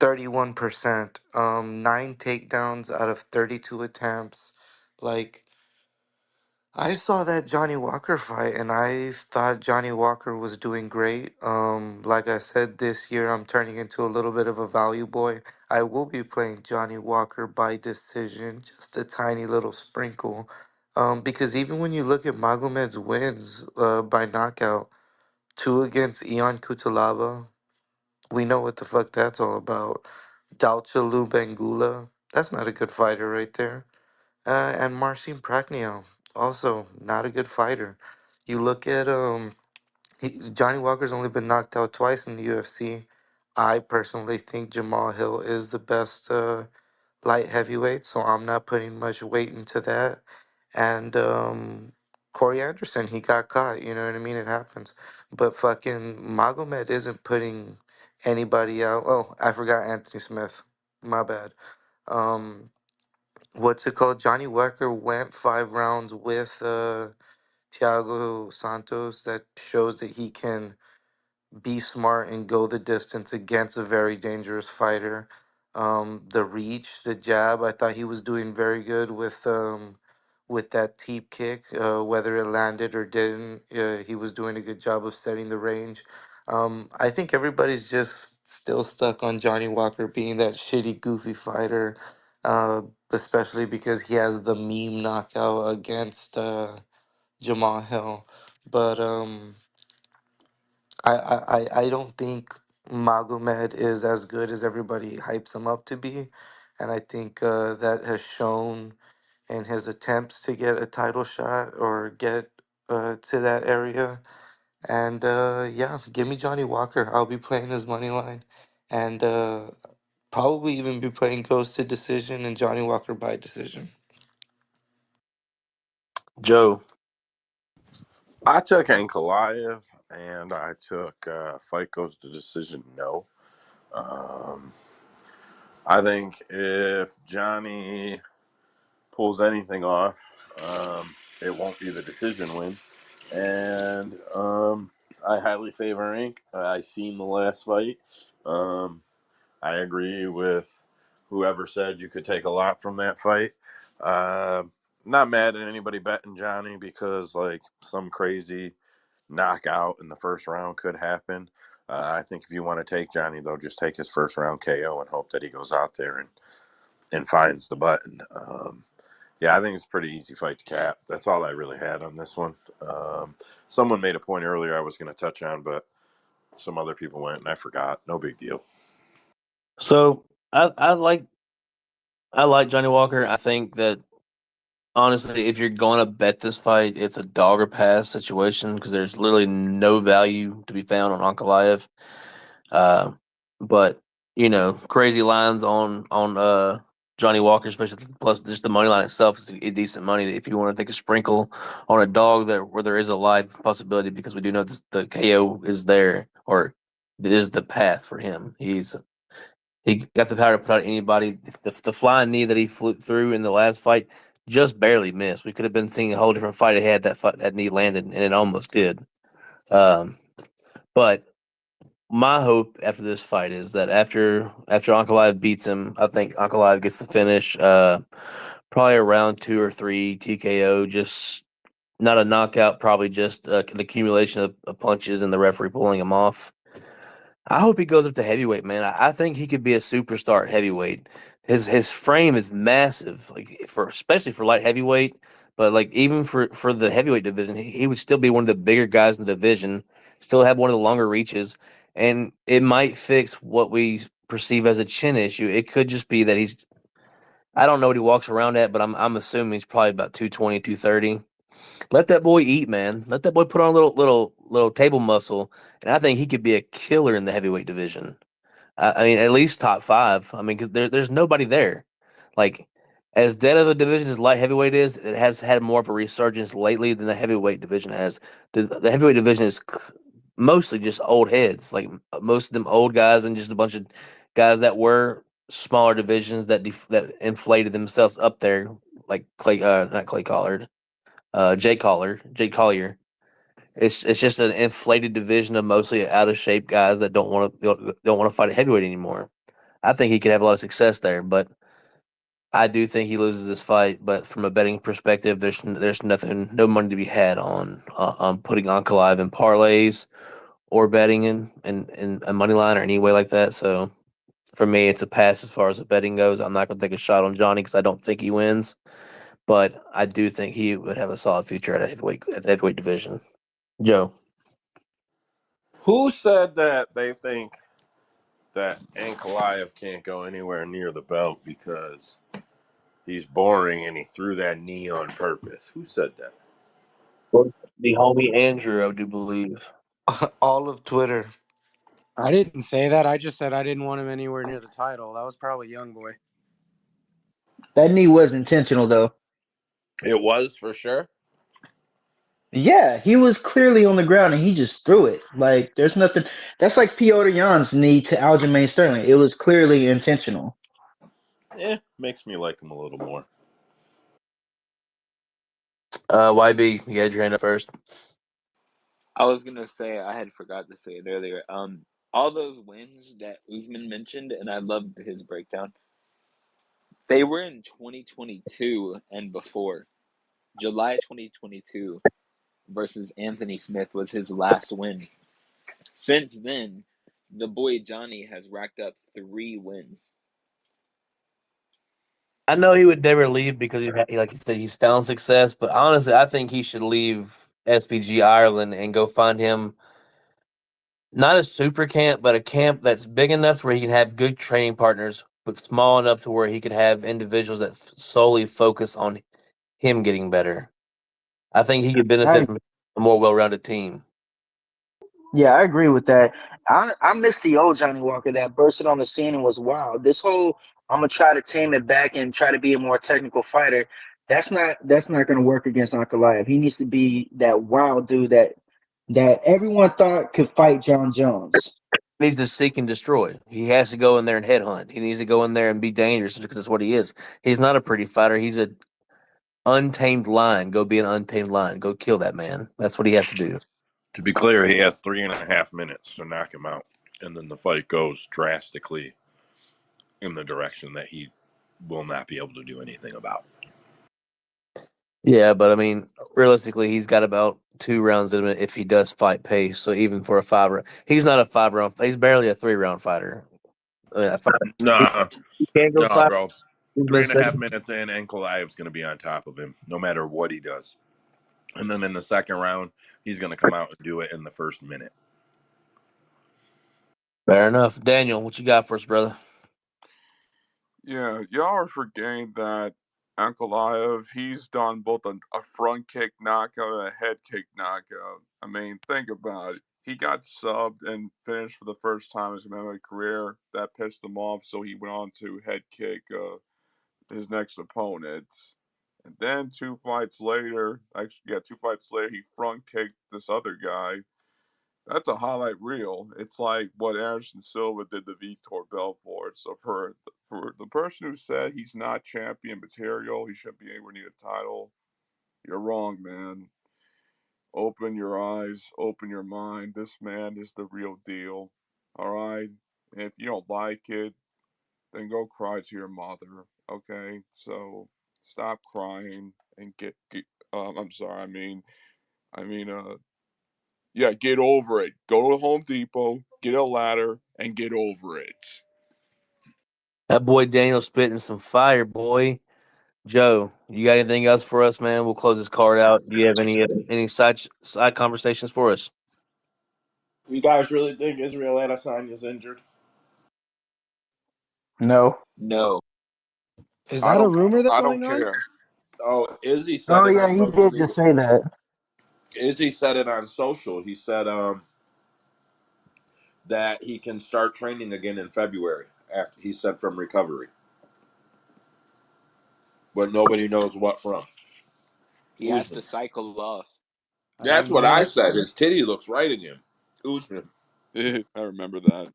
31%. 9 takedowns out of 32 attempts. Like, I saw that Johnny Walker fight and I thought Johnny Walker was doing great. Like I said, this year I'm turning into a little bit of a value boy. I will be playing Johnny Walker by decision, just a tiny little sprinkle. Because even when you look at Magomed's wins by knockout, two against Ion Kutalaba, we know what the fuck that's all about. Dalcha Lubengula, that's not a good fighter right there. And Marcin Prachnio, also not a good fighter. You look at Johnny Walker's only been knocked out twice in the UFC. I personally think Jamal Hill is the best light heavyweight, so I'm not putting much weight into that. And Corey Anderson, he got caught. You know what I mean? It happens. But fucking Magomed isn't putting anybody out. Oh, I forgot Anthony Smith. My bad. Um, what's it called? Johnny Walker went 5 rounds with Thiago Santos. That shows that he can be smart and go the distance against a very dangerous fighter. The reach, the jab, I thought he was doing very good with that teep kick. Whether it landed or didn't, he was doing a good job of setting the range. I think everybody's just still stuck on Johnny Walker being that shitty, goofy fighter, especially because he has the meme knockout against Jamal Hill. But I don't think Magomed is as good as everybody hypes him up to be, and I think that has shown in his attempts to get a title shot or get to that area. And yeah, give me Johnny Walker. I'll be playing his money line, and probably even be playing Ghost to decision and Johnny Walker by decision. Joe, I took Ankalaev and I took fight goes to decision. No. Um, I think if Johnny pulls anything off, it won't be the decision win. And I highly favor Ink. I seen the last fight. Um, I agree with whoever said you could take a lot from that fight. Uh, Not mad at anybody betting Johnny because like some crazy knockout in the first round could happen. I think if you want to take Johnny, though, just take his first round KO and hope that he goes out there and finds the button. Yeah, I think it's a pretty easy fight to cap. That's all I really had on this one. Someone made a point earlier I was going to touch on, but some other people went and I forgot. No big deal. so I like Johnny Walker. I think that honestly, if you're going to bet this fight, it's a dog or pass situation because there's literally no value to be found on Ankalaev. Uh, but crazy lines on Johnny Walker, especially plus just the money line itself is a decent money if you want to take a sprinkle on a dog that where there is a live possibility because we do know the KO is there or it is the path for him. He got the power to put out anybody. The flying knee that he flew through in the last fight just barely missed. We could have been seeing a whole different fight ahead that knee landed, and it almost did. Um, but my hope after this fight is that after Ankalaev beats him, I think Ankalaev gets the finish. Probably around 2 or 3 TKO, just not a knockout. Probably just an accumulation of punches and the referee pulling him off. I hope he goes up to heavyweight, man. I think he could be a superstar at heavyweight. His frame is massive, like for especially for light heavyweight, but like even for the heavyweight division, he would still be one of the bigger guys in the division. Still have one of the longer reaches, and it might fix what we perceive as a chin issue. It could just be that he's I don't know what he walks around at, but I'm assuming he's probably about 220, 230. Let that boy eat, man. Let that boy put on a little table muscle, and I think he could be a killer in the heavyweight division. I mean, at least top five. I mean, because there's nobody there. Like, as dead of a division as light heavyweight is, it has had more of a resurgence lately than the heavyweight division has. The heavyweight division is mostly just old heads, like most of them old guys, and just a bunch of guys that were smaller divisions that inflated themselves up there, like Clay, not Clay Collard, Jake Collier. It's just an inflated division of mostly out of shape guys that don't want to fight a heavyweight anymore. I think he could have a lot of success there, but I do think he loses this fight. But from a betting perspective, there's nothing, no money to be had on putting Ankalaev in parlays or betting in a money line or any way like that. So for me, it's a pass as far as the betting goes. I'm not going to take a shot on Johnny because I don't think he wins, but I do think he would have a solid future at the heavyweight division. Joe. Who said that they think that Ankalaev can't go anywhere near the belt because he's boring and he threw that knee on purpose? Who said that? The homie Andrew, I do believe. All of Twitter. I didn't say that. I just said I didn't want him anywhere near the title. That was probably Young Boy. That knee was intentional though. It was for sure. Yeah, he was clearly on the ground and he just threw it. Like there's nothing. That's like Piotr Jan's knee to Aljamain Sterling. It was clearly intentional. Makes me like him a little more. YB, you had your hand up first. I was gonna say I had forgot to say it earlier. All those wins that Usman mentioned, and I loved his breakdown. They were in 2022 and before. July 2022 versus Anthony Smith was his last win. Since then, the boy Johnny has racked up 3 wins. I know he would never leave because like he said, he's found success. But honestly, I think he should leave SPG Ireland and go find him not a super camp, but a camp that's big enough to where he can have good training partners, but small enough to where he could have individuals that solely focus on him getting better. I think he could benefit I from a more well-rounded team. Yeah, I agree with that. I miss the old Johnny Walker that bursted on the scene and was wild. This whole I'm gonna try to tame it back and try to be a more technical fighter. That's not gonna work against Ankalaev. He needs to be that wild dude that everyone thought could fight John Jones. He needs to seek and destroy. He has to go in there and headhunt. He needs to go in there and be dangerous because that's what he is. He's not a pretty fighter. He's a untamed lion. Go be an untamed lion. Go kill that man. That's what he has to do. To be clear, he has 3.5 minutes to knock him out, and then the fight goes drastically in the direction that he will not be able to do anything about. Yeah, but I mean, realistically, he's got about 2 rounds in him if he does fight pace. So even for a 5 round, he's not a 5 round. He's barely a 3 round fighter. He, Nah, he can go nah, five. bro. 3.5 minutes in, Ankalaev's going to be on top of him no matter what he does. And then in the second round, he's going to come out and do it in the first minute. Fair enough. Daniel, what you got for us, brother? Yeah, y'all are forgetting that Ankalaev, he's done both a front kick knockout and a head kick knockout. I mean, think about it. He got subbed and finished for the first time in his MMA career. That pissed him off, so he went on to head kick his next opponent. And then 2 fights later, actually, yeah, 2 fights later, he front kicked this other guy. That's a highlight reel. It's like what Anderson Silva did to Vitor Belfort. So for the person who said he's not champion material, he shouldn't be anywhere near the title, you're wrong, man. Open your eyes, open your mind. This man is the real deal. All right? And if you don't like it, then go cry to your mother. Okay? So stop crying and get I'm sorry, yeah, get over it. Go to Home Depot, get a ladder, and get over it. That boy Daniel spitting some fire, boy. Joe, you got anything else for us, man? We'll close this card out. Do you have any side conversations for us? You guys really think Israel Adesanya is injured? No. No. Is I that a don't rumor that's I going don't on? care. Oh, Izzy said Oh it yeah, on he social did media. just say that. Izzy said it on social. He said that he can start training again in February. After he said from recovery, but nobody knows what from. He has to Usman. cycle off. That's what I said. His titty looks right again. Usman. I remember that.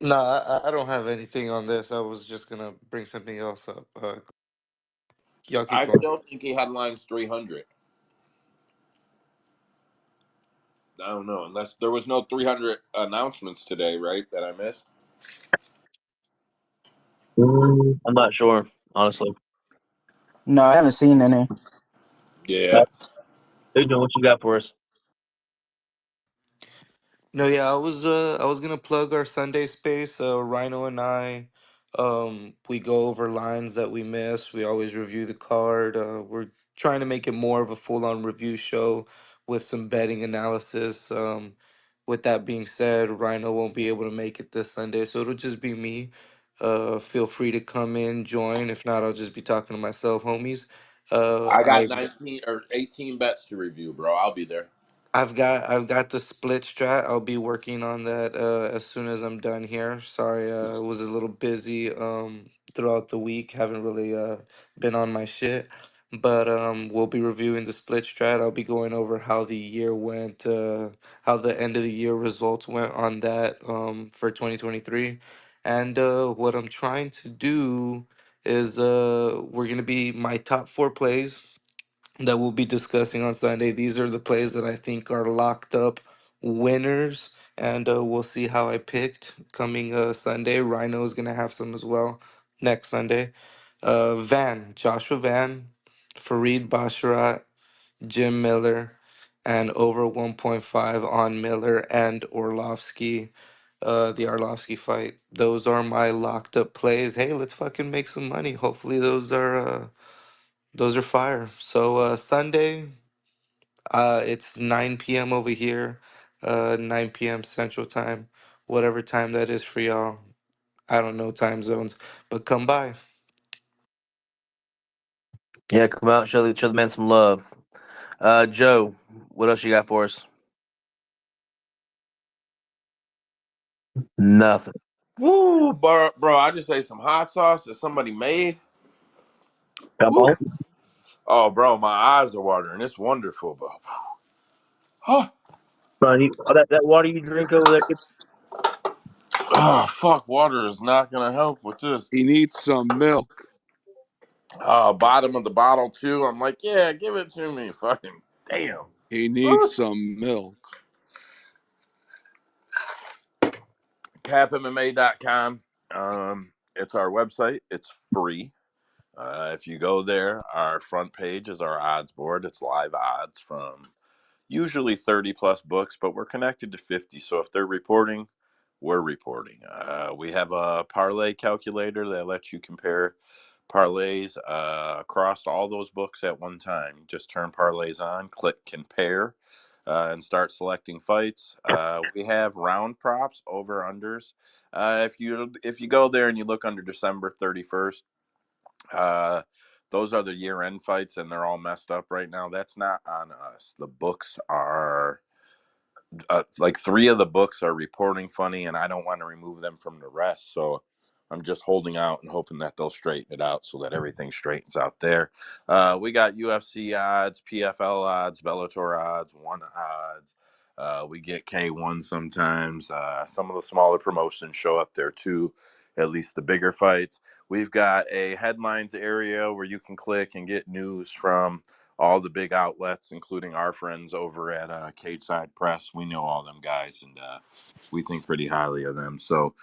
No, I don't have anything on this. I was just gonna bring something else up. Y'all keep I going. still think he headlines 300. I don't know, unless there was no 300 announcements today, right? That I missed. I'm not sure, honestly. No, I haven't seen any. Yeah, What you got for us? No, yeah, I was gonna plug our Sunday space. Rhino and I, we go over lines that we miss. We always review the card. We're trying to make it more of a full-on review show with some betting analysis. With that being said, Rhino won't be able to make it this Sunday, so it'll just be me. Feel free to come in, join. If not, I'll just be talking to myself, homies. I got I 19 or 18 bets to review, bro. I'll be there. I've got the split strat. I'll be working on that as soon as I'm done here. Sorry, I was a little busy throughout the week. Haven't really been on my shit. But we'll be reviewing the split strat. I'll be going over how the year went, how the end of the year results went on that for 2023. And what I'm trying to do is we're gonna be my top four plays that we'll be discussing on Sunday. These are the plays that I think are locked up winners, and we'll see how I picked coming Sunday. Rhino is gonna have some as well next Sunday. Joshua Van, Fareed Basharat, Jim Miller, and over 1.5 on Miller and Orlovsky. The Arlovsky fight. Those are my locked up plays. Hey, let's fucking make some money. Hopefully those are fire. So Sunday, it's 9 p.m. over here, 9 p.m. Central Time, whatever time that is for y'all. I don't know time zones, but come by. Yeah, come out, show the man some love. Joe, what else you got for us? Nothing. Woo, bro! I just ate some hot sauce that somebody made. Come Woo. on. Oh, bro, my eyes are watering. It's wonderful, bro. Oh, Son, that water you drink over there. oh, fuck! Water is not gonna help with this. He needs some milk. Bottom of the bottle too. I'm like, yeah, give it to me. Fucking damn. He needs some milk. CapMMA.com. It's our website. It's free. If you go there, our front page is our odds board. It's live odds from usually 30 plus books, but we're connected to 50. So if they're reporting, we're reporting. We have a parlay calculator that lets you compare parlays across all those books at one time. You just turn parlays on, click compare, and start selecting fights. We have round props, over unders. If you go there and you look under December 31st, uh, those are the year end fights, and they're all messed up right now. That's not on us. The books are like three of the books are reporting funny, and I don't want to remove them from the rest. So I'm just holding out and hoping that they'll straighten it out so that everything straightens out there. We got UFC odds, PFL odds, Bellator odds, one odds. We get K1 sometimes. Some of the smaller promotions show up there too, at least the bigger fights. We've got a headlines area where you can click and get news from all the big outlets, including our friends over at Cage Side Press. We know all them guys, and we think pretty highly of them. So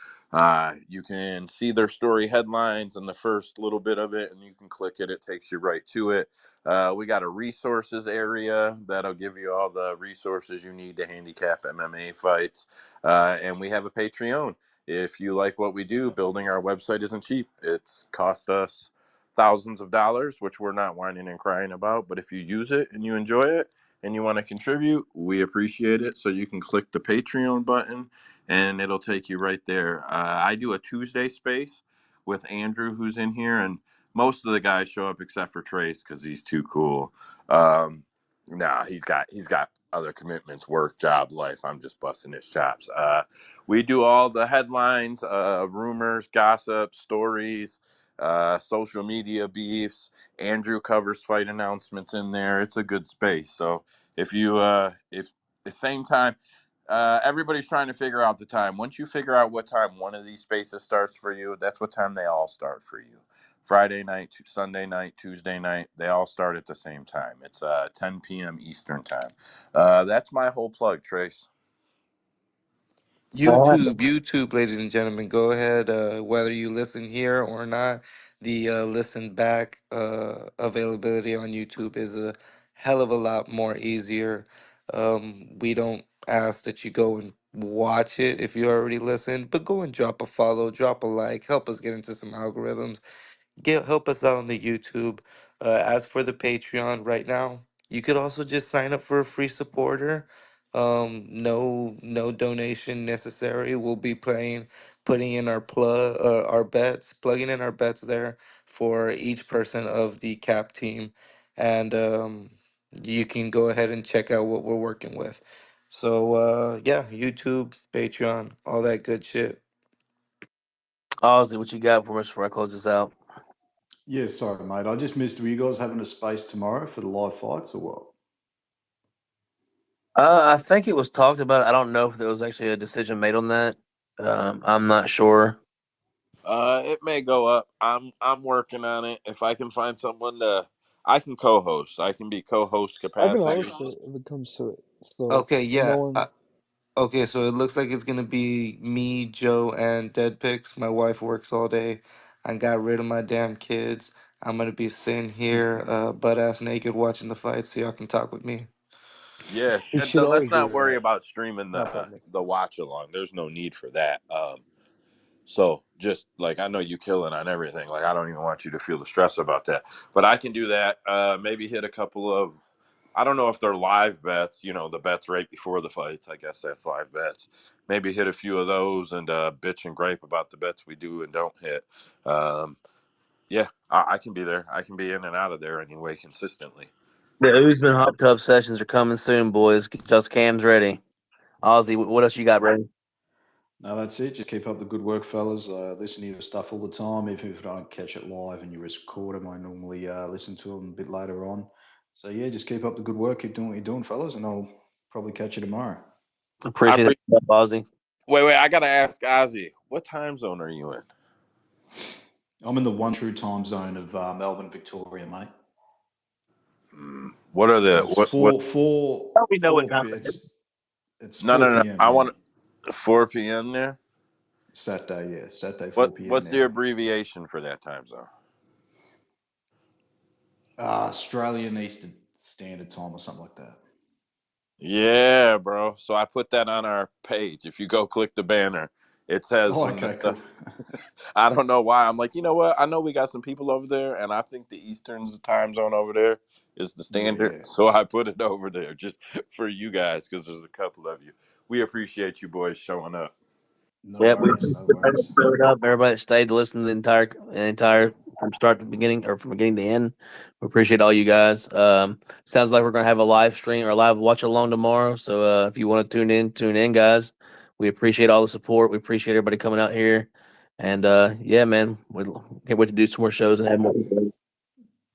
you can see their story headlines and the first little bit of it, and you can click it. It takes you right to it. We got a resources area that'll give you all the resources you need to handicap MMA fights. And we have a Patreon. If you like what we do, building our website isn't cheap. It's cost us thousands of dollars, which we're not whining and crying about. But if you use it and you enjoy it and you want to contribute, we appreciate it. So you can click the Patreon button and it'll take you right there. I do a Tuesday space with Andrew, who's in here, and most of the guys show up except for Trace because he's too cool. Um, nah, he's got other commitments, work, job, life. I'm just busting his chops. We do all the headlines, rumors, gossip, stories, social media beefs. Andrew covers fight announcements in there. It's a good space. So if you if the same time, everybody's trying to figure out the time. Once you figure out what time one of these spaces starts for you, that's what time they all start for you. Friday night, Sunday night, Tuesday night, they all start at the same time. It's 10 p.m. Eastern time. That's my whole plug, Trace. All right. YouTube, ladies and gentlemen. Go ahead, whether you listen here or not. The listen back availability on YouTube is a hell of a lot more easier. We don't ask that you go and watch it if you already listened, but go and drop a follow, drop a like, help us get into some algorithms. Help us out on the YouTube. As for the Patreon right now, you could also just sign up for a free supporter. No donation necessary. We'll be putting in our bets, plugging in our bets there for each person of the cap team, and you can go ahead and check out what we're working with. So yeah, YouTube, Patreon, all that good shit. Ozzy, what you got for us before I close this out? Yeah, sorry, mate. I just missed. Were you guys having a space tomorrow for the live fights or what? I think it was talked about. I don't know if there was actually a decision made on that. I'm not sure. It may go up. I'm working on it. If I can find someone to, I can co-host. I can be co-host I can capacity. host it if it comes to it. So Okay, no yeah. one. Okay, so it looks like it's gonna be me, Joe, and Dead Picks. My wife works all day. I got rid of my damn kids. I'm gonna be sitting here, butt ass naked, watching the fights, so y'all can talk with me. Yeah, You and should let's always not do worry that. about streaming Not the that Nick. the watch along. There's no need for that. So just like I know you killing on everything. Like I don't even want you to feel the stress about that. But I can do that. Maybe hit a couple of I don't know if they're live bets, the bets right before the fights. I guess that's live bets. Maybe hit a few of those and bitch and gripe about the bets we do and don't hit. Um, yeah, I can be there. I can be in and out of there anyway consistently. The Usman Hot Tub sessions are coming soon, boys. Just Cam's ready. Ozzy, what else you got ready? No, that's it. Just keep up the good work, fellas. Listen to your stuff all the time. Even if I don't catch it live and you record them, I normally listen to them a bit later on. So yeah, just keep up the good work. Keep doing what you're doing, fellas, and I'll probably catch you tomorrow. I Appreciate appreciate. that, Ozzy. Wait. I gotta ask Ozzy, what time zone are you in? I'm in the one true time zone of Melbourne, Victoria, mate. What are the So it's what? We know what time it is. it's No, four no, no. p.m. I here. want 4 p.m. there. Saturday, yeah, Saturday What 4 p.m. what's the now. abbreviation for that time zone? Australian Eastern Standard Time or something like that. Yeah, bro. So I put that on our page. If you go click the banner, it says Oh, when the okay, cool. stuff. I don't know why. I'm like, you know what? I know we got some people over there, and I think the Eastern's time zone over there is the Yeah, standard. yeah. So I put it over there just for you guys because there's a couple of you. We appreciate you boys showing up. No Yep, we worries, appreciate no everybody worries. that showed up. Everybody that stayed to listen to the entire from start to beginning or from beginning to end. We appreciate all you guys. Sounds like we're gonna have a live stream or a live watch along tomorrow. So if you want to tune in, guys. We appreciate all the support. We appreciate everybody coming out here. And yeah, man, we can't wait to do some more shows and have more people.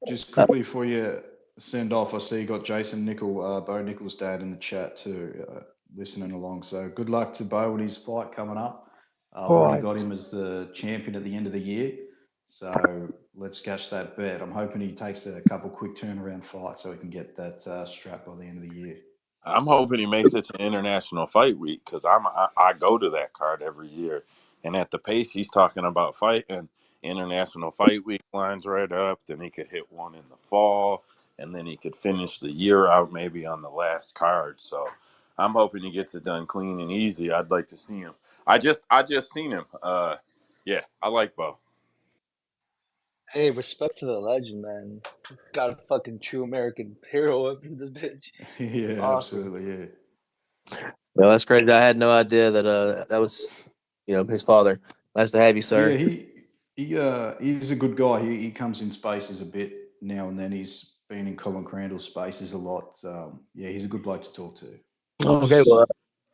Just quickly before you send off, I see you got Jason Nickel, Bo Nickel's dad in the chat too, listening along. So good luck to Bo and his fight coming up. I've All already right. got him as the champion at the end of the year. So let's catch that bet. I'm hoping he takes a couple quick turnaround fights so he can get that strap by the end of the year. I'm hoping he makes it to International Fight Week because I go to that card every year, and at the pace he's talking about fighting, International Fight Week lines right up. Then he could hit one in the fall, and then he could finish the year out maybe on the last card. So I'm hoping he gets it done clean and easy. I'd like to see him. I just seen him. Yeah, I like Bo. Hey, respect to the legend, man. Got a fucking true American hero up in this bitch. Yeah, Awesome. absolutely. Yeah. Well, that's great. I had no idea that that was his father. Nice to have you, Yeah, sir. He's a good guy. He comes in spaces a bit now and then. He's been in Colin Crandall's spaces a lot. Yeah, he's a good bloke to talk to. Okay, well,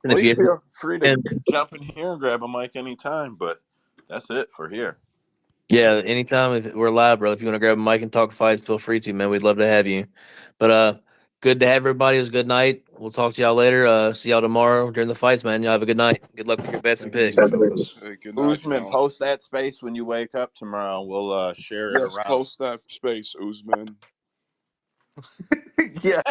and if Please you feel free to and jump in here and grab a mic anytime, but that's it for here. yeah, anytime if we're live, bro. If you want to grab a mic and talk fights, feel free to, man. We'd love to have you. But good to have everybody. It was a good night. We'll talk to y'all later. See y'all tomorrow during the fights, man. Y'all have a good night. Good luck with your bets and Take it picks. easy, fellas. Hey, good night, Usman, y'all. post that space when you wake up tomorrow. We'll share it Yes, around. post that space, Usman. Yeah.